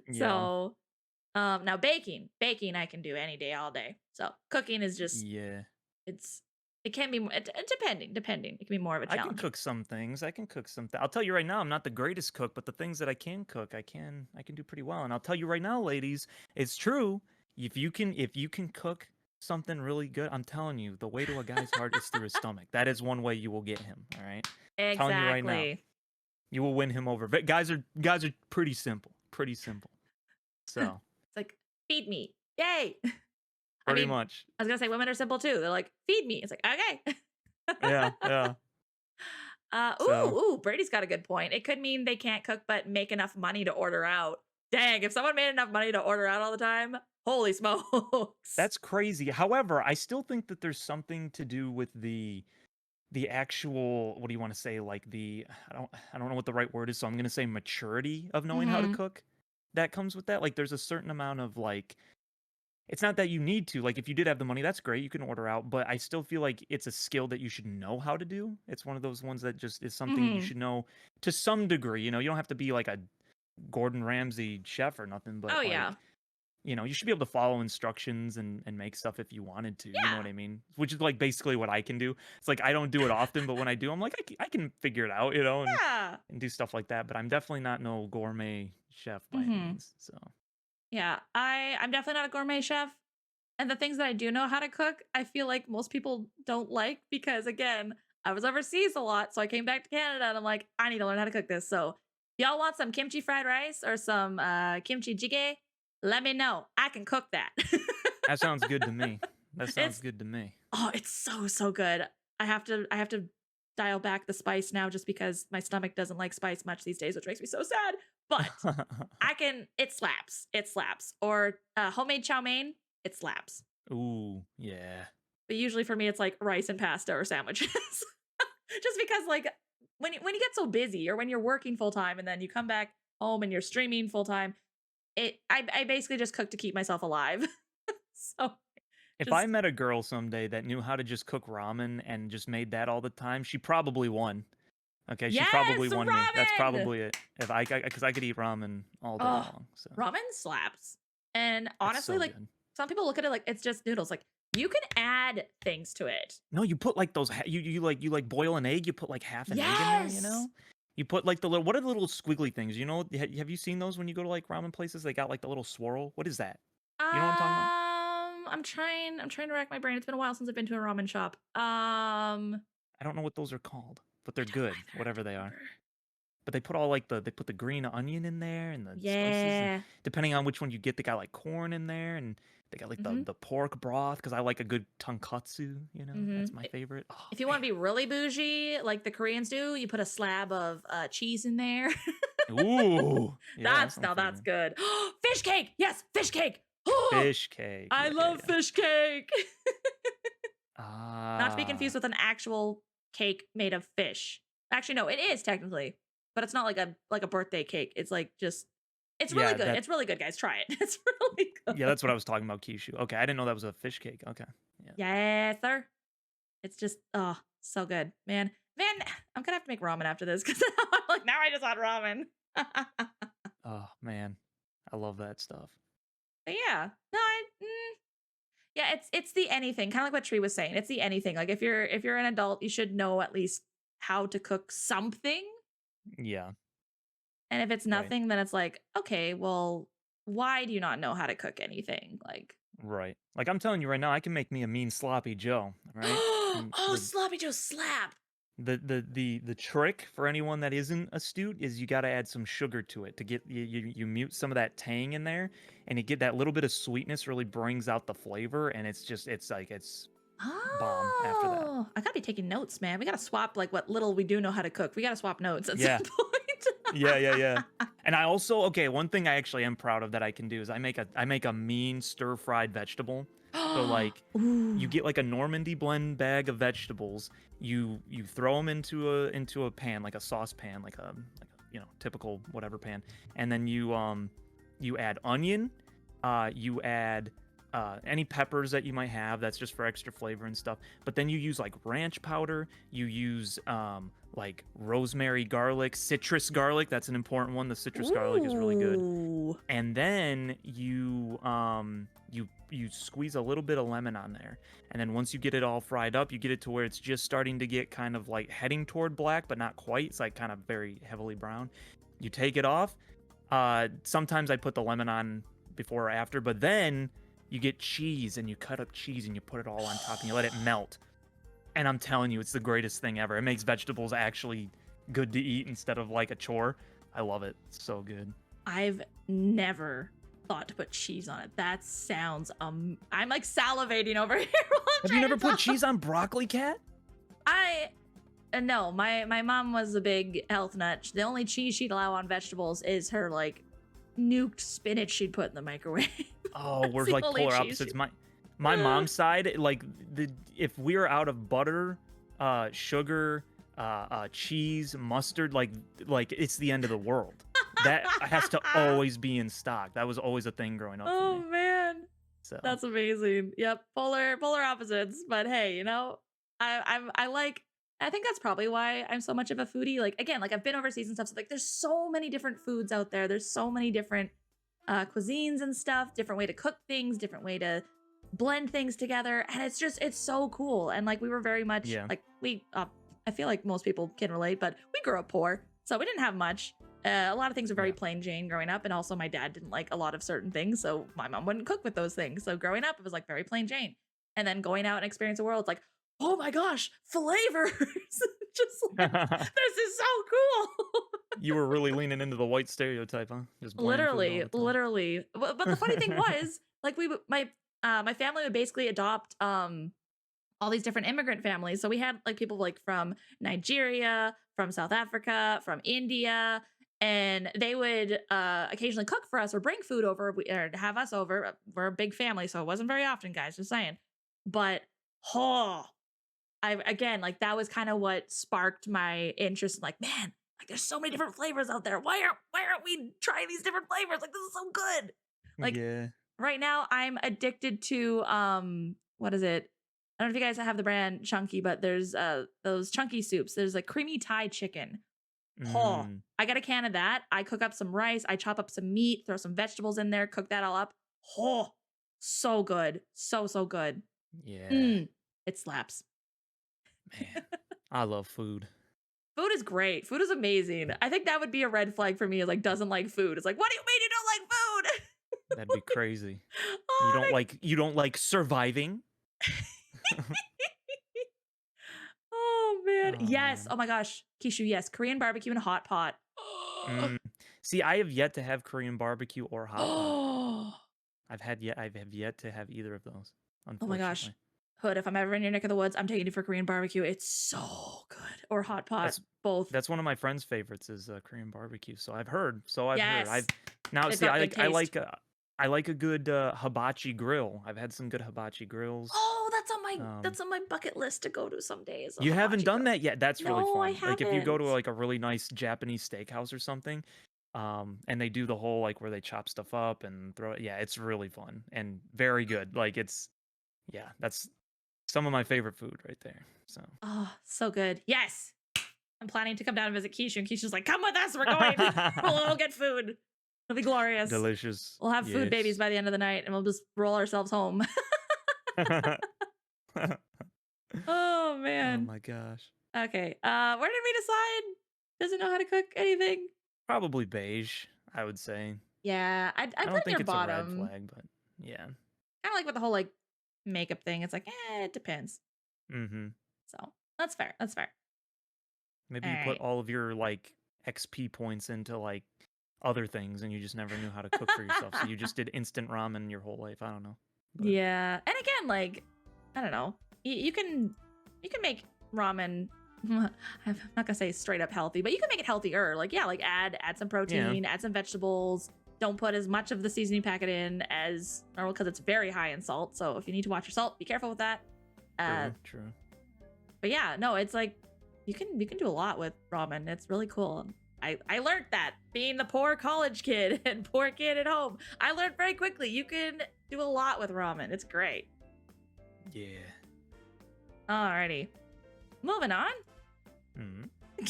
Yeah. So, now baking I can do any day, all day. So cooking is just, Yeah. it can be depending. It can be more of a I challenge. can cook some things. I'll tell you right now, I'm not the greatest cook, but the things that I can cook, I can do pretty well. And I'll tell you right now, ladies, it's true. If you can cook something really good, I'm telling you, the way to a guy's heart is through his stomach. That is one way you will get him. All right. Exactly. Telling you right now, you will win him over. But guys are pretty simple. So It's like, feed me. Yay. pretty much. I was going to say women are simple too. They're like, feed me. It's like, okay. Yeah. Ooh, Brady's got a good point. It could mean they can't cook, but make enough money to order out. Dang, if someone made enough money to order out all the time, holy smokes. That's crazy. However, I still think that there's something to do with the actual, what do you want to say, like I don't know what the right word is, so I'm going to say maturity of knowing how to cook. That comes with that. Like there's a certain amount of like, it's not that you need to, like if you did have the money, that's great, you can order out, but I still feel like it's a skill that you should know how to do. It's one of those ones that just is something you should know to some degree. You know, you don't have to be like a Gordon Ramsay chef or nothing, but you know, you should be able to follow instructions and make stuff if you wanted to. You know what I mean? Which is like basically what I can do. It's like I don't do it often, but when I do, I'm like I can figure it out, you know, and do stuff like that. But I'm definitely not no gourmet chef by any means. So yeah, I'm definitely not a gourmet chef. And the things that I do know how to cook, I feel like most people don't like because again, I was overseas a lot, so I came back to Canada and I'm like, I need to learn how to cook this. So y'all want some kimchi fried rice or some kimchi jjigae? Let me know. I can cook that. that sounds good to me. Good to me. Oh, it's so good. I have to dial back the spice now just because my stomach doesn't like spice much these days, which makes me so sad. But it slaps. It slaps. Or homemade chow mein, it slaps. Ooh, yeah. But usually for me, it's like rice and pasta or sandwiches. Just because like when you get so busy or when you're working full time and then you come back home and you're streaming full time, I basically just cook to keep myself alive. So if I met a girl someday that knew how to just cook ramen and just made that all the time, she probably won. Okay, she probably won me. That's probably it. If because I could eat ramen all day long. So ramen slaps. And honestly, so like good. some people look at it like it's just noodles. Like you can add things to it. No, you put like those. You like boil an egg. You put like half an egg in there. You know. You put like the little, what are the little squiggly things? You know, have you seen those when you go to like ramen places? They got like the little swirl. What is that? You know what I'm talking about? I'm trying to rack my brain. It's been a while since I've been to a ramen shop. I don't know what those are called, but they're good, whatever they are. But they put all like they put the green onion in there and the spices. And depending on which one you get, they got like corn in there and they got like the pork broth because I like a good tonkatsu. You know, that's my favorite. Oh, if you want to be really bougie, like the Koreans do, you put a slab of cheese in there. Ooh, yeah, that's good. Fish cake, yes, fish cake. Fish cake. I love fish cake. Ah. Not to be confused with an actual cake made of fish. Actually, no, it is technically, but it's not like a birthday cake. It's like just. It's really good. It's really good, guys. Try it. It's really good. Yeah, that's what I was talking about, Kishu. Okay, I didn't know that was a fish cake. Okay. Yeah. Yes, sir. It's just so good, man. I'm gonna have to make ramen after this because I'm like now I just had ramen. Oh man, I love that stuff. But yeah, no, yeah, it's the anything, kind of like what Tree was saying. It's the anything. Like if you're an adult, you should know at least how to cook something. Yeah, And if it's right, nothing, then it's like, okay, well, why do you not know how to cook anything? Like, right. Like I'm telling you right now, I can make me a mean sloppy Joe. Right, and oh, sloppy Joe slap. the trick for anyone that isn't astute is you got to add some sugar to it to get you mute some of that tang in there, and you get that little bit of sweetness really brings out the flavor, and it's like it's bomb after that. Oh, I gotta be taking notes, man. We gotta swap like what little we do know how to cook. We gotta swap notes at some Yeah, yeah, yeah, yeah. point. And I also okay, one thing I actually am proud of that I can do is I make a mean stir fried vegetable. So like you Ooh. get like a Normandy blend bag of vegetables. You throw them into a pan like a saucepan like a typical whatever pan, and then you add onion, you add any peppers that you might have. That's just for extra flavor and stuff. But then you use like ranch powder. You use like rosemary, garlic, citrus garlic. That's an important one. The citrus garlic is really good. Ooh. And then you squeeze a little bit of lemon on there. And then once you get it all fried up, you get it to where it's just starting to get kind of like heading toward black, but not quite. It's like kind of very heavily brown. You take it off. Sometimes I put the lemon on before or after, but then you get cheese and you cut up cheese and you put it all on top and you let it melt. And I'm telling you, it's the greatest thing ever. It makes vegetables actually good to eat instead of like a chore. I love it. It's so good. I've never thought to put cheese on it. That sounds I'm like salivating over here while I'm Have you trying never to put talk. cheese on broccoli, Cat? I no, my mom was a big health nut. The only cheese she'd allow on vegetables is her like nuked spinach she'd put in the microwave. Oh, we're That's the like only polar cheese opposites. she- My mom's side, like if we're out of butter, sugar, cheese, mustard, like it's the end of the world. That has to always be in stock. That was always a thing growing up for Oh me. man. So That's amazing. Yep, polar opposites. But hey, I like. I think that's probably why I'm so much of a foodie. Like again, like I've been overseas and stuff. So like, there's so many different foods out there. There's so many different cuisines and stuff. Different way to cook things. Different way to blend things together. And it's so cool. And like we were very much yeah, like we. I feel like most people can relate, but we grew up poor, so we didn't have much. A lot of things were very yeah, plain Jane growing up, and also my dad didn't like a lot of certain things, so my mom wouldn't cook with those things. So growing up, it was like very plain Jane. And then going out and experience the world, it's like, oh my gosh, flavors! Just like this is so cool. you were really leaning into the white stereotype, huh? Just bland food all Literally, the time. literally. But the funny thing was, like my family would basically adopt all these different immigrant families. So we had like people like from Nigeria, from South Africa, from India, and they would occasionally cook for us or bring food over or have us over. We're a big family, so it wasn't very often, guys, just saying. But oh, I again like that was kind of what sparked my interest in like, man, like there's so many different flavors out there. Why aren't we trying these different flavors? Like this is so good. Like Yeah. right now I'm addicted to what is it? I don't know if you guys have the brand Chunky, but there's those chunky soups. There's like creamy Thai chicken. Oh, Mm, I got a can of that. I cook up some rice, I chop up some meat, throw some vegetables in there, cook that all up. Oh, so good. So good. yeah, It slaps. man. I love food. Food is great. Food is amazing. I think that would be a red flag for me, is like doesn't like food. It's like, what do you mean you don't like food? That'd be crazy. Oh, You don't like surviving? oh man. Oh Yes. man. Oh my gosh. Kishu, yes. Korean barbecue and a hot pot. Mm. See, I have yet to have Korean barbecue or hot pot. Oh I have yet to have either of those, my gosh. unfortunately. Hood, if I'm ever in your neck of the woods, I'm taking you for Korean barbecue. It's so good. Or hot pot. That's Both. that's one of my friends' favorites is Korean barbecue. So I've heard. I've Yes. now They've see got good taste. I like a good hibachi grill. I've had some good hibachi grills. Oh, Um, that's on my bucket list to go to someday. Is a you haven't hibachi done grill. that yet. That's really No, I fun. Like if you go to haven't. like a really nice Japanese steakhouse or something, and they do the whole like where they chop stuff up and throw it. Yeah, it's really fun and very good. Like yeah, that's some of my favorite food right there. So Oh, so good. Yes. I'm planning to come down and visit Keisha, and Keisha's like, "Come with us. We're going. we'll get food. It'll be glorious. Delicious. We'll have food babies Yes. by the end of the night, and we'll just roll ourselves home." Oh Oh man. my gosh. Okay. Where did we decide? Doesn't know how to cook anything. Probably beige, I would say. Yeah, I I put don't it think near it's a red bottom. flag, but yeah. Kind of like with the whole like makeup thing. It's like, it depends. Mm-hmm. So that's fair. That's fair. Maybe All you put right. all of your like XP points into like other things and you just never knew how to cook for yourself. So you just did instant ramen your whole life. I don't know. But Yeah, and again, like, I don't know. You can make ramen. I'm not gonna say straight up healthy, but you can make it healthier. Like, yeah, like add some protein, add some vegetables. Don't put as much of the seasoning packet in as normal because it's very high in salt. So if you need to watch your salt, be careful with that. true. But yeah, no, it's like you can do a lot with ramen. It's really cool. I learned that being the poor college kid and poor kid at home. I learned very quickly. You can do a lot with ramen. It's great. Yeah. Alrighty. Moving on. Mm-hmm.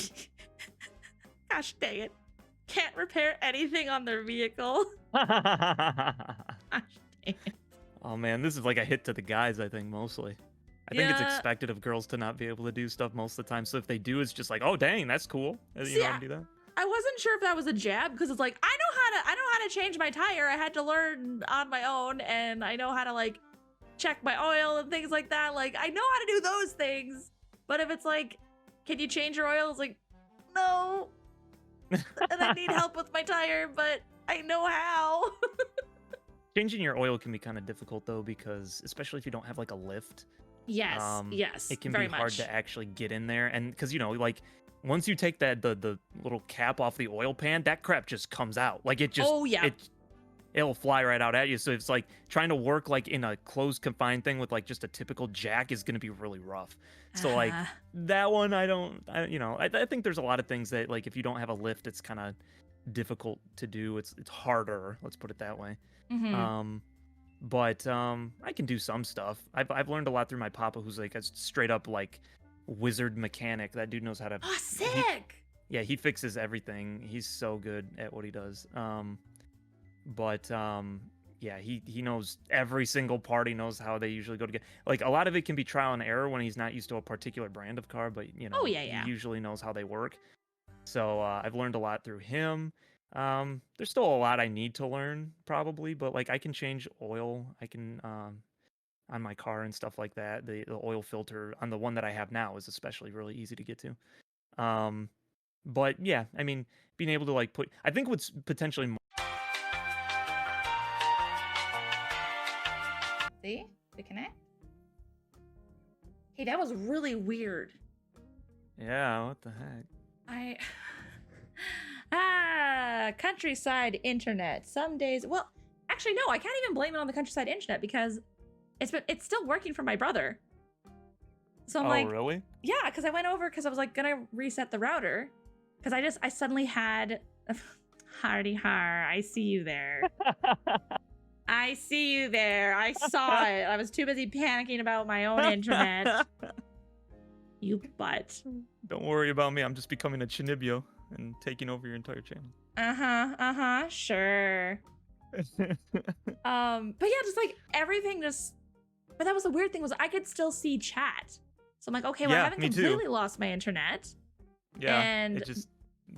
Gosh dang it. Can't repair anything on their vehicle. Gosh dang it. Oh man, this is like a hit to the guys, I think, mostly. I think it's Yeah. expected of girls to not be able to do stuff most of the time. So if they do, it's just like, oh dang, that's cool. You See, know how to do that? I wasn't sure if that was a jab because it's like I know how to change my tire. I had to learn on my own, and I know how to like check my oil and things like that. Like I know how to do those things. But if it's like, can you change your oil? It's like, no. And I need help with my tire, but I know how. Changing your oil can be kind of difficult though, because especially if you don't have like a lift, Yes, yes. it can very be hard much. to actually get in there. And because like once you take that the little cap off the oil pan, that crap just comes out. Like it just Oh, yeah. it'll fly right out at you. So it's like trying to work like in a closed confined thing with like just a typical jack is going to be really rough. So like Uh-huh. that one, I think there's a lot of things that like if you don't have a lift, it's kind of difficult to do. It's harder. Let's put it that way. Mhm. But I can do some stuff. I've learned a lot through my papa, who's like a straight up like wizard mechanic. That dude knows how to. Oh, sick. He fixes everything. He's so good at what he does. Yeah, he knows every single part. He knows how they usually go together. Like a lot of it can be trial and error when he's not used to a particular brand of car, but Oh, yeah. he usually knows how they work. So I've learned a lot through him. There's still a lot I need to learn probably, but like I can change oil. I can on my car and stuff like that. The oil filter on the one that I have now is especially really easy to get to. But yeah, I mean, being able to like I think what's potentially more See? We connect? Hey, that was really weird. Yeah, what the heck? Countryside internet. Some days, well, actually, no, I can't even blame it on the countryside internet because it's still working for my brother. So I'm like, really? yeah, because I went over because I was like gonna reset the router because I suddenly had hardy har. I see you there. I see you there. I saw it. I was too busy panicking about my own internet. You butt. Don't worry about me. I'm just becoming a Chinibyo and taking over your entire channel. Sure. But yeah, just like everything but that was the weird thing was I could still see chat. So I'm like, okay, well, I Yeah, haven't me too. completely lost my internet. Yeah, And it just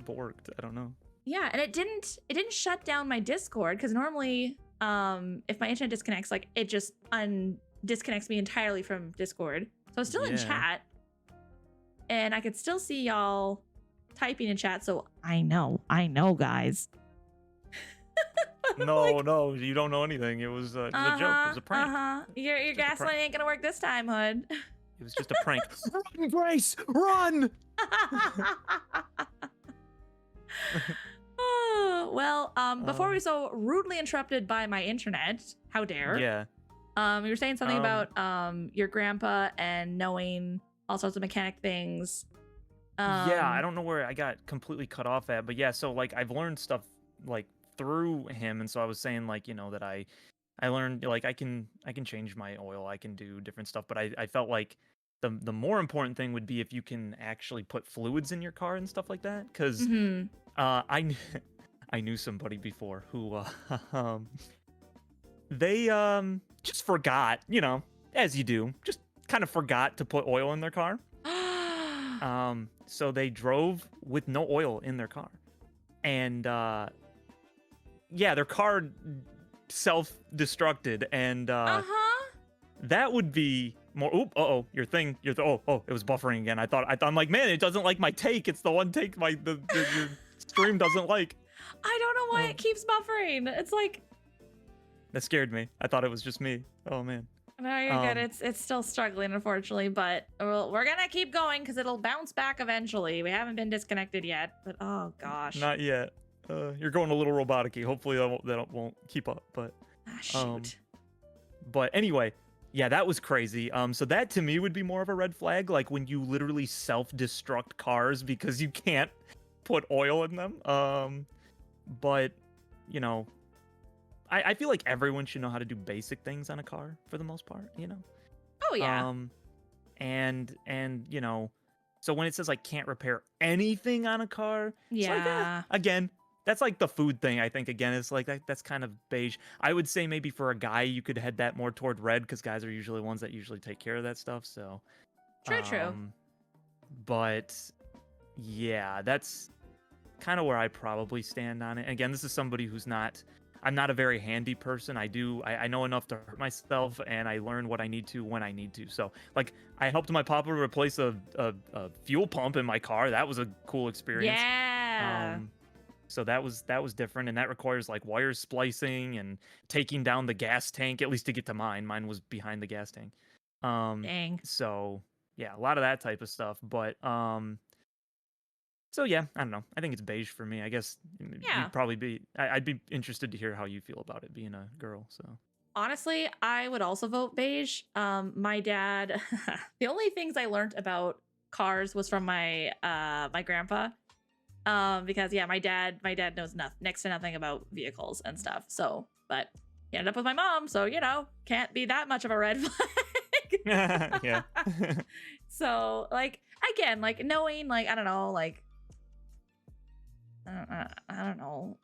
worked. I don't know. yeah, and it didn't shut down my Discord because normally if my internet disconnects, like it just disconnects me entirely from Discord. So I was still in Yeah. chat. And I could still see y'all typing in chat, so I know, guys. No, you don't know anything. It was a joke. It was a prank. Your Just a gaslight prank. ain't gonna work this time, Hood. It was just a prank. Run, Grace, run! Oh, well, before we were so rudely interrupted by my internet, how dare? Yeah. You were saying something about your grandpa and knowing all sorts of mechanic things. Yeah, I don't know where I got completely cut off at, but yeah, so like I've learned stuff like through him, and so I was saying like, that I learned like I can change my oil, I can do different stuff, but I felt like the more important thing would be if you can actually put fluids in your car and stuff like that. Because Hmm. I knew somebody before who they just forgot, as you do, just kind of forgot to put oil in their car. So they drove with no oil in their car, and yeah, their car self-destructed, and Uh-huh. that would be more. Oop, it was buffering again. I'm like, man, it doesn't like my take. It's the one take your stream doesn't like. I don't know why Oh. it keeps buffering. It's like, That scared me. I thought it was just me. Oh man. no, you're good. Um, It's still struggling, unfortunately, but we're gonna keep going because it'll bounce back eventually. We haven't been disconnected yet, but oh gosh. Not yet. You're going a little robotic-y. Hopefully that won't keep up. But Shoot. but anyway, yeah, that was crazy. So that to me would be more of a red flag, like when you literally self-destruct cars because you can't put oil in them. But I feel like everyone should know how to do basic things on a car for the most part. Oh yeah. And so when it says like can't repair anything on a car, it's like, Yeah. again, that's like the food thing. I think again is like that's kind of beige. I would say maybe for a guy you could head that more toward red because guys are usually ones that usually take care of that stuff. So True. But yeah, that's kind of where I probably stand on it. And again, this is somebody who's not. I'm not a very handy person. I know enough to hurt myself, and I learn what I need to when I need to. So, like, I helped my papa replace a fuel pump in my car. That was a cool experience. Yeah. So that was different, and that requires like wire splicing and taking down the gas tank, at least to get to mine. Mine was behind the gas tank. Dang. So yeah, a lot of that type of stuff. But so yeah, I don't know. I think it's beige for me. I guess Yeah. you'd probably be. I'd be interested to hear how you feel about it being a girl. So Honestly, I would also vote beige. My dad, the only things I learned about cars was from my my grandpa. Because yeah, my dad knows next to nothing about vehicles and stuff. So, but he ended up with my mom, so can't be that much of a red flag. yeah. So, like, again, like knowing, like, I don't know,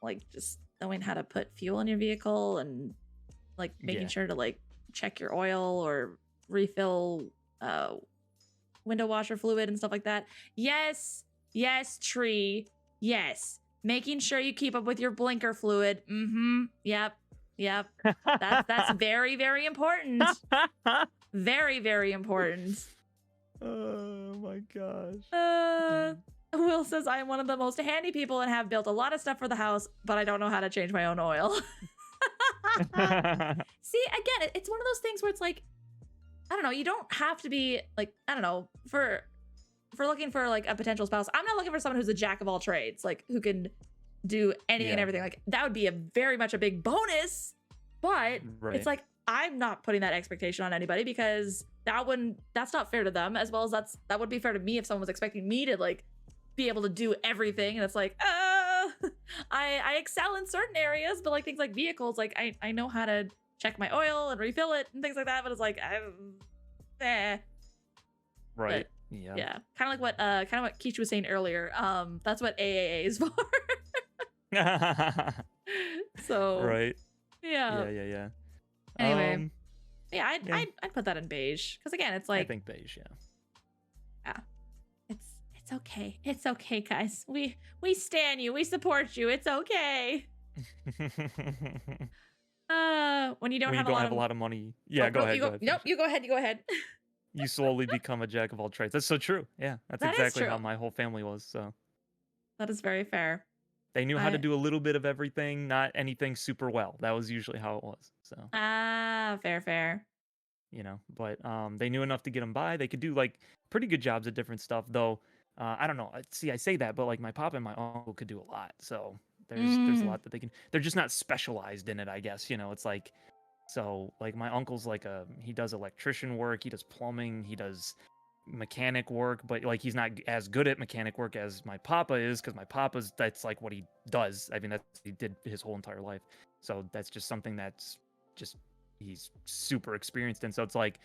like just knowing how to put fuel in your vehicle and like making Yeah. sure to like check your oil or refill window washer fluid and stuff like that. Yes, tree. Yes. Making sure you keep up with your blinker fluid. Mm-hmm. Yep. That's very, very important. Very, very important. Oh my goch. Will says, I am one of the most handy people and have built a lot of stuff for the house, but I don't know how to change my own oil. See, again, it's one of those things where it's like, I don't know, you don't have to be like, I don't know, for looking for like a potential spouse. I'm not looking for someone who's a jack of all trades, like who can do anything and Yeah. everything. Like that would be a very much a big bonus, but Right. it's like, I'm not putting that expectation on anybody because that's not fair to them, as well as that would be fair to me if someone was expecting me to like be able to do everything. And it's like, I excel in certain areas, but like things like vehicles, like I know how to check my oil and refill it and things like that, but it's like, Right. But, Yeah. yeah. Kind of what Keisha was saying earlier. That's what AAA is for. So Right. yeah. Yeah. Anyway, yeah, yeah. I'd put that in beige because again, it's I like think beige. Yeah. it's okay. It's okay, guys. We stan you. We support you. It's okay. When you don't When have you a don't have a lot of money. Yeah. Oh, go no, ahead. You Go ahead. Nope. You go ahead. You go ahead. You slowly become a jack of all trades. That's so true. Yeah. That's That is exactly how true. my whole family was. So That is very fair. they knew how to do a little bit of everything, not anything super well. That was usually how it was. So Fair. but they knew enough to get them by. They could do like pretty good jobs at different stuff, though. I don't know. See, I say that, but like my papa and my uncle could do a lot. So there's a lot that they can. They're just not specialized in it, I guess. It's like, so like my uncle's like he does electrician work, he does plumbing, he does mechanic work, but like he's not as good at mechanic work as my papa is, because my papa's that's like what he does. I mean, that's he did his whole entire life. So that's just something that's just he's super experienced in. So it's like,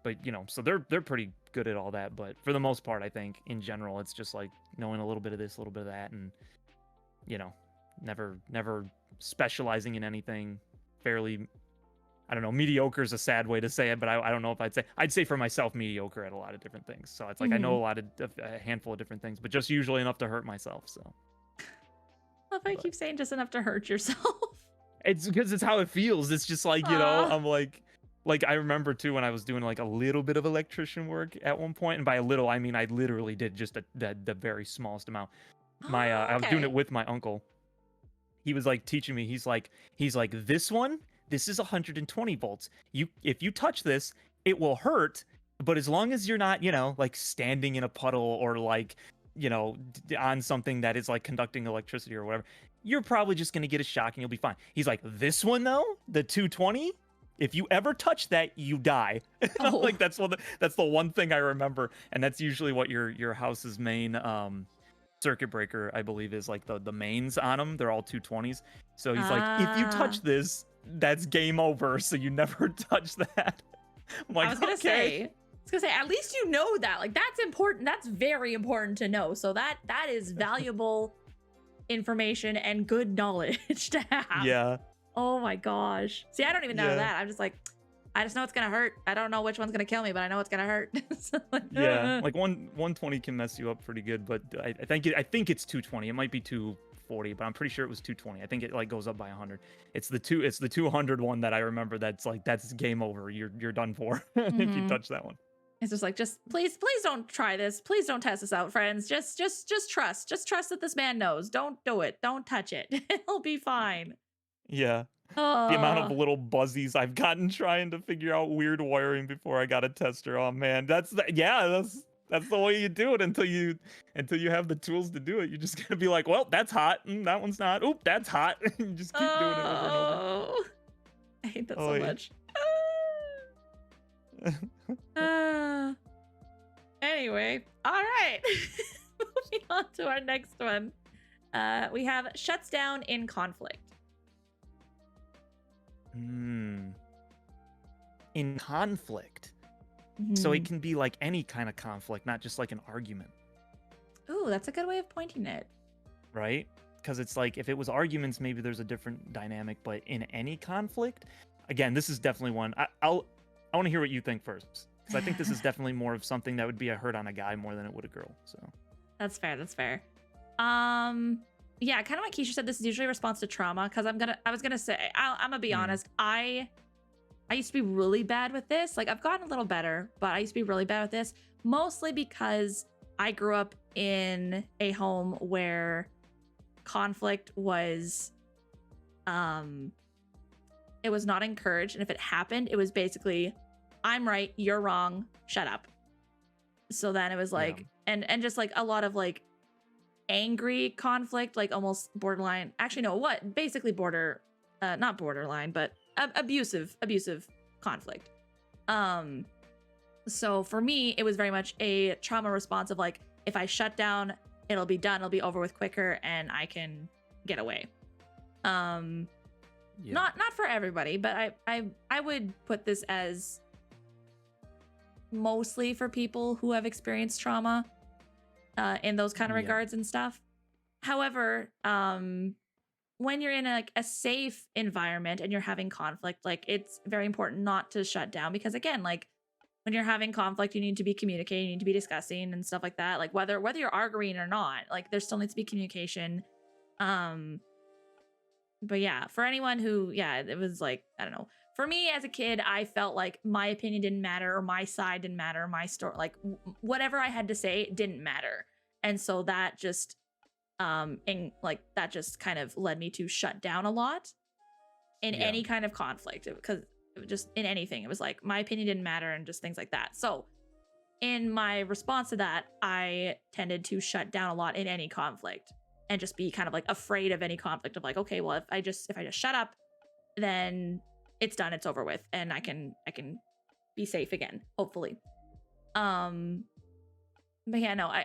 but you know, so they're pretty good at all that. But for the most part, I think in general, it's just like knowing a little bit of this, a little bit of that, and you know, never specializing in anything. Fairly, I don't know, mediocre is a sad way to say it, but I don't know if I'd say for myself mediocre at a lot of different things. So it's like I know a handful of different things, but just usually enough to hurt myself. So Well, if I keep saying just enough to hurt yourself. it's because it's how it feels. It's just like, you know, I'm like I remember too when I was doing like a little bit of electrician work at one point, and by a little I mean I literally did just the very smallest amount. I was doing it with my uncle. He was like teaching me. He's like this one, this is 120 volts. If you touch this, it will hurt, but as long as you're not, you know, like standing in a puddle or like, you know, on something that is like conducting electricity or whatever, you're probably just going to get a shock and you'll be fine. He's like, this one though, the 220, if you ever touch that, you die. Oh. Like that's the one thing I remember, and that's usually what your house's main circuit breaker, I believe, is like the mains on them. They're all 220s. So he's like, if you touch this, that's game over. So you never touch that. I'm like, I was gonna say, at least you know that. Like that's important. That's very important to know. So that is valuable information and good knowledge to have. Yeah. Oh my gosh. See, I don't even know that. I'm just like, I just know it's gonna hurt. I don't know which one's gonna kill me, but I know it's gonna hurt. So, yeah, like 120 can mess you up pretty good, but I think it's 220. It might be 240, but I'm pretty sure it was 220. I think it like goes up by 100. It's the 200 one that I remember. That's game over. You're done for if you touch that one. It's just like, please don't try this. Please don't test this out, friends. Just trust. Just trust that this man knows. Don't do it. Don't touch it. It'll be fine. Yeah. The amount of little buzzies I've gotten trying to figure out weird wiring before I got a tester. Oh man, that's the way you do it until you have the tools to do it. You're just gonna be like, well, that's hot. That one's not. Oop, that's hot. You just keep doing it over and over. I hate that so much. Anyway, all right. Moving on to our next one. We have shuts down in conflict. In conflict. So it can be like any kind of conflict, not just like an argument. Ooh, that's a good way of pointing it. Right? Because it's like if it was arguments, maybe there's a different dynamic, but in any conflict, again, this is definitely one. I want to hear what you think first, because I think this is definitely more of something that would be a hurt on a guy more than it would a girl. So that's fair. Yeah, kind of like Keisha said, this is usually a response to trauma. Because I'm gonna say, I'm gonna be honest. I used to be really bad with this. Like I've gotten a little better, but I used to be really bad with this, mostly because I grew up in a home where conflict was, it was not encouraged, and if it happened, it was basically, I'm right, you're wrong, shut up. So then it was like, and just like a lot of like angry conflict, like almost borderline, actually no, what basically not borderline, but abusive conflict. So for me, it was very much a trauma response of like, if I shut down, it'll be done, it'll be over with quicker, and I can get away. Not for everybody, but I would put this as mostly for people who have experienced trauma in those kind of regards and stuff. However, when you're in a safe environment and you're having conflict, like it's very important not to shut down, because again, like when you're having conflict, you need to be communicating, you need to be discussing and stuff like that. Like whether you're arguing or not, like there still needs to be communication. But yeah, for anyone who, it was like, I don't know. For me as a kid, I felt like my opinion didn't matter, or my side didn't matter, my story, like whatever I had to say didn't matter. And so that just, that just kind of led me to shut down a lot in any kind of conflict, because just in anything, it was like my opinion didn't matter and just things like that. So in my response to that, I tended to shut down a lot in any conflict and just be kind of like afraid of any conflict of like, okay, well, if I just shut up, then it's done, it's over with, and I can be safe again, hopefully. But yeah, no, I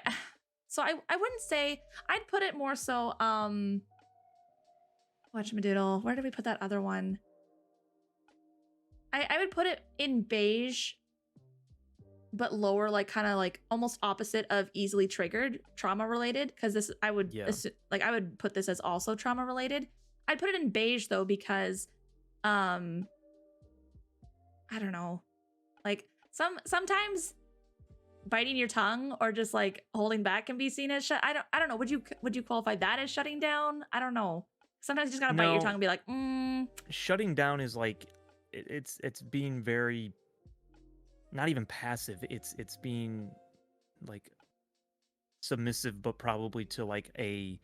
wouldn't say, I'd put it more so, whatchamadoodle, where did we put that other one? I would put it in beige, but lower, like kind of like almost opposite of easily triggered, trauma related. Because this, I would Yeah. like I would put this as also trauma related. I'd put it in beige though because, I don't know, like sometimes biting your tongue or just like holding back can be seen as I don't know. Would you qualify that as shutting down? I don't know. Sometimes you just gotta bite your No. tongue and be like, Shutting down is like it's being very not even passive. It's being like submissive, but probably to like a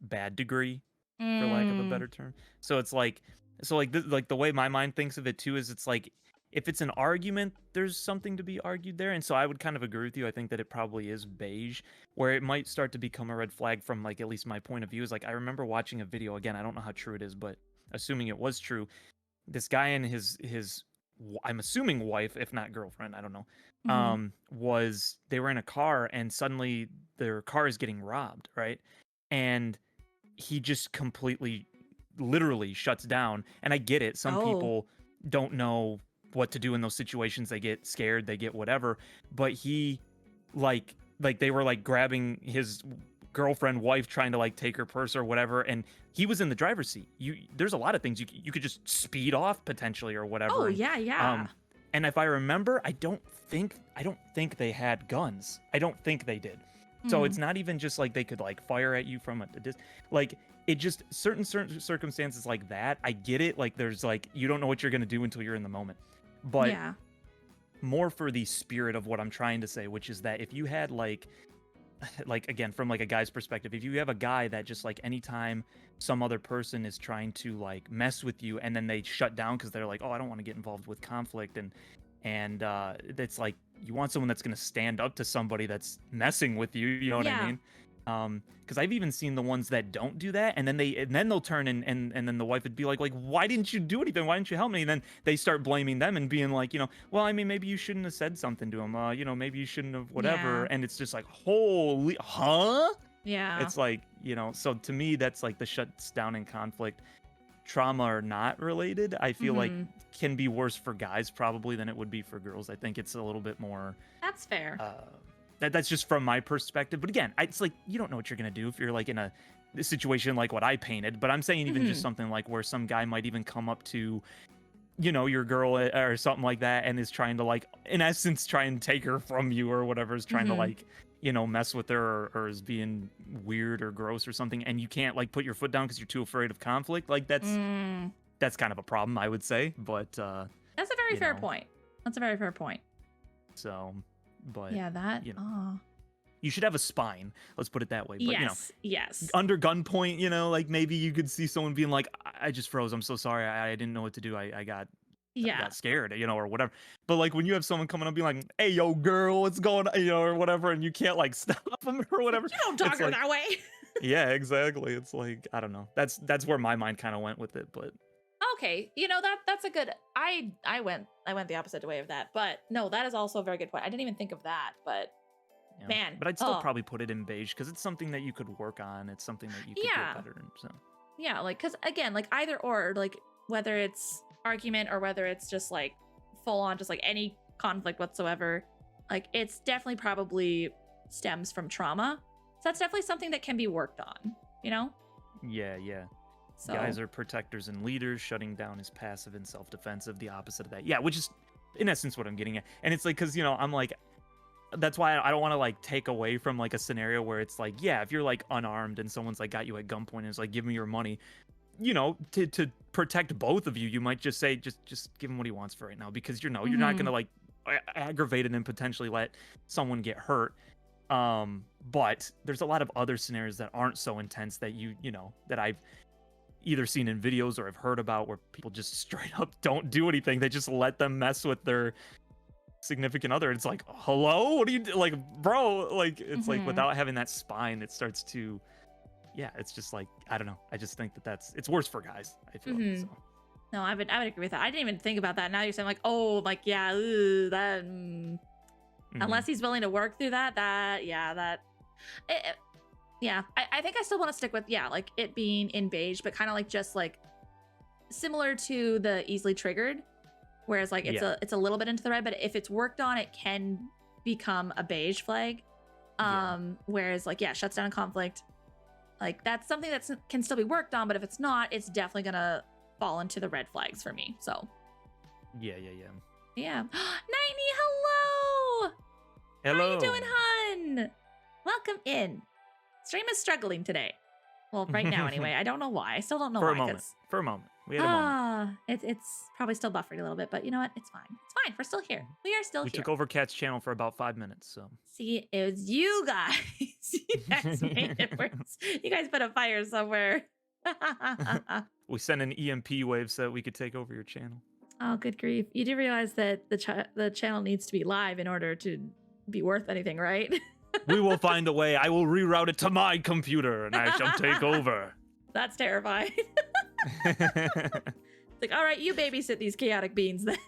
bad degree, for lack of a better term. So it's like like the way my mind thinks of it too is it's like if it's an argument, there's something to be argued there. And so I would kind of agree with you. I think that it probably is beige, where it might start to become a red flag from like at least my point of view is like I remember watching a video again, I don't know how true it is, but assuming it was true, this guy and his I'm assuming wife, if not girlfriend, I don't know, was they were in a car and suddenly their car is getting robbed, right? And he just completely literally shuts down. And I get it. Some people don't know what to do in those situations. They get scared, they get whatever. But he like they were like grabbing his girlfriend, wife, trying to like take her purse or whatever, and he was in the driver's seat. There's a lot of things you could just speed off potentially or whatever. oh and, yeah. and if I remember, I don't think they had guns. I don't think they did. So it's not even just like they could like fire at you from a distance. Like it just certain circumstances like that. I get it. Like there's like you don't know what you're gonna do until you're in the moment. But yeah. more for the spirit of what I'm trying to say, which is that if you had like again from like a guy's perspective, if you have a guy that just like anytime some other person is trying to like mess with you and then they shut down because they're like, oh, I don't want to get involved with conflict, and it's like you want someone that's going to stand up to somebody that's messing with you, you know what I mean? Because I've even seen the ones that don't do that, and then they'll turn and then the wife would be like why didn't you do anything, why didn't you help me? And then they start blaming them and being like, well, I mean, maybe you shouldn't have said something to him, maybe you shouldn't have whatever. Yeah. And it's just like, holy Yeah. it's like, so to me that's like the shuts down in conflict. Trauma are not related, I feel like can be worse for guys probably than it would be for girls. I think it's a little bit more That's fair. that's just from my perspective. But again, it's like you don't know what you're gonna do if you're like in a situation like what I painted. But I'm saying even just something like where some guy might even come up to, your girl or something like that, and is trying to like, in essence, try and take her from you or whatever, is trying to like, mess with her or is being weird or gross or something, and you can't like put your foot down because you're too afraid of conflict. Like that's kind of a problem, I would say. But that's a very fair point. That's a very fair point. So, but yeah, that you should have a spine. Let's put it that way. But yes. Under gunpoint, like maybe you could see someone being like, I just froze. I'm so sorry. I didn't know what to do. I got scared, or whatever. But like when you have someone coming up being like, hey, yo, girl, what's going on, or whatever, and you can't like stop them or whatever. You don't talk to her that way. Yeah, exactly. It's like, I don't know. That's where my mind kind of went with it, but. Okay, that's a good. I went the opposite way of that, but no, that is also a very good point. I didn't even think of that, but Yeah. man, But I'd still probably put it in beige because it's something that you could work on. It's something that you could get better in. So yeah, like because again, like either or, like whether it's argument or whether it's just like full on, just like any conflict whatsoever, like it's definitely probably stems from trauma. So that's definitely something that can be worked on. Yeah. So guys are protectors and leaders. Shutting down is passive and self-defensive. The opposite of that. Yeah, which is in essence what I'm getting at. And it's like, because I'm like, that's why I don't want to like take away from like a scenario where it's like, yeah, if you're like unarmed and someone's like got you at gunpoint and is like, give me your money, to protect both of you, you might just say, just give him what he wants for right now, because you're not gonna like aggravate it and potentially let someone get hurt. But there's a lot of other scenarios that aren't so intense that that I've either seen in videos or I've heard about where people just straight up don't do anything. They just let them mess with their significant other. It's like, hello, what do you do? Like, bro, like it's like without having that spine, it starts to, it's just like, I don't know. I just think it's worse for guys, I feel. So. No, I would agree with that. I didn't even think about that. Now you're saying like, oh, like that. Unless he's willing to work through that. I think I still want to stick with like it being in beige, but kind of like just like similar to the easily triggered. whereas like it's a little bit into the red, but if it's worked on, it can become a beige flag. Whereas like shuts down a conflict. Like that's something that can still be worked on, but if it's not, it's definitely gonna fall into the red flags for me. So Yeah. Nighty, hello. Hello. How you doing, hun? Welcome in. Stream is struggling today. Well, right now anyway. I don't know why. I still don't know For why. a moment. For a moment. We had a moment. It's probably still buffering a little bit, but you know what? It's fine. It's fine. We're still here. We are still We here. took over Cat's channel for about 5 minutes, so. See, it was you guys. You guys made it worse. You guys put a fire somewhere. We sent an EMP wave so that we could take over your channel. Oh, good grief. You do realize that the channel needs to be live in order to be worth anything, right? We will find a way. I will reroute it to my computer and I shall take over. That's terrifying. It's like, all right, you babysit these chaotic beans then.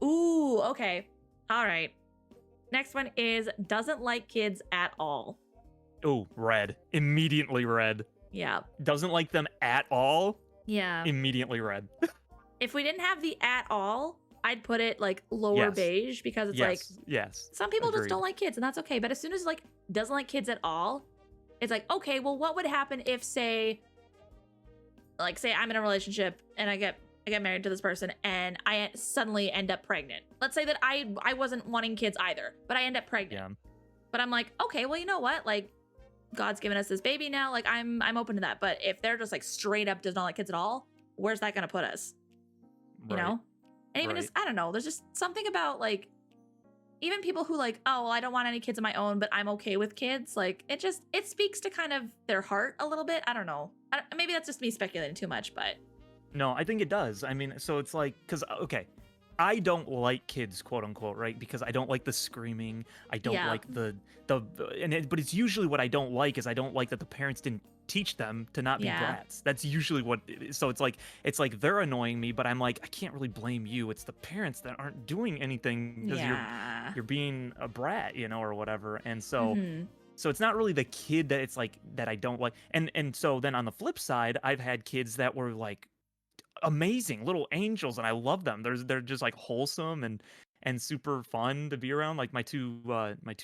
Ooh, okay. All right. Next one is doesn't like kids at all. Oh, red. Immediately red. Yeah. Doesn't like them at all. Yeah. Immediately red. If we didn't have the at all, I'd put it like lower Yes. beige because it's like yes. some people just Agreed. don't like kids and that's okay. But as soon as like doesn't like kids at all, it's like, okay, well, what would happen if say I'm in a relationship and I get married to this person and I suddenly end up pregnant. Let's say that I wasn't wanting kids either, but I end up pregnant. Yeah. But I'm like, okay, well, you know what? Like God's given us this baby now. Like I'm open to that. But if they're just like straight up does not like kids at all, where's that gonna put us? You know? And even Right. just I don't know, there's just something about like even people who like, oh, well, I don't want any kids of my own, but I'm okay with kids. Like it speaks to kind of their heart a little bit. I don't know. Maybe that's just me speculating too much, but No, I think it does. I mean, so it's like, because, okay, I don't like kids, quote unquote, right? Because I don't like the screaming. I don't like but it's usually what I don't like is I don't like that the parents didn't teach them to not be brats. That's usually what, so it's like they're annoying me, but I'm like, I can't really blame you. It's the parents that aren't doing anything because you're being a brat, or whatever. And so, so it's not really the kid that it's like, that I don't like. And so then on the flip side, I've had kids that were like, amazing little angels and I love them. They're just like wholesome and super fun to be around. Like my two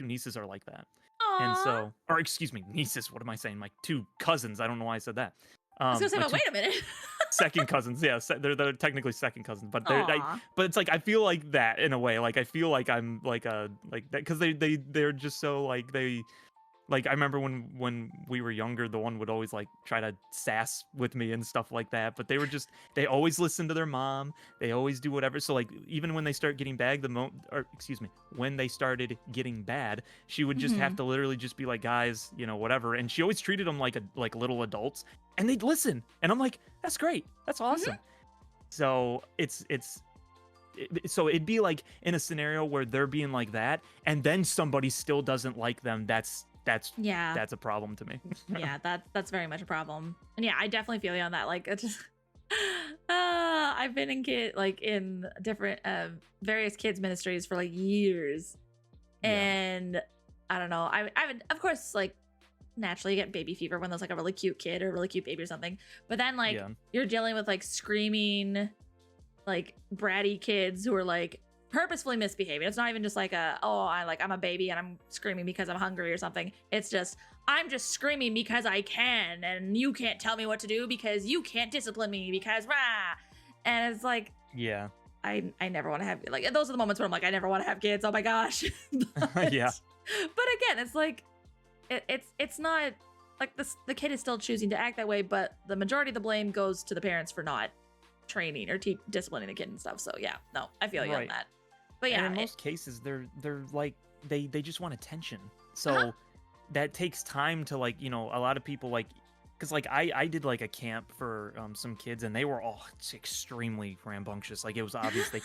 nieces are like that. Aww. And so, or excuse me, nieces, what am I saying? My two cousins. I don't know why I said that. I was gonna say, my but wait a minute. second cousins, yeah, they're technically second cousins, but Aw. but it's like I feel like that in a way. Like I feel like I'm like that because they're just so like they. Like, I remember when we were younger, the one would always, like, try to sass with me and stuff like that. But they always listen to their mom. They always do whatever. So, like, even when they start getting bad, when they started getting bad, she would just have to literally just be like, guys, whatever. And she always treated them like little adults. And they'd listen. And I'm like, that's great. That's awesome. So, so it'd be like in a scenario where they're being like that, and then somebody still doesn't like them. That's a problem to me. Yeah, that's very much a problem. And yeah, I definitely feel you on that. Like it's just I've been in different various kids ministries for like years. And I don't know. I of course like naturally you get baby fever when there's like a really cute kid or a really cute baby or something. But then like you're dealing with like screaming like bratty kids who are like purposefully misbehaving. It's not even just like I'm a baby and I'm screaming because I'm hungry or something. It's just I'm just screaming because I can and you can't tell me what to do because you can't discipline me because rah. And it's like I never want to have like those are the moments where I'm like I never want to have kids. Oh my gosh. But again, it's like it's not like the kid is still choosing to act that way, but the majority of the blame goes to the parents for not training or disciplining the kid and stuff. So yeah, no, I feel you on that. But yeah, and in most cases they're like they just want attention. So that takes time to like, a lot of people like, because like I did like a camp for some kids and they were all extremely rambunctious. Like it was obvious they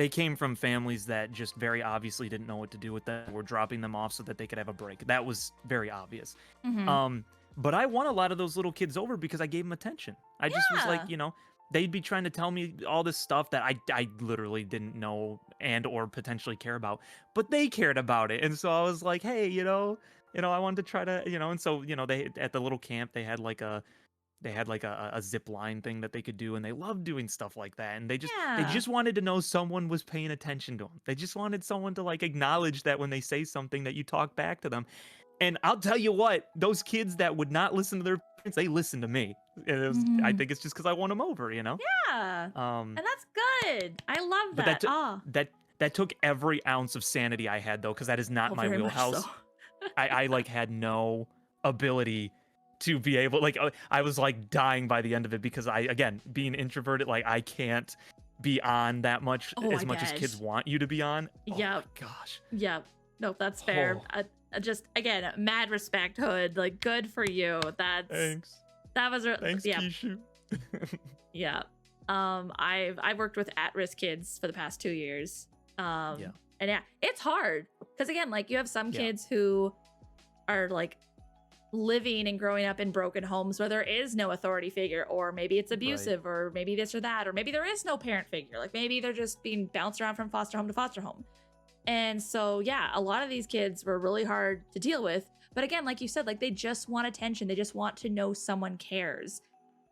came from families that just very obviously didn't know what to do with them. Were dropping them off so that they could have a break. That was very obvious. But I won a lot of those little kids over because I gave them attention. I just was like, they'd be trying to tell me all this stuff that I literally didn't know and or potentially care about, but they cared about it. And so I was like, hey, I wanted to try to, and so, they at the little camp, they had like they had like a zip line thing that they could do, and they loved doing stuff like that. And they Yeah. just wanted to know someone was paying attention to them. They just wanted someone to like acknowledge that when they say something that you talk back to them. And I'll tell you what, those kids that would not listen to their parents, they listen to me. And I Mhm. think it's just because I won them over, you know. Yeah. Um, And that's good. I love but that. that Ah. that took every ounce of sanity I had though, because that is not Oh, my very much wheelhouse. so. I like had no ability to be able like I was like dying by the end of it because I again being introverted like I can't be on that much Oh, as I much as kids bet. want you to be on. Oh Yep. my gosh. Yep. Nope, that's fair. Oh. I just again, mad respect, Hood. Like, good for you. Thanks. That was Thanks, yeah, Kishu. yeah. I've worked with at-risk kids for the past 2 years. Yeah. And yeah, it's hard because again, like you have some Yeah. kids who are like living and growing up in broken homes where there is no authority figure, or maybe it's abusive, or maybe this or that, or maybe there is no parent figure. Like maybe they're just being bounced around from foster home to foster home. And so, yeah, a lot of these kids were really hard to deal with. But again, like you said, like they just want attention. They just want to know someone cares.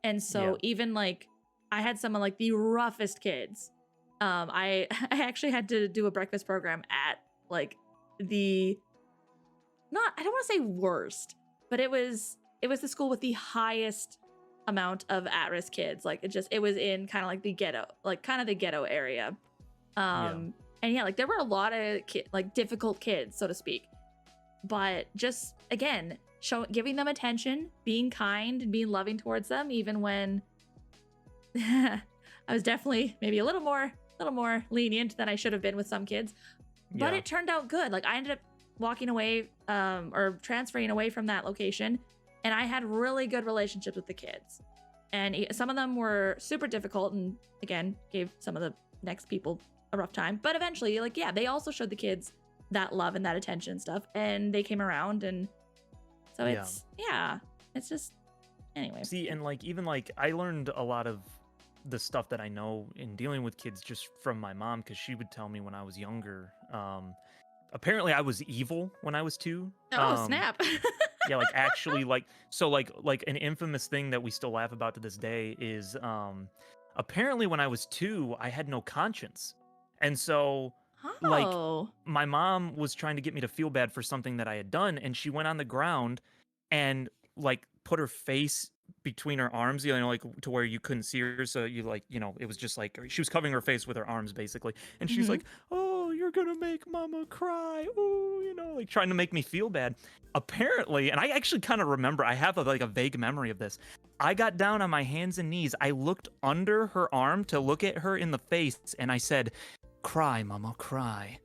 And so, even like I had some of like the roughest kids. I I actually had to do a breakfast program at like the I don't want to say worst, but it was the school with the highest amount of at-risk kids. Like it was in kind of like the ghetto, like kind of the ghetto area. And yeah, like there were a lot of like difficult kids, so to speak. But just again, giving them attention, being kind and being loving towards them, even when I was definitely maybe a little more lenient than I should have been with some kids. But it turned out good. Like I ended up walking away or transferring away from that location, and I had really good relationships with the kids. And some of them were super difficult, and again, gave some of the next people a rough time. But eventually, like, yeah, they also showed the kids that love and that attention and stuff, and they came around. And so it's just anyway. See, and like even like I learned a lot of the stuff that I know in dealing with kids just from my mom, because she would tell me when I was younger. Apparently I was evil when I was 2. Oh, snap. Yeah, like actually like so like an infamous thing that we still laugh about to this day is apparently when I was 2 I had no conscience. And so like Oh. my mom was trying to get me to feel bad for something that I had done, and she went on the ground and like put her face between her arms, you know, like to where you couldn't see her, so you like, you know, it was just like she was covering her face with her arms basically, and she's Mhm. like, "Oh, you're gonna make mama cry," oh, you know, like trying to make me feel bad. Apparently, and I actually kind of remember, I have like a vague memory of this. I got down on my hands and knees, I looked under her arm to look at her in the face, and I said, "Cry, mama, cry."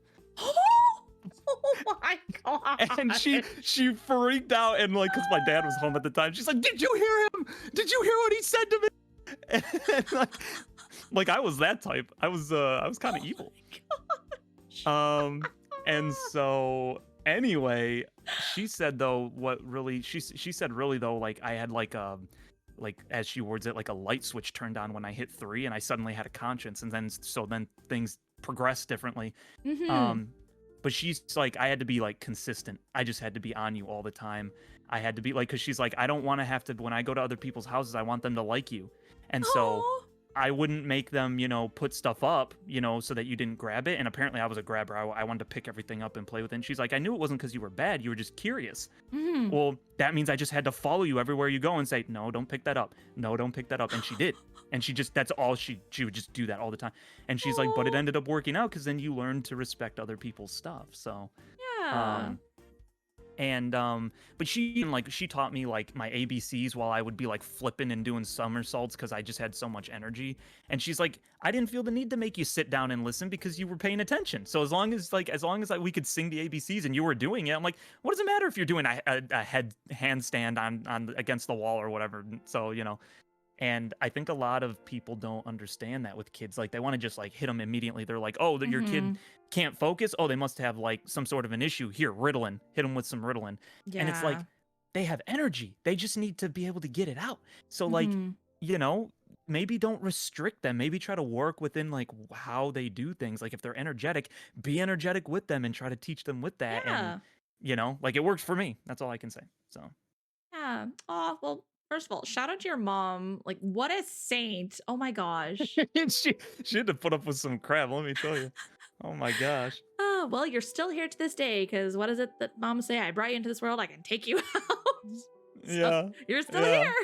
Oh my god. And she freaked out, and like, because my dad was home at the time, she's like, "Did you hear him? Did you hear what he said to me?" And like I was that type. I was kind of evil. And so anyway, she said though, what really she said really though, like I had like as she words it, like a light switch turned on when I hit 3, and I suddenly had a conscience, and then things progressed differently. Mhm. But she's like, I had to be like consistent. I just had to be on you all the time. I had to be like, because she's like, I don't want to have to, when I go to other people's houses, I want them to like you. And so Aw. I wouldn't make them, you know, put stuff up, you know, so that you didn't grab it. And apparently I was a grabber. I wanted to pick everything up and play with it. And she's like, I knew it wasn't because you were bad. You were just curious. Mhm. Well, that means I just had to follow you everywhere you go and say, no, don't pick that up. No, don't pick that up. And she did. And that's all she would just do that all the time. And she's like, but it Aw. ended up working out because then you learn to respect other people's stuff. So, Yeah. but she taught me like my ABCs while I would be like flipping and doing somersaults because I just had so much energy. And she's like, I didn't feel the need to make you sit down and listen because you were paying attention. So as long as we could sing the ABCs and you were doing it, I'm like, what does it matter if you're doing a handstand on against the wall or whatever? So, you know. And I think a lot of people don't understand that with kids. Like they want to just like hit them immediately. They're like, oh, your kid can't focus. Oh, they must have like some sort of an issue. Here, Ritalin. Hit them with some Ritalin. Yeah. And it's like, they have energy. They just need to be able to get it out. So like, you know, maybe don't restrict them. Maybe try to work within like how they do things. Like if they're energetic, be energetic with them and try to teach them with that. Yeah. And, you know, like it works for me. That's all I can say. So. Yeah. Oh, well, First of all, shout out to your mom. Like, what a saint. Oh my gosh. she had to put up with some crap, let me tell you. Oh my gosh. Oh, well, you're still here to this day because what is it that moms say? I brought you into this world, I can take you out. So, Yeah. you're still yeah. here.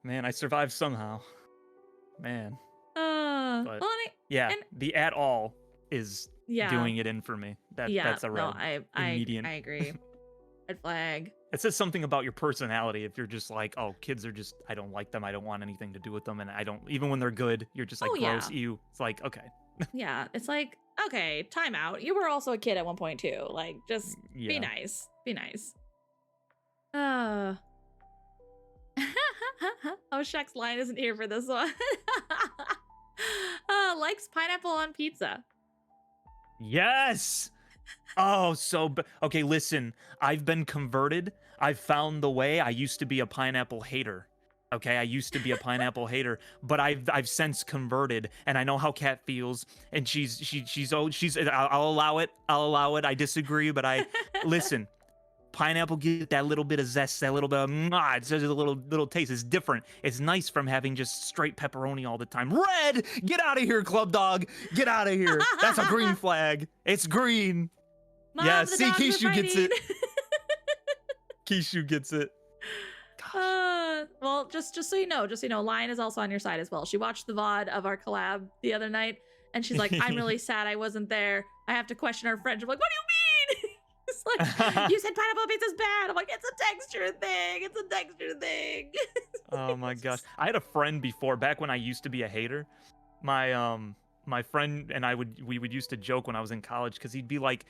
Man, I survived somehow. Man. But Well, and yeah, and- the at all is yeah. doing it in for me. That's a red. No, immediate. I agree. Red flag. It says something about your personality if you're just like, oh, kids are just, I don't like them. I don't want anything to do with them. And I don't, even when they're good, you're just like, Oh, yeah. gross, ew. It's like, okay. Yeah, it's like, okay, time out. You were also a kid at one point too. Like, just Yeah. be nice. Be nice. Oh, Shaq's line isn't here for this one. Likes pineapple on pizza. Yes. Oh, okay, listen. I've been converted. I've found the way. I used to be a pineapple hater. Okay, I used to be a pineapple hater, but I've since converted, and I know how Kat feels, and she's I'll allow it. I'll allow it. I disagree, but I listen. Pineapple gives that little bit of zest, that little bit of it's just a little taste. It's different. It's nice from having just straight pepperoni all the time. Red, get out of here, club dog. Get out of here. That's a green flag. It's green. Mom, yeah, the see, dogs are Kishu gets it. fighting. Kishu gets it. Gosh. Well, just so you know, Lion is also on your side as well. She watched the VOD of our collab the other night, and she's like, "I'm really sad I wasn't there. I have to question our friendship." I'm like, what do you mean? It's like, you said pineapple pizza's bad. I'm like, it's a texture thing. It's a texture thing. Oh my gosh. I had a friend before, back when I used to be a hater. My friend and we would used to joke when I was in college, because he'd be like,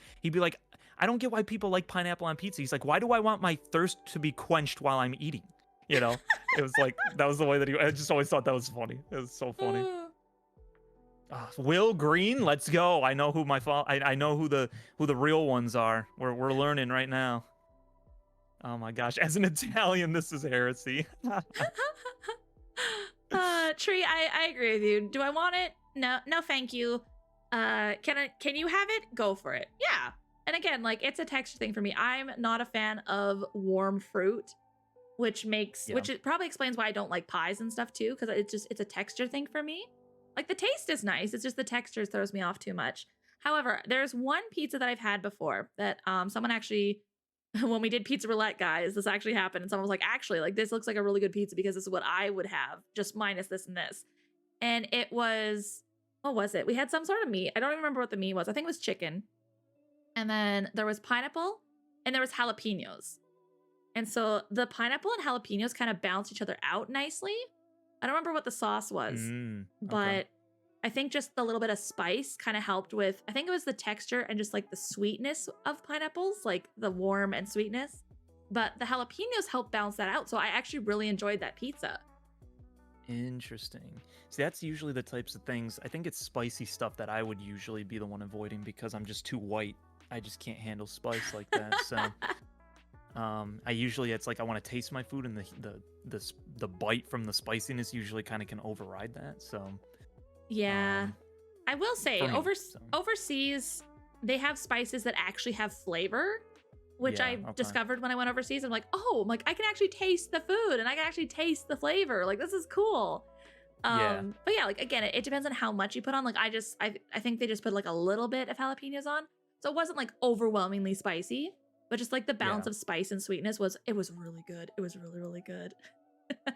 I don't get why people like pineapple on pizza. He's like, why do I want my thirst to be quenched while I'm eating? You know? It was like, that was the way that I just always thought that was funny. It was so funny. Will Green, let's go. I know who I know who the real ones are. We're learning right now. Oh my gosh. As an Italian, this is heresy. Tree, I agree with you. Do I want it? No, thank you. Can you have it? Go for it. Yeah. And again, like, it's a texture thing for me. I'm not a fan of warm fruit, which it probably explains why I don't like pies and stuff too, because it's a texture thing for me. Like, the taste is nice, it's just the texture throws me off too much. However, there's one pizza that I've had before that someone actually, when we did pizza roulette, guys, this actually happened, and someone was like, actually, like, this looks like a really good pizza because this is what I would have, just minus this and this. And it was, what was it? We had some sort of meat. I don't even remember what the meat was. I think it was chicken. And then there was pineapple and there was jalapenos. And so the pineapple and jalapenos kind of balance each other out nicely. I don't remember what the sauce was, but I think just the little bit of spice kind of helped with, I think it was the texture and just like the sweetness of pineapples, like the warm and sweetness. But the jalapenos helped balance that out. So I actually really enjoyed that pizza. Interesting. See, that's usually the types of things. I think it's spicy stuff that I would usually be the one avoiding because I'm just too white. I just can't handle spice like that. So it's like I want to taste my food, and the bite from the spiciness usually kind of can override that. So yeah, I will say me, overseas they have spices that actually have flavor, which I discovered when I went overseas. I'm like, oh, like I can actually taste the food and I can actually taste the flavor. Like, this is cool. But yeah, like, again, it depends on how much you put on. Like, I think they just put like a little bit of jalapenos on, so it wasn't like overwhelmingly spicy, but just like the balance of spice and sweetness was really good. It was really, really good. Okay,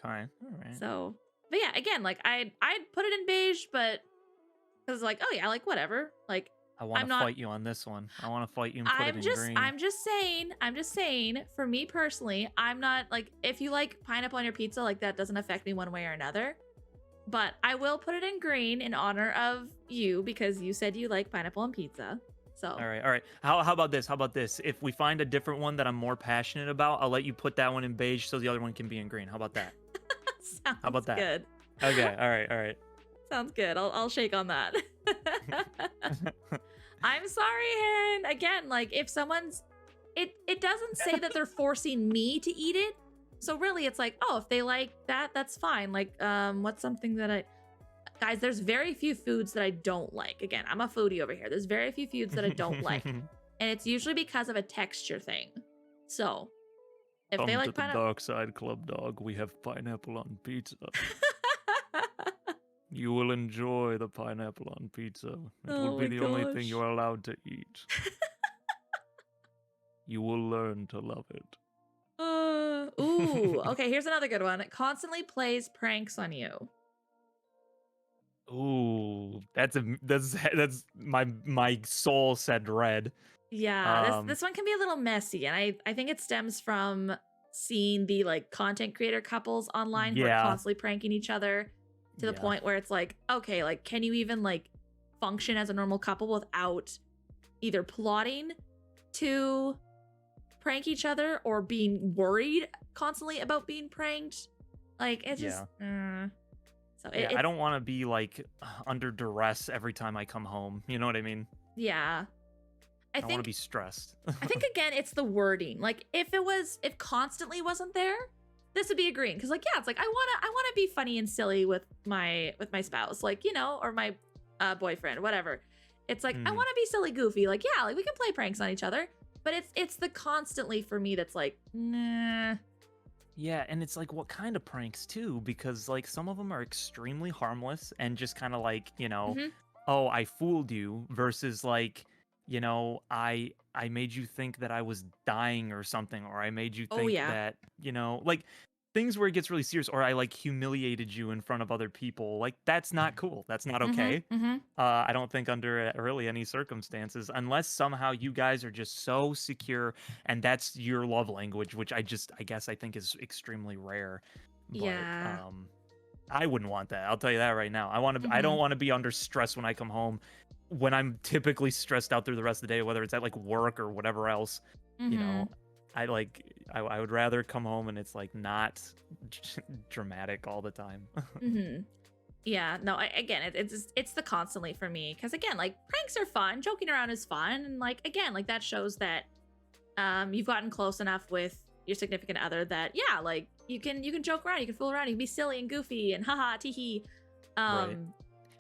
all right. So, but yeah, again, like I'd put it in beige, but because like, oh yeah, like whatever. Like, I want to fight you on this one. I want to fight you and put it in green. I'm just saying, for me personally, I'm not like, if you like pineapple on your pizza, like that doesn't affect me one way or another. But I will put it in green in honor of you because you said you like pineapple on pizza. So all right. How about this? If we find a different one that I'm more passionate about, I'll let you put that one in beige so the other one can be in green. How about that? Sounds How about that? Good. Okay. All right. Sounds good. I'll shake on that. I'm sorry, Heron. Again, like, if someone's, it doesn't say that they're forcing me to eat it. So really, it's like, oh, if they like that, that's fine. Like, what's something that guys, there's very few foods that I don't like. Again, I'm a foodie over here. There's very few foods that I don't like. And it's usually because of a texture thing. So if they like pineapple, Dark Side Club, dog. We have pineapple on pizza. You will enjoy the pineapple on pizza. It Oh will be my the only thing gosh. you are allowed to eat. You will learn to love it. Ooh, okay, here's another good one. It constantly plays pranks on you. Ooh, that's my soul said red. Yeah, this one can be a little messy, and I think it stems from seeing the like content creator couples online who are Yeah. constantly pranking each other to the Yeah. point where it's like, okay, like can you even like function as a normal couple without either plotting to prank each other or being worried constantly about being pranked? Like it's just so Yeah, I don't want to be like under duress every time I come home. You know what I mean? yeah. I don't want think to be stressed. I think again it's the wording. Like if constantly wasn't there, this would be agreeing. Cause like, yeah, it's like I wanna be funny and silly with my spouse, like, you know, or my boyfriend, whatever. It's like I wanna be silly goofy. Like, yeah, like we can play pranks on each other. But it's the constantly for me that's like, nah. Yeah, and it's like what kind of pranks too, because like some of them are extremely harmless and just kind of like, you know, oh, I fooled you versus like, you know, I made you think that I was dying or something, or I made you think that, you know, like things where it gets really serious, or I like humiliated you in front of other people. Like that's not cool. That's not okay. I don't think under really any circumstances, unless somehow you guys are just so secure and that's your love language, which I guess I think is extremely rare. But Yeah. I wouldn't want that. I'll tell you that right now. I don't want to be under stress when I come home, when I'm typically stressed out through the rest of the day, whether it's at like work or whatever else. You know, I would rather come home and it's like not dramatic all the time. Yeah, no, it's the constantly for me, because again, like pranks are fun, joking around is fun, and like again, like that shows that you've gotten close enough with your significant other that yeah, like you can joke around, you can fool around, you can be silly and goofy and haha teehee. Right.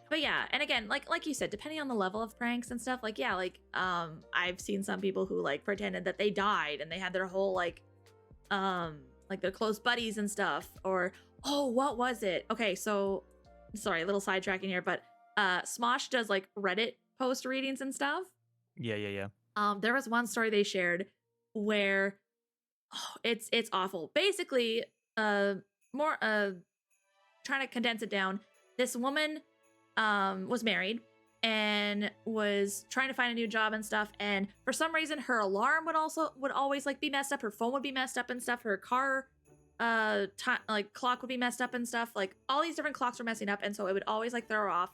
But yeah, and again, like you said, depending on the level of pranks and stuff, like yeah, like I've seen some people who like pretended that they died and they had their whole like their close buddies and stuff, or oh, what was it? Okay, so sorry, a little sidetracking here, but Smosh does like Reddit post readings and stuff. Yeah. There was one story they shared where it's awful. Basically, more trying to condense it down. This woman was married and was trying to find a new job and stuff, and for some reason her alarm would always like be messed up, her phone would be messed up and stuff, her car like clock would be messed up and stuff, like all these different clocks were messing up, and so it would always like throw her off.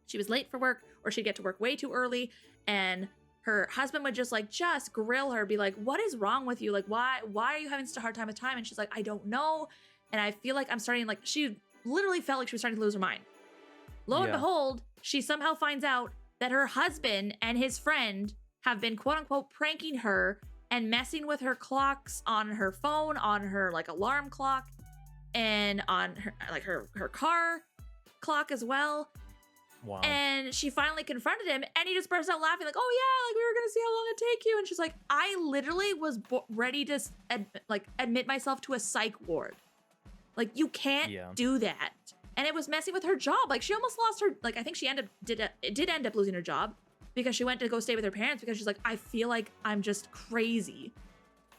She was late for work, or she'd get to work way too early, and her husband would just grill her, be like, what is wrong with you? Like, why are you having such a hard time with time? And she's like, I don't know, and I feel like I'm starting, like, she literally felt like she was starting to lose her mind. Lo and behold, she somehow finds out that her husband and his friend have been quote unquote pranking her and messing with her clocks on her phone, on her like alarm clock, and on her like her car clock as well. Wow. And she finally confronted him, and he just burst out laughing like, oh yeah, like we were gonna see how long it'd take you. And she's like, I literally was ready to admit myself to a psych ward. Like, you can't do that. And it was messing with her job. Like, she almost lost her, like, I think she did end up losing her job because she went to go stay with her parents, because she's like, I feel like I'm just crazy.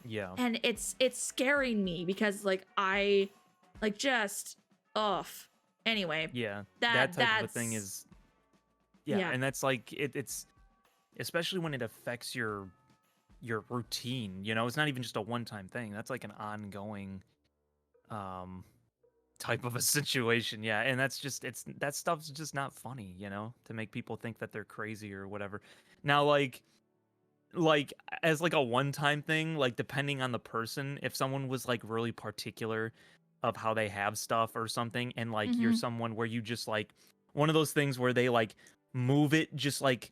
Yeah. And it's scaring me because like I like just anyway. Yeah. That type of thing is and that's like it's especially when it affects your routine, you know, it's not even just a one-time thing. That's like an ongoing type of a situation. Yeah, and that stuff's just not funny, you know, to make people think that they're crazy or whatever. Now like as like a one-time thing, like depending on the person, if someone was like really particular of how they have stuff or something, and like you're someone where you just like one of those things where they like move it just like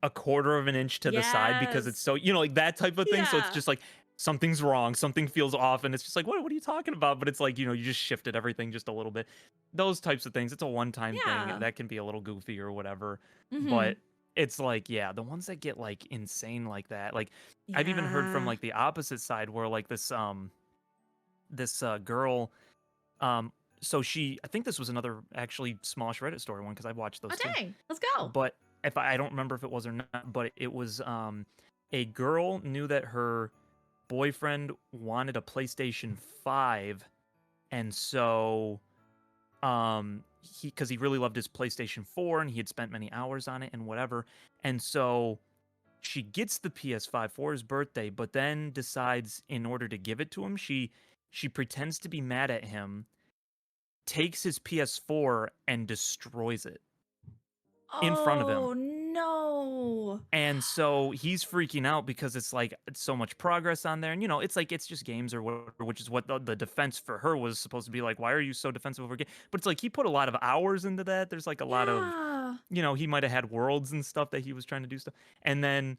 a quarter of an inch to the side because it's so, you know, like that type of thing. So it's just like something's wrong, something feels off, and it's just like, what are you talking about? But it's like, you know, you just shifted everything just a little bit. Those types of things, it's a one-time thing that can be a little goofy or whatever. But it's like, yeah, the ones that get like insane like that, like I've even heard from like the opposite side where like this this girl. So I think this was another actually smallish Reddit story one because I watched those Oh too. dang, let's go. But if I don't remember if it was or not, but it was a girl knew that her boyfriend wanted a PlayStation 5, and so because he really loved his PlayStation 4 and he had spent many hours on it and whatever, and so she gets the PS5 for his birthday, but then decides in order to give it to him, she pretends to be mad at him, takes his PS4 and destroys it in front of him. Oh no. And so he's freaking out because it's like it's so much progress on there. And, it's like it's just games or whatever, which is what the defense for her was supposed to be like. Why are you so defensive over game? But it's like he put a lot of hours into that. There's like a lot of, he might have had worlds and stuff that he was trying to do stuff. And then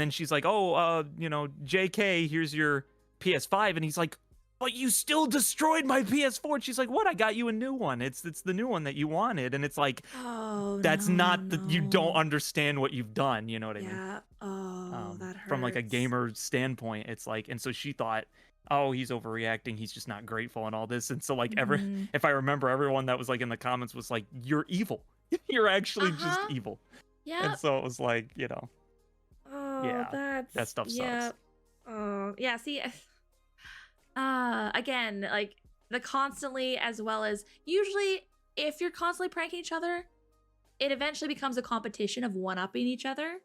she's like, oh, JK, here's your PS5. And he's like, but you still destroyed my PS4. And she's like, what? I got you a new one. It's the new one that you wanted. And it's like, that's not you don't understand what you've done. You know what I mean? Yeah. Oh, that hurts. From like a gamer standpoint, it's like, and so she thought, oh, he's overreacting. He's just not grateful and all this. And so like if I remember, everyone that was like in the comments was like, you're evil. You're actually just evil. Yeah. And so it was like, Oh, yeah, that stuff sucks. Oh, yeah. See, again, like the constantly, as well as usually if you're constantly pranking each other, it eventually becomes a competition of one-upping each other.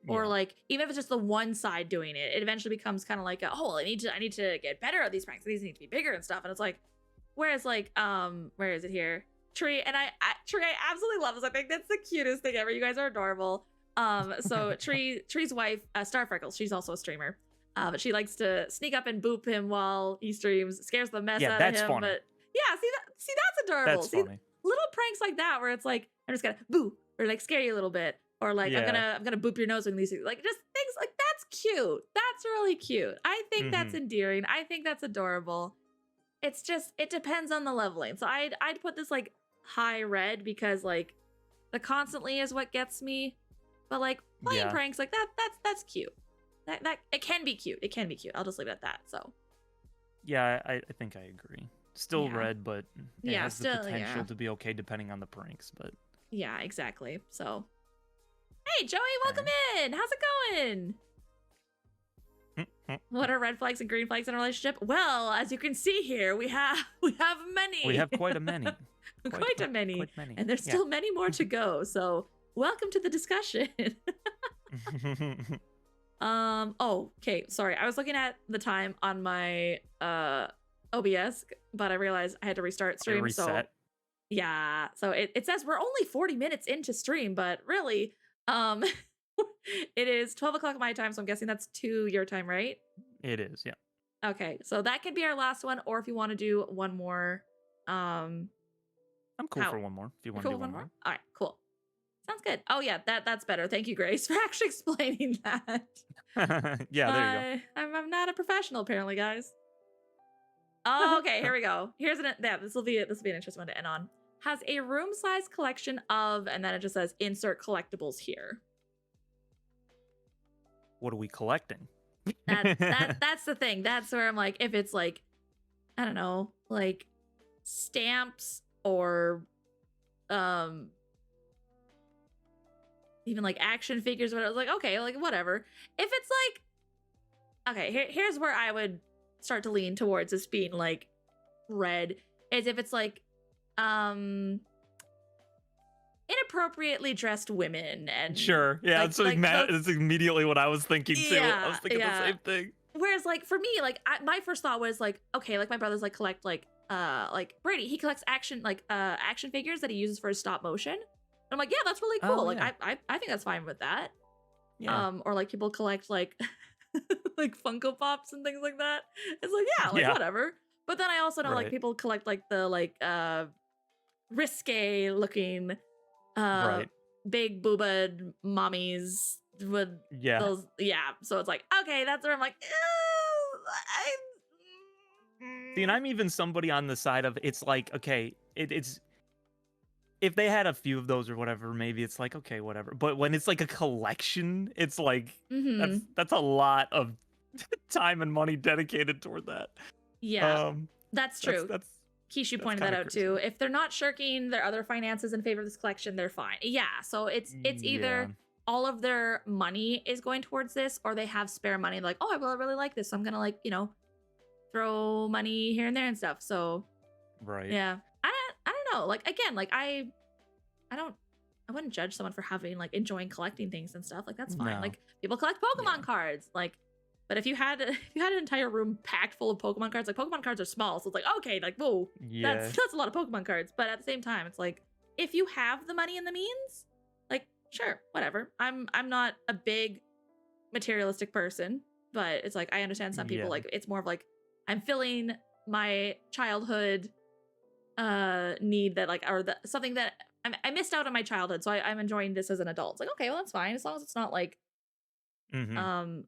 Or like, even if it's just the one side doing it, it eventually becomes kind of like, I need to get better at these pranks. These need to be bigger and stuff. And it's like, whereas like, where is it here? Tree, and Tree, I absolutely love this. I think that's the cutest thing ever. You guys are adorable. So Tree's wife, Star Freckles, she's also a streamer. But she likes to sneak up and boop him while he streams, scares the mess out of him. Funny. But yeah, see that's adorable. That's funny. Little pranks like that where it's like, I'm just gonna boo or like scare you a little bit. Or like I'm gonna boop your nose when these like just things like that's cute. That's really cute. I think that's endearing. I think that's adorable. It's just it depends on the leveling. So I'd put this like high red because like the constantly is what gets me. But like playing pranks like that's cute. That it can be cute. It can be cute. I'll just leave it at that. So yeah, I think I agree. Still red, but it has the potential to be okay depending on the pranks. But yeah, exactly. So hey Joey, welcome in. How's it going? What are red flags and green flags in a relationship? Well, as you can see here, we have many. We have quite a many. quite a many. And there's still many more to go. So welcome to the discussion. Okay, sorry. I was looking at the time on my OBS, but I realized I had to restart stream. So yeah. So it says we're only 40 minutes into stream, but really, it is 12 o'clock my time, so I'm guessing that's 2 your time, right? It is, yeah. Okay, so that could be our last one, or if you want to do one more, I'm cool for one more. If you want to do one more. All right, cool. Sounds good. Oh yeah, that's better. Thank you, Grace, for actually explaining that. Yeah, there you go. I'm not a professional, apparently, guys. Oh, okay, here we go. Here's this will be an interesting one to end on. Has a room-sized collection of, and then it just says insert collectibles here. What are we collecting? That's the thing. That's where I'm like, if it's like, I don't know, like stamps or even like action figures or whatever. I was like, okay, like whatever. If it's like, okay, here's where I would start to lean towards this being like red, is if it's like inappropriately dressed women and sure, yeah, it's it's immediately what I was thinking too. I was thinking the same thing. Whereas like for me, like my first thought was like, okay, like my brother's like collect like Brady, he collects action figures that he uses for his stop motion. And I'm like, yeah, that's really cool. Oh, like yeah. I think that's fine with that. Yeah. Or like people collect like like Funko Pops and things like that. It's like, yeah, like whatever. But then I also know like people collect like the like risque looking big boobad mommies with those so it's like, okay, that's where I'm like, see, and I'm even somebody on the side of it's like, okay, it's if they had a few of those or whatever, maybe it's like, okay, whatever. But when it's like a collection, it's like that's a lot of time and money dedicated toward that. Yeah, Um, that's that's true. that's Kishu that's pointed kind that of out crazy. too. If they're not shirking their other finances in favor of this collection, they're fine. Yeah, so it's Yeah. either all of their money is going towards this, or they have spare money. Like, oh, I really like this, so I'm gonna like throw money here and there and stuff. So Right. yeah, I don't know. Like again, like I don't. I wouldn't judge someone for having like enjoying collecting things and stuff. Like that's fine. No. Like people collect Pokemon Yeah. cards. Like, but if you had an entire room packed full of Pokemon cards, like Pokemon cards are small, so it's like okay, like whoa, Yeah. that's a lot of Pokemon cards. But at the same time, it's like if you have the money and the means, like sure, whatever. I'm not a big materialistic person, but it's like I understand some people Yeah. like it's more of like I'm filling my childhood need that like or the something that I missed out on my childhood, so I'm enjoying this as an adult. It's like okay, well that's fine as long as it's not like Mm-hmm.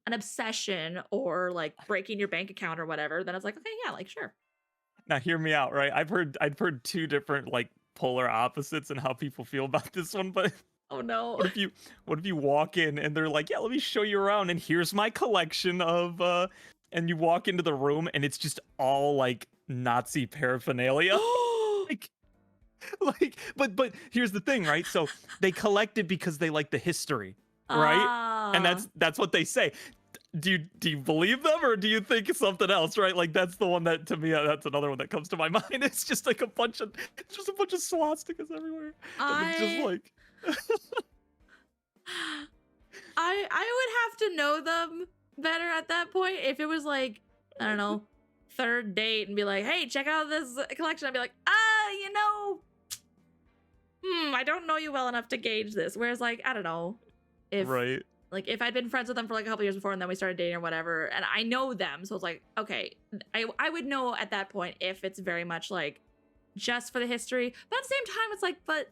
an obsession or like breaking your bank account or whatever. Then it's like okay, yeah, like sure. Now hear me out, right? I've heard two different like polar opposites and how people feel about this one, but Oh no. what if you walk in and they're like, "Yeah, let me show you around and here's my collection of and you walk into the room and it's just all like Nazi paraphernalia. like but here's the thing, right? So they collect it because they like the history, right? And Ah. that's what they say. Do you believe them or do you think it's something else, right? Like that's the one that to me that's another one that comes to my mind. It's just like a bunch of swastikas everywhere. And it's just I like I would have to know them better at that point if it was like I don't know third date and be like hey check out this collection. I'd be like I don't know you well enough to gauge this. Whereas like I don't know if right. like if I'd been friends with them for like a couple years before and then we started dating or whatever and I know them, so it's like okay, I would know at that point if it's very much like just for the history, but at the same time it's like but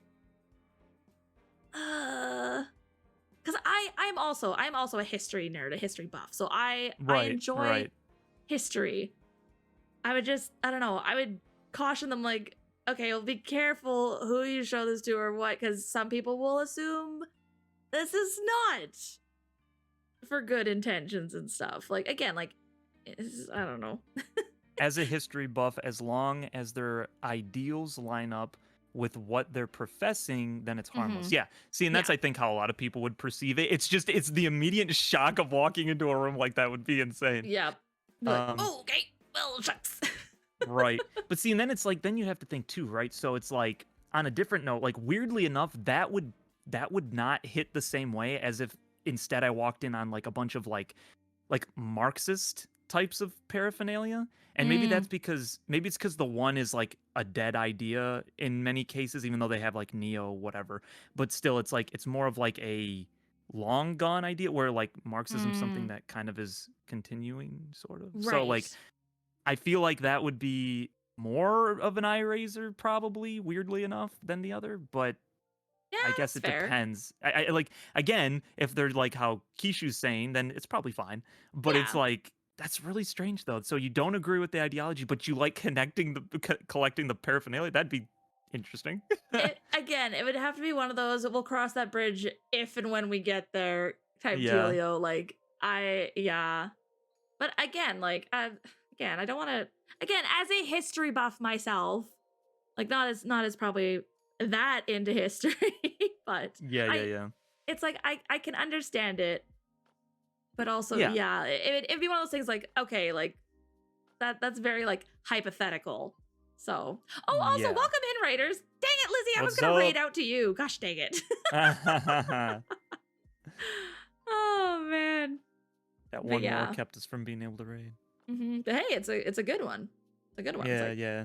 because I'm also a history nerd, a history buff, so I Right. enjoy Right. history. I would just I don't know, I would caution them like okay, well be careful who you show this to or what, because some people will assume this is not for good intentions and stuff. Like again, like I don't know. As a history buff, as long as their ideals line up with what they're professing, then it's harmless. Mhm. Yeah. See, and that's Yeah. I think how a lot of people would perceive it. It's the immediate shock of walking into a room like that would be insane. Yeah. Be like, Um, oh, okay, well, shucks. right. But see, and then it's like then you have to think too, right? So it's like on a different note, like weirdly enough, that would not hit the same way as if instead I walked in on like a bunch of like Marxist types of paraphernalia. And maybe that's because maybe it's because the one is like a dead idea in many cases, even though they have like neo whatever. But still, it's like it's more of like a long gone idea where like Marxism's something that kind of is continuing, sort of. So like Right. I feel like that would be more of an eye raiser, probably, weirdly enough, than the other. But Yeah, I guess that's it fair. depends. I like again, if they're like how Kishu's saying, then it's probably fine. But it's Yeah. like that's really strange though. So you don't agree with the ideology, but you like connecting the collecting the paraphernalia. That'd be interesting. Again, it would have to be one of those we'll cross that bridge if and when we get there type Yeah. dealio. Like yeah. But again, like again, I don't want to again as a history buff myself, like not as probably that into history, but Yeah. it's like I can understand it, but also Yeah. yeah, it'd be one of those things like okay, like that's very like hypothetical. So also Yeah. welcome in raiders. Dang it, Lizzie, I was What's gonna up? raid out to you. Gosh dang it. Oh man. That But one yeah. more kept us from being able to raid. But hey, it's a good one. It's a good one. It's Yeah, like, yeah.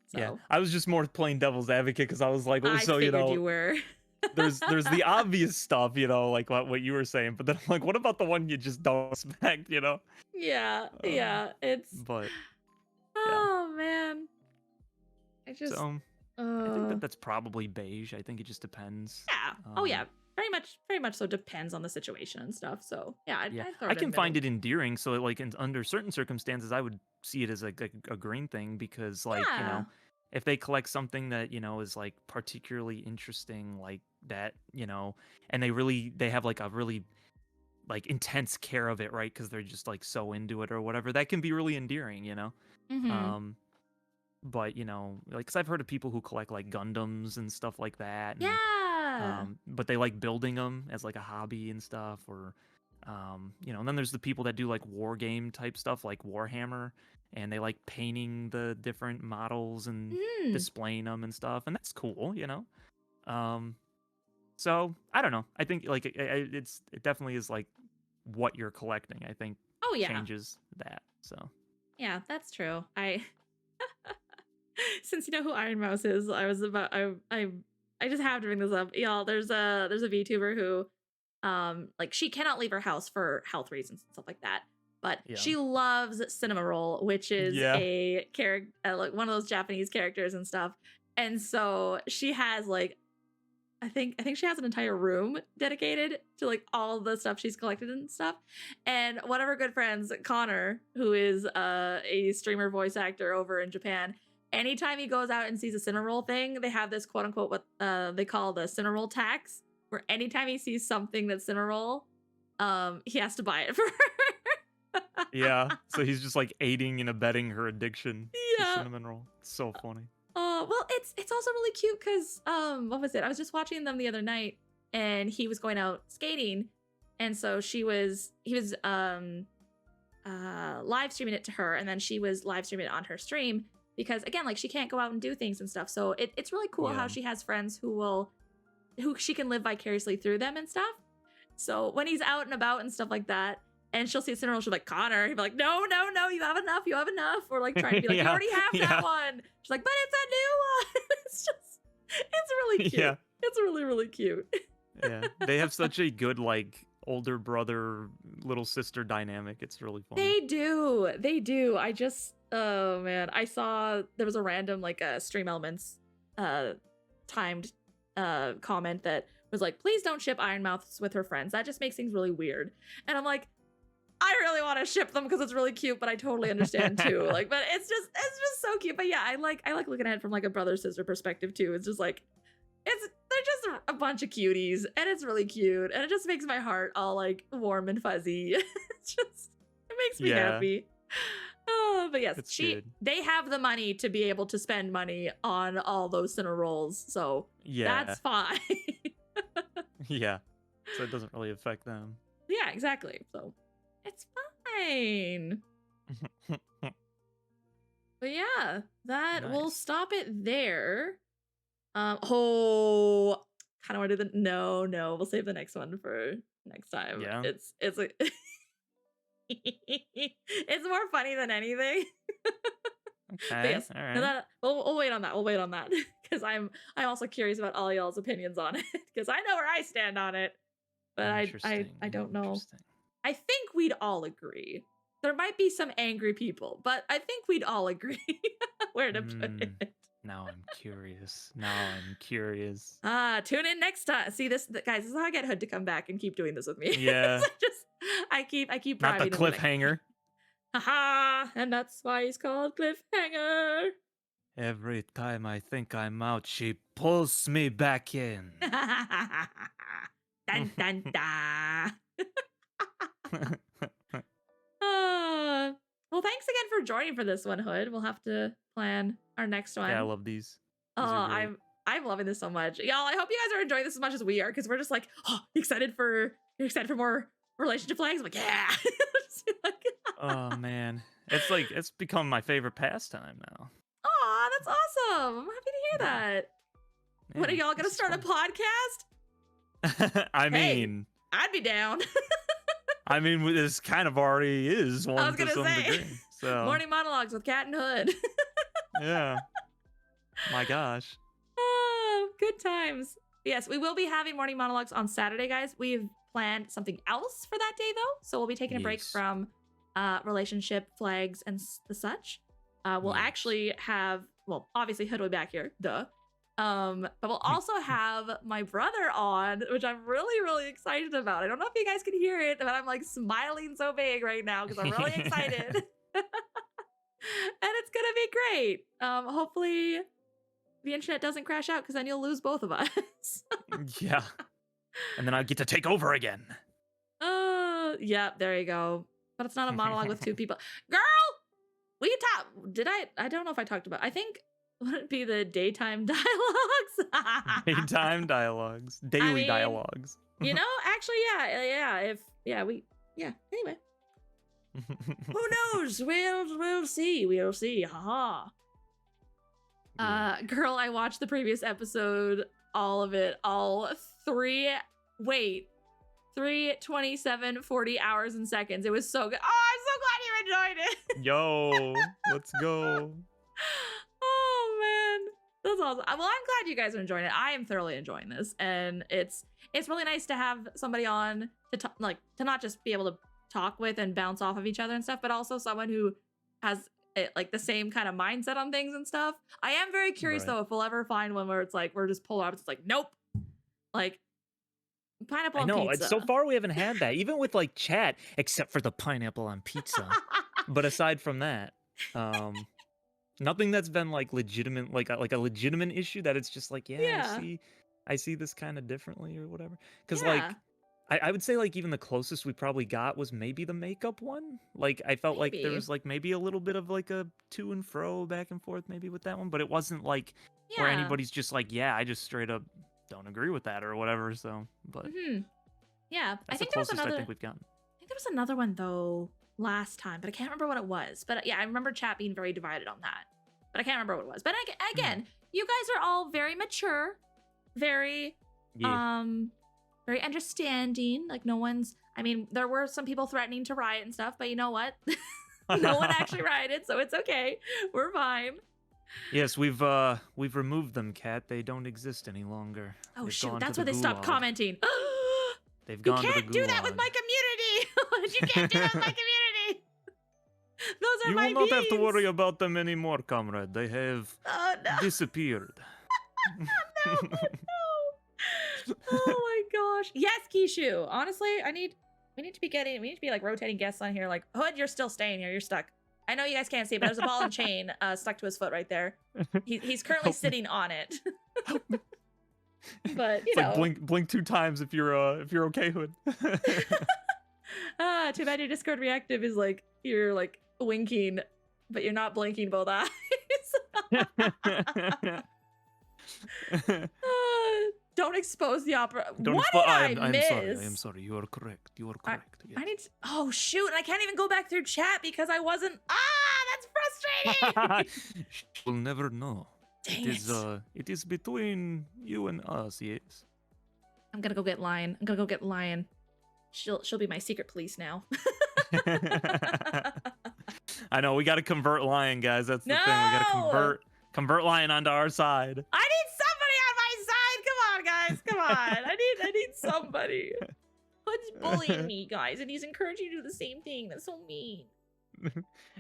so Yeah. I was just more playing devil's advocate because I was like, I so figured you were. there's the obvious stuff, like what you were saying, but then I'm like, what about the one you just don't expect, Yeah, Um, it's But oh man. I just so I think that's probably beige. I think it just depends. yeah. Oh yeah. Very much so depends on the situation and stuff. So yeah, Yeah, I'd throw I it in can the find middle. it endearing. So like under certain circumstances, I would see it as like a green thing because like Yeah. if they collect something that is like particularly interesting like that, and they have like a really like intense care of it, right? Because they're just like so into it or whatever. That can be really endearing, you know. Mhm. But you know, like, cause I've heard of people who collect like Gundams and stuff like that, and Yeah. but they like building them as like a hobby and stuff, or you know, and then there's the people that do like war game type stuff, like Warhammer, and they like painting the different models and Mhm. displaying them and stuff, and that's cool, you know. Um, so I don't know. I think like it definitely is like what you're collecting. I think Oh yeah. changes that. So Yeah, that's true. I since you know who Iron Mouse is, I just have to bring this up. Y'all, there's a VTuber who like she cannot leave her house for health reasons and stuff like that. But yeah, she loves cinema roll, which is yeah, a character like one of those Japanese characters and stuff. And so she has like I think she has an entire room dedicated to like all the stuff she's collected and stuff. And one of her good friends, Connor, who is a streamer voice actor over in Japan, anytime he goes out and sees a Cineroll thing, they have this quote unquote what they call the Cineroll tax, where anytime he sees something that's Cineroll, he has to buy it for her. yeah. So he's just like aiding and abetting her addiction to Yeah. cinnamon roll. It's so funny. Well, it's also really cute because what was it? I was just watching them the other night, and he was going out skating, and so he was live streaming it to her, and then she was live streaming it on her stream because again, like she can't go out and do things and stuff. So it's really cool how Yeah. she has friends who she can live vicariously through them and stuff. So when he's out and about and stuff like that, and she'll see a Cinderella, she'll be like, Connor, he'll be like, no, you have enough. Or like trying to be like, you Yeah, already have yeah. that one. She's like, but it's a new one. It's really cute. Yeah. It's really, really cute. Yeah. They have such a good like older brother little sister dynamic. It's really funny. They do. I just, oh man, I saw there was a random like Stream Elements timed comment that was like, please don't ship Ironmouths with her friends. That just makes things really weird. And I'm like, I really want to ship them because it's really cute, but I totally understand too. Like, but it's just so cute. But yeah, I like looking at it from like a brother sister perspective too. It's just like they're just a bunch of cuties, and it's really cute, and it just makes my heart all like warm and fuzzy. It makes me Yeah. happy. Oh, but yes, It's good. they have the money to be able to spend money on all those center rolls, so Yeah. that's fine. Yeah. So it doesn't really affect them. Yeah, exactly. So it's fine. But yeah, that we'll Nice. stop it there. Kind of want to do the no. We'll save the next one for next time. Yeah. It's like it's more funny than anything. But Okay. yes, All no, right. we'll wait on that. We'll wait on that because I'm also curious about all y'all's opinions on it because I know where I stand on it, but I don't know. Interesting. I think we'd all agree. There might be some angry people, but I think we'd all agree where to put it. Now I'm curious. Tune in next time. See this, guys. This is how I get Hood to come back and keep doing this with me. Yeah. I keep Not the bribing him, like, cliffhanger. haha, and that's why he's called Cliffhanger. Every time I think I'm out, she pulls me back in. Dun dun da. Well, thanks again for joining for this one, Hood. We'll have to plan our next one. Yeah, I love these. Oh, These are great. I'm loving this so much, y'all. I hope you guys are enjoying this as much as we are, because we're just like, oh, you're excited for more relationship flags. I'm like, yeah. Just like, Oh man, it's become my favorite pastime now. aw, that's awesome. I'm happy to hear that. What are Yeah, y'all gonna this is start a fun. podcast? I Hey. mean, I'd be down. this kind of already is one was to gonna some say. degree. So Morning monologues with Cat and Hood. yeah, my gosh. Oh, good times. Yes, we will be having morning monologues on Saturday, guys. We've planned something else for that day, though. So we'll be taking a break Yes. from relationship flags and the such. We'll Yes. actually have, well, obviously Hood will be back here, duh. But we'll also have my brother on, which I'm really, really excited about. I don't know if you guys can hear it, but I'm like smiling so big right now because I'm really excited. And it's gonna be great. Hopefully the internet doesn't crash out because then you'll lose both of us. Yeah, and then I get to take over again. Yep, there you go. But it's not a monologue with two people. Girl, we can talk. I don't know if I talked about. I think would it be the daytime dialogues? Daytime dialogues, daily mean, dialogues. You know, actually, Anyway, who knows? We'll see. We'll see. Haha. Girl, I watched the previous episode, all of it, all 3:27, 40 hours and seconds. It was so good. Oh, I'm so glad you enjoyed it. Yo, let's go. Oh man, that's awesome. Well, I'm glad you guys are enjoying it. I am thoroughly enjoying this, and it's really nice to have somebody on to talk, like to not just be able to talk with and bounce off of each other and stuff, but also someone who has like the same kind of mindset on things and stuff. I am very curious though if we'll ever find one where it's like we're just polar opposites. Like nope, like pineapple on pizza. So far we haven't had that, even with like chat, except for the pineapple on pizza. But aside from that, nothing that's been like legitimate, like a legitimate issue that it's just like, I see this kind of differently or whatever. Because like, I would say like even the closest we probably got was maybe the makeup one. Like I felt like there was like maybe a little bit of like a to and fro back and forth maybe with that one, but it wasn't like where anybody's just like, I just straight up don't agree with that or whatever. So, but yeah, that's I think the there was closest another. I think we've gotten. I think there was another one though last time, but I can't remember what it was. But yeah, I remember chat being very divided on that, but I can't remember what it was. But again, you guys are all very mature, very very understanding. Like no one's. I mean, there were some people threatening to riot and stuff, but you know what? No one actually rioted, so it's okay. We're fine. Yes, we've removed them, Kat. They don't exist any longer. Oh They've shoot, gone that's to why the they stopped gulag. commenting. They've You gone to the can't do that with gulag. my community. You can't do that with my community. Those are You my will not have to beans. worry about them anymore, comrade. They have Oh no. disappeared. No. Oh my gosh. Yes, Kishu. Honestly, we need to be like rotating guests on here. Like, Hood, you're still staying here. You're stuck. I know you guys can't see, but there's a ball and chain stuck to his foot right there. He's currently sitting on it. But you It's know, like blink 2 times if you're okay, Hood. too bad your Discord reactive is like you're like winking, but you're not blinking both eyes. Don't expose the opera. What did I miss? I am sorry. You are correct. You are correct. I need to, oh shoot, and I can't even go back through chat because I wasn't. That's frustrating. We'll never know. Dang It is between you and us, yes. I'm gonna go get Lion. She'll be my secret police now. I know we got to convert Lion, guys. That's the thing. We got to convert Lion onto our side. I need somebody on my side. Come on, guys. Come on. I need somebody. Hood's bullying me, guys, and he's encouraging you to do the same thing. That's so mean.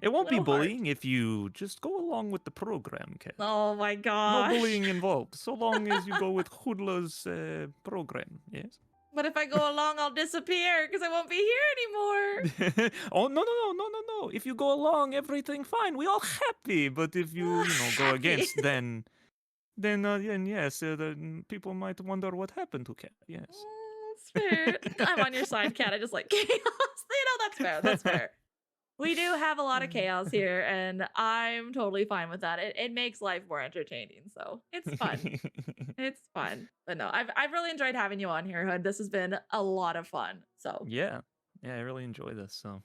It won't be Little heart. bullying if you just go along with the program, Kat. Oh my gosh. No bullying involved, so long as you go with Hoodla's program, yes? But if I go along, I'll disappear because I won't be here anymore. Oh, no. If you go along, everything fine. We all happy. But if you, go Happy. against, then yes, the people might wonder what happened to Kat, yes. That's fair. I'm on your side, Kat. I just like chaos. That's fair. That's fair. We do have a lot of chaos here, and I'm totally fine with that. It makes life more entertaining, so it's fun. It's fun. But no, I've really enjoyed having you on here, Hood. This has been a lot of fun. So Yeah, I really enjoy this. So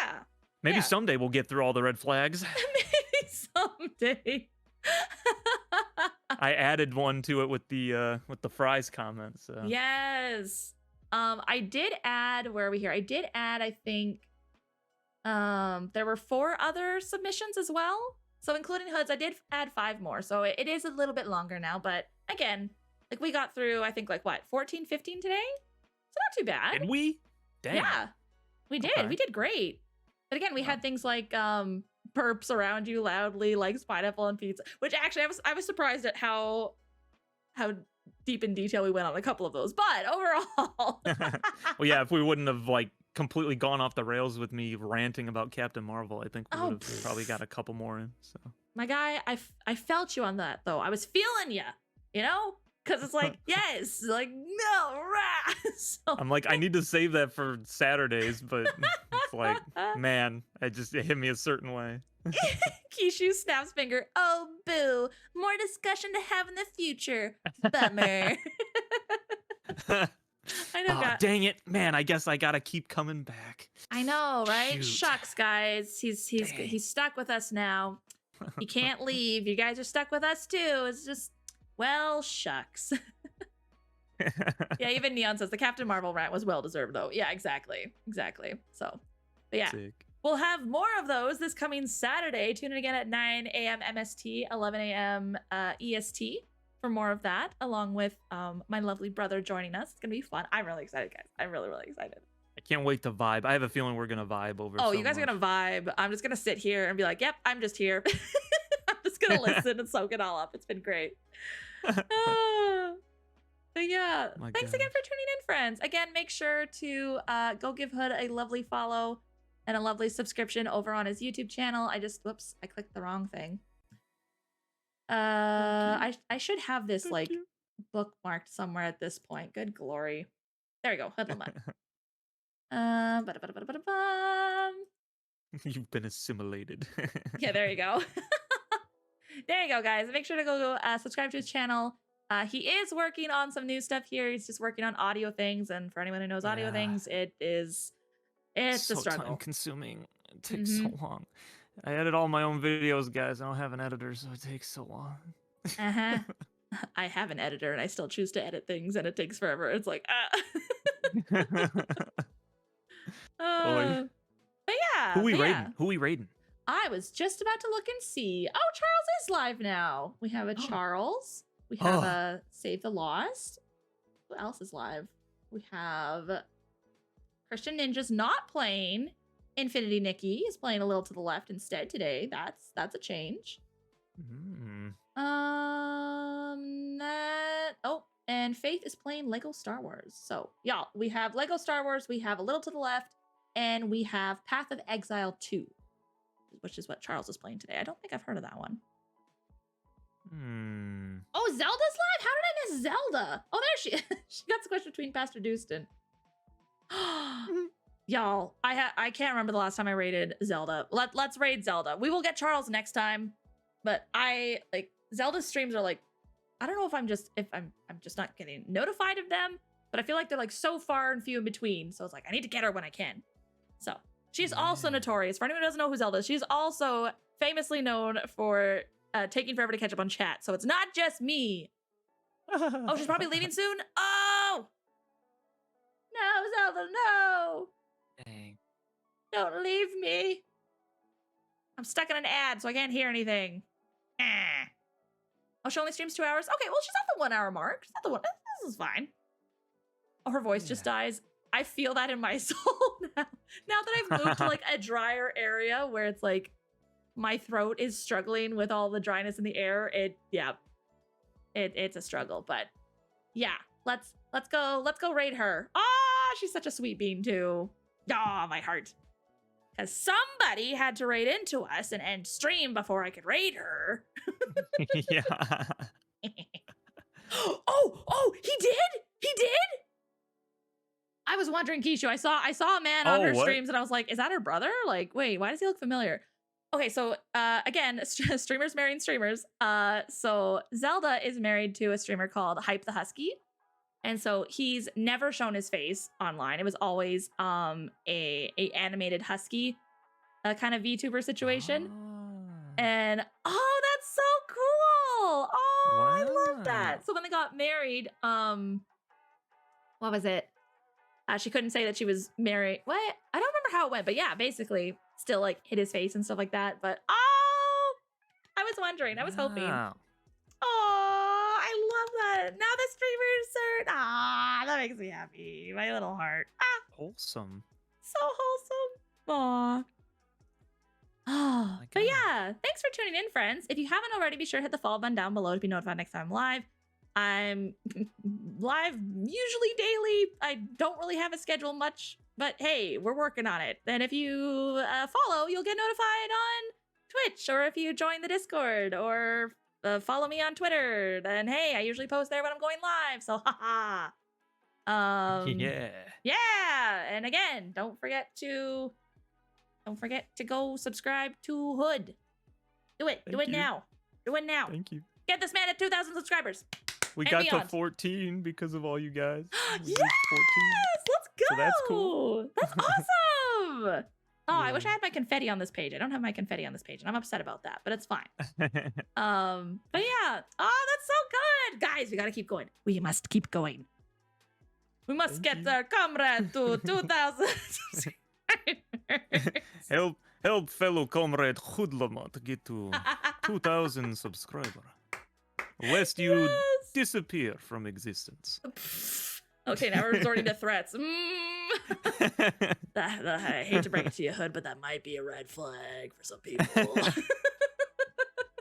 yeah, maybe someday we'll get through all the red flags. maybe someday. I added one to it with the fries comment. So Yes. I did add. Where are we here? I did add. I think. There were 4 other submissions as well. So including Hoods, I did add 5 more. So it is a little bit longer now, but again, like we got through, I think like what, 14, 15 today? So not too bad. Did we? Damn. Yeah, we did. Okay. We did great. But again, we had things like burps around you loudly, like pineapple and pizza, which actually I was surprised at how deep in detail we went on a couple of those. But overall, Well, yeah, if we wouldn't have like completely gone off the rails with me ranting about Captain Marvel, I think we would have probably got a couple more in. So my guy, I felt you on that though. I was feeling you, you know? Because it's like, yes, like, no, rah. So, I'm like, I need to save that for Saturdays, but it's like, man, it hit me a certain way. Kishu snaps finger. Oh, boo. More discussion to have in the future. Bummer. I know, Oh, dang it, man! I guess I gotta keep coming back. I know, right? Shoot. Shucks, guys. He's stuck with us now. He can't leave. You guys are stuck with us too. It's just, well, shucks. Yeah, even Neon says the Captain Marvel rant was well deserved, though. Yeah, exactly. So, but yeah. Sick. We'll have more of those this coming Saturday. Tune in again at 9 a.m. MST, 11 a.m. EST for more of that, along with my lovely brother joining us. It's going to be fun. I'm really excited, guys. I'm really, really excited. I can't wait to vibe. I have a feeling we're gonna vibe over. Oh, so you guys are much. going to vibe. I'm just going to sit here and be like, yep, I'm just here. I'm just going to listen and soak it all up. It's been great. But yeah, thanks again for tuning in, friends. Again, make sure to go give Hood a lovely follow and a lovely subscription over on his YouTube channel. Whoops, I clicked the wrong thing. I should have this like bookmarked somewhere at this point. Good glory. There we go, Hoodlum. You've been assimilated. Yeah, there you go. There you go, guys. Make sure to go subscribe to his channel. He is working on some new stuff here. He's just working on audio things, and for anyone who knows audio things, it's so a struggle. time consuming. It takes so long. I edit all my own videos, guys. I don't have an editor, so it takes so long. I have an editor, and I still choose to edit things, and it takes forever. It's like, But yeah. Who we raiding? I was just about to look and see. Oh, Charles is live now. We have a Charles. We have a Save the Lost. Who else is live? We have Christian Ninja's not playing. Infinity Nikki is playing a little to the left instead today. That's a change. And Faith is playing Lego Star Wars. So, y'all, we have Lego Star Wars, we have a little to the left, and we have Path of Exile 2, which is what Charles is playing today. I don't think I've heard of that one. Oh, Zelda's live? How did I miss Zelda? Oh, there she is. She got squished between Pastor Dustin. Y'all, I can't remember the last time I raided Zelda. Let's raid Zelda. We will get Charles next time, but Zelda's streams are like, I don't know if I'm just not getting notified of them, but I feel like they're like so far and few in between. So it's like I need to get her when I can. So she's also notorious. For anyone who doesn't know who Zelda is, she's also famously known for taking forever to catch up on chat. So it's not just me. Oh, she's probably leaving soon. Oh no, Zelda, no! Dang. Don't leave me. I'm stuck in an ad, so I can't hear anything. Oh, she only streams 2 hours? Okay, well, she's at the 1 hour mark. She's at the one. This is fine. Oh, her voice just dies. I feel that in my soul now. Now that I've moved to like a drier area where it's like my throat is struggling with all the dryness in the air. It's a struggle, but yeah, let's go raid her. Ah, she's such a sweet bean too. Ah, my heart. Because somebody had to raid into us and end stream before I could raid her. Yeah. Oh, he did? I was wondering, Kishu. I saw a man on her streams and I was like, is that her brother? Like, wait, why does he look familiar? Okay, so again, streamers marrying streamers. So Zelda is married to a streamer called Hype the Husky. And so he's never shown his face online. It was always a animated husky kind of VTuber situation. And that's so cool. I love that. So when they got married, what was it? She couldn't say that she was married. What? I don't remember how it went, but yeah, basically still like hit his face and stuff like that. But I was wondering. I was hoping. Oh, I love that. Now the streamers are. That makes me happy. My little heart. Wholesome. So wholesome. But yeah, thanks for tuning in, friends. If you haven't already, be sure to hit the follow button down below to be notified next time I'm live. I'm live usually daily. I don't really have a schedule much, but hey, we're working on it. And if you follow, you'll get notified on Twitch, or if you join the Discord, or follow me on Twitter. Then hey, I usually post there when I'm going live. So haha. Yeah. And again, don't forget to go subscribe to Hood. Do it. Do Thank it you. now. Do it now. Thank you. Get this man at 2,000 subscribers. We And got beyond. to 14 because of all you guys. We Yes! reached Let's go. So that's cool. That's awesome. Oh, I wish I Yeah. had my confetti on this page. I don't have my confetti on this page, and I'm upset about that, but it's fine. 14. But yeah. Oh, that's so good. Guys, we gotta keep going. We must keep going. We must Thank get you. our comrade to 2,000 subscribers. help fellow comrade Hoodlamont get to 2,000 subscriber. Lest you Yes. disappear from existence. Okay, now we're resorting to threats. I hate to break it to you, Hood, but that might be a red flag for some people.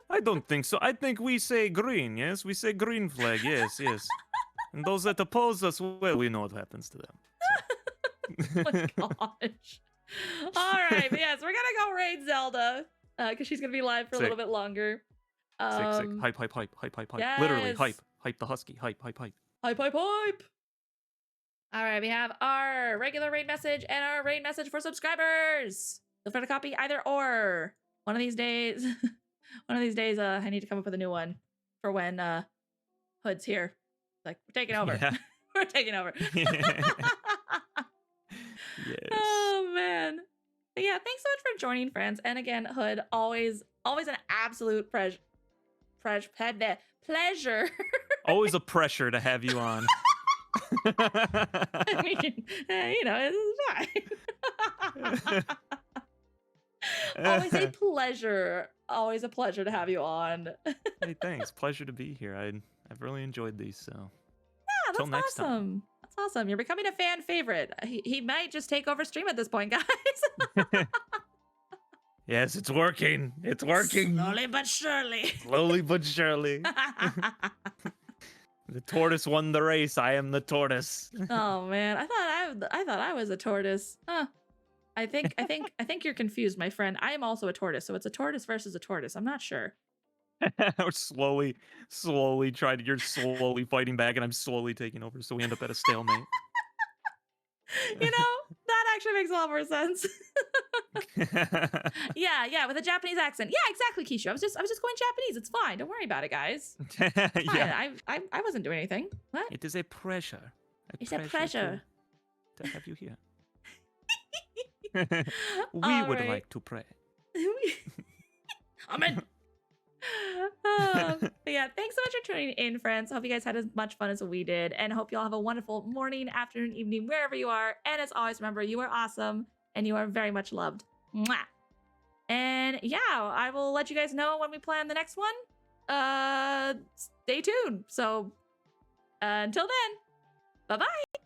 I don't think so. I think we say green, yes? We say green flag, yes. And those that oppose us, well, we know what happens to them. Oh my gosh. All right, but yes, we're gonna go raid Zelda because she's gonna be live for a Sick. little bit longer. Sick. Hype. Literally, hype. Yes. Hype the husky. Hype. Hype. All right, we have our regular raid message and our raid message for subscribers. Feel free to copy either or. One of these days, I need to come up with a new one for when Hood's here. Like, we're taking over. Yeah. We're taking over. Yes. Oh man. But yeah, thanks so much for joining, friends. And again, Hood, always an absolute pleasure. Always a pressure to have you on. I mean, it's fine. Always a pleasure. Always a pleasure to have you on. Hey, thanks. Pleasure to be here. I've really enjoyed these, so. Yeah, Till that's next time. awesome. That's awesome. You're becoming a fan favorite. He might just take over stream at this point, guys. Yes, it's working. It's working. Slowly but surely. Slowly but surely. The tortoise won the race. I am the tortoise. Oh man, I thought I was a tortoise. Huh. I think you're confused, my friend. I am also a tortoise, so it's a tortoise versus a tortoise. I'm not sure. We're slowly trying. You're slowly fighting back, and I'm slowly taking over. So we end up at a stalemate. That actually makes a lot more sense. Yeah, with a Japanese accent. Yeah, exactly, Kishu. I was just going Japanese. It's fine. Don't worry about it, guys. It's fine. Yeah. I wasn't doing anything. What? It is a pleasure. It's a pleasure. to have you here. We All would right. like to pray. Amen. But yeah, thanks so much for tuning in, friends. Hope you guys had as much fun as we did, and hope you all have a wonderful morning, afternoon, evening, wherever you are. And as always, remember, you are awesome, and you are very much loved. Mwah. And yeah, I will let you guys know when we plan the next one. Stay tuned. So until then, bye-bye.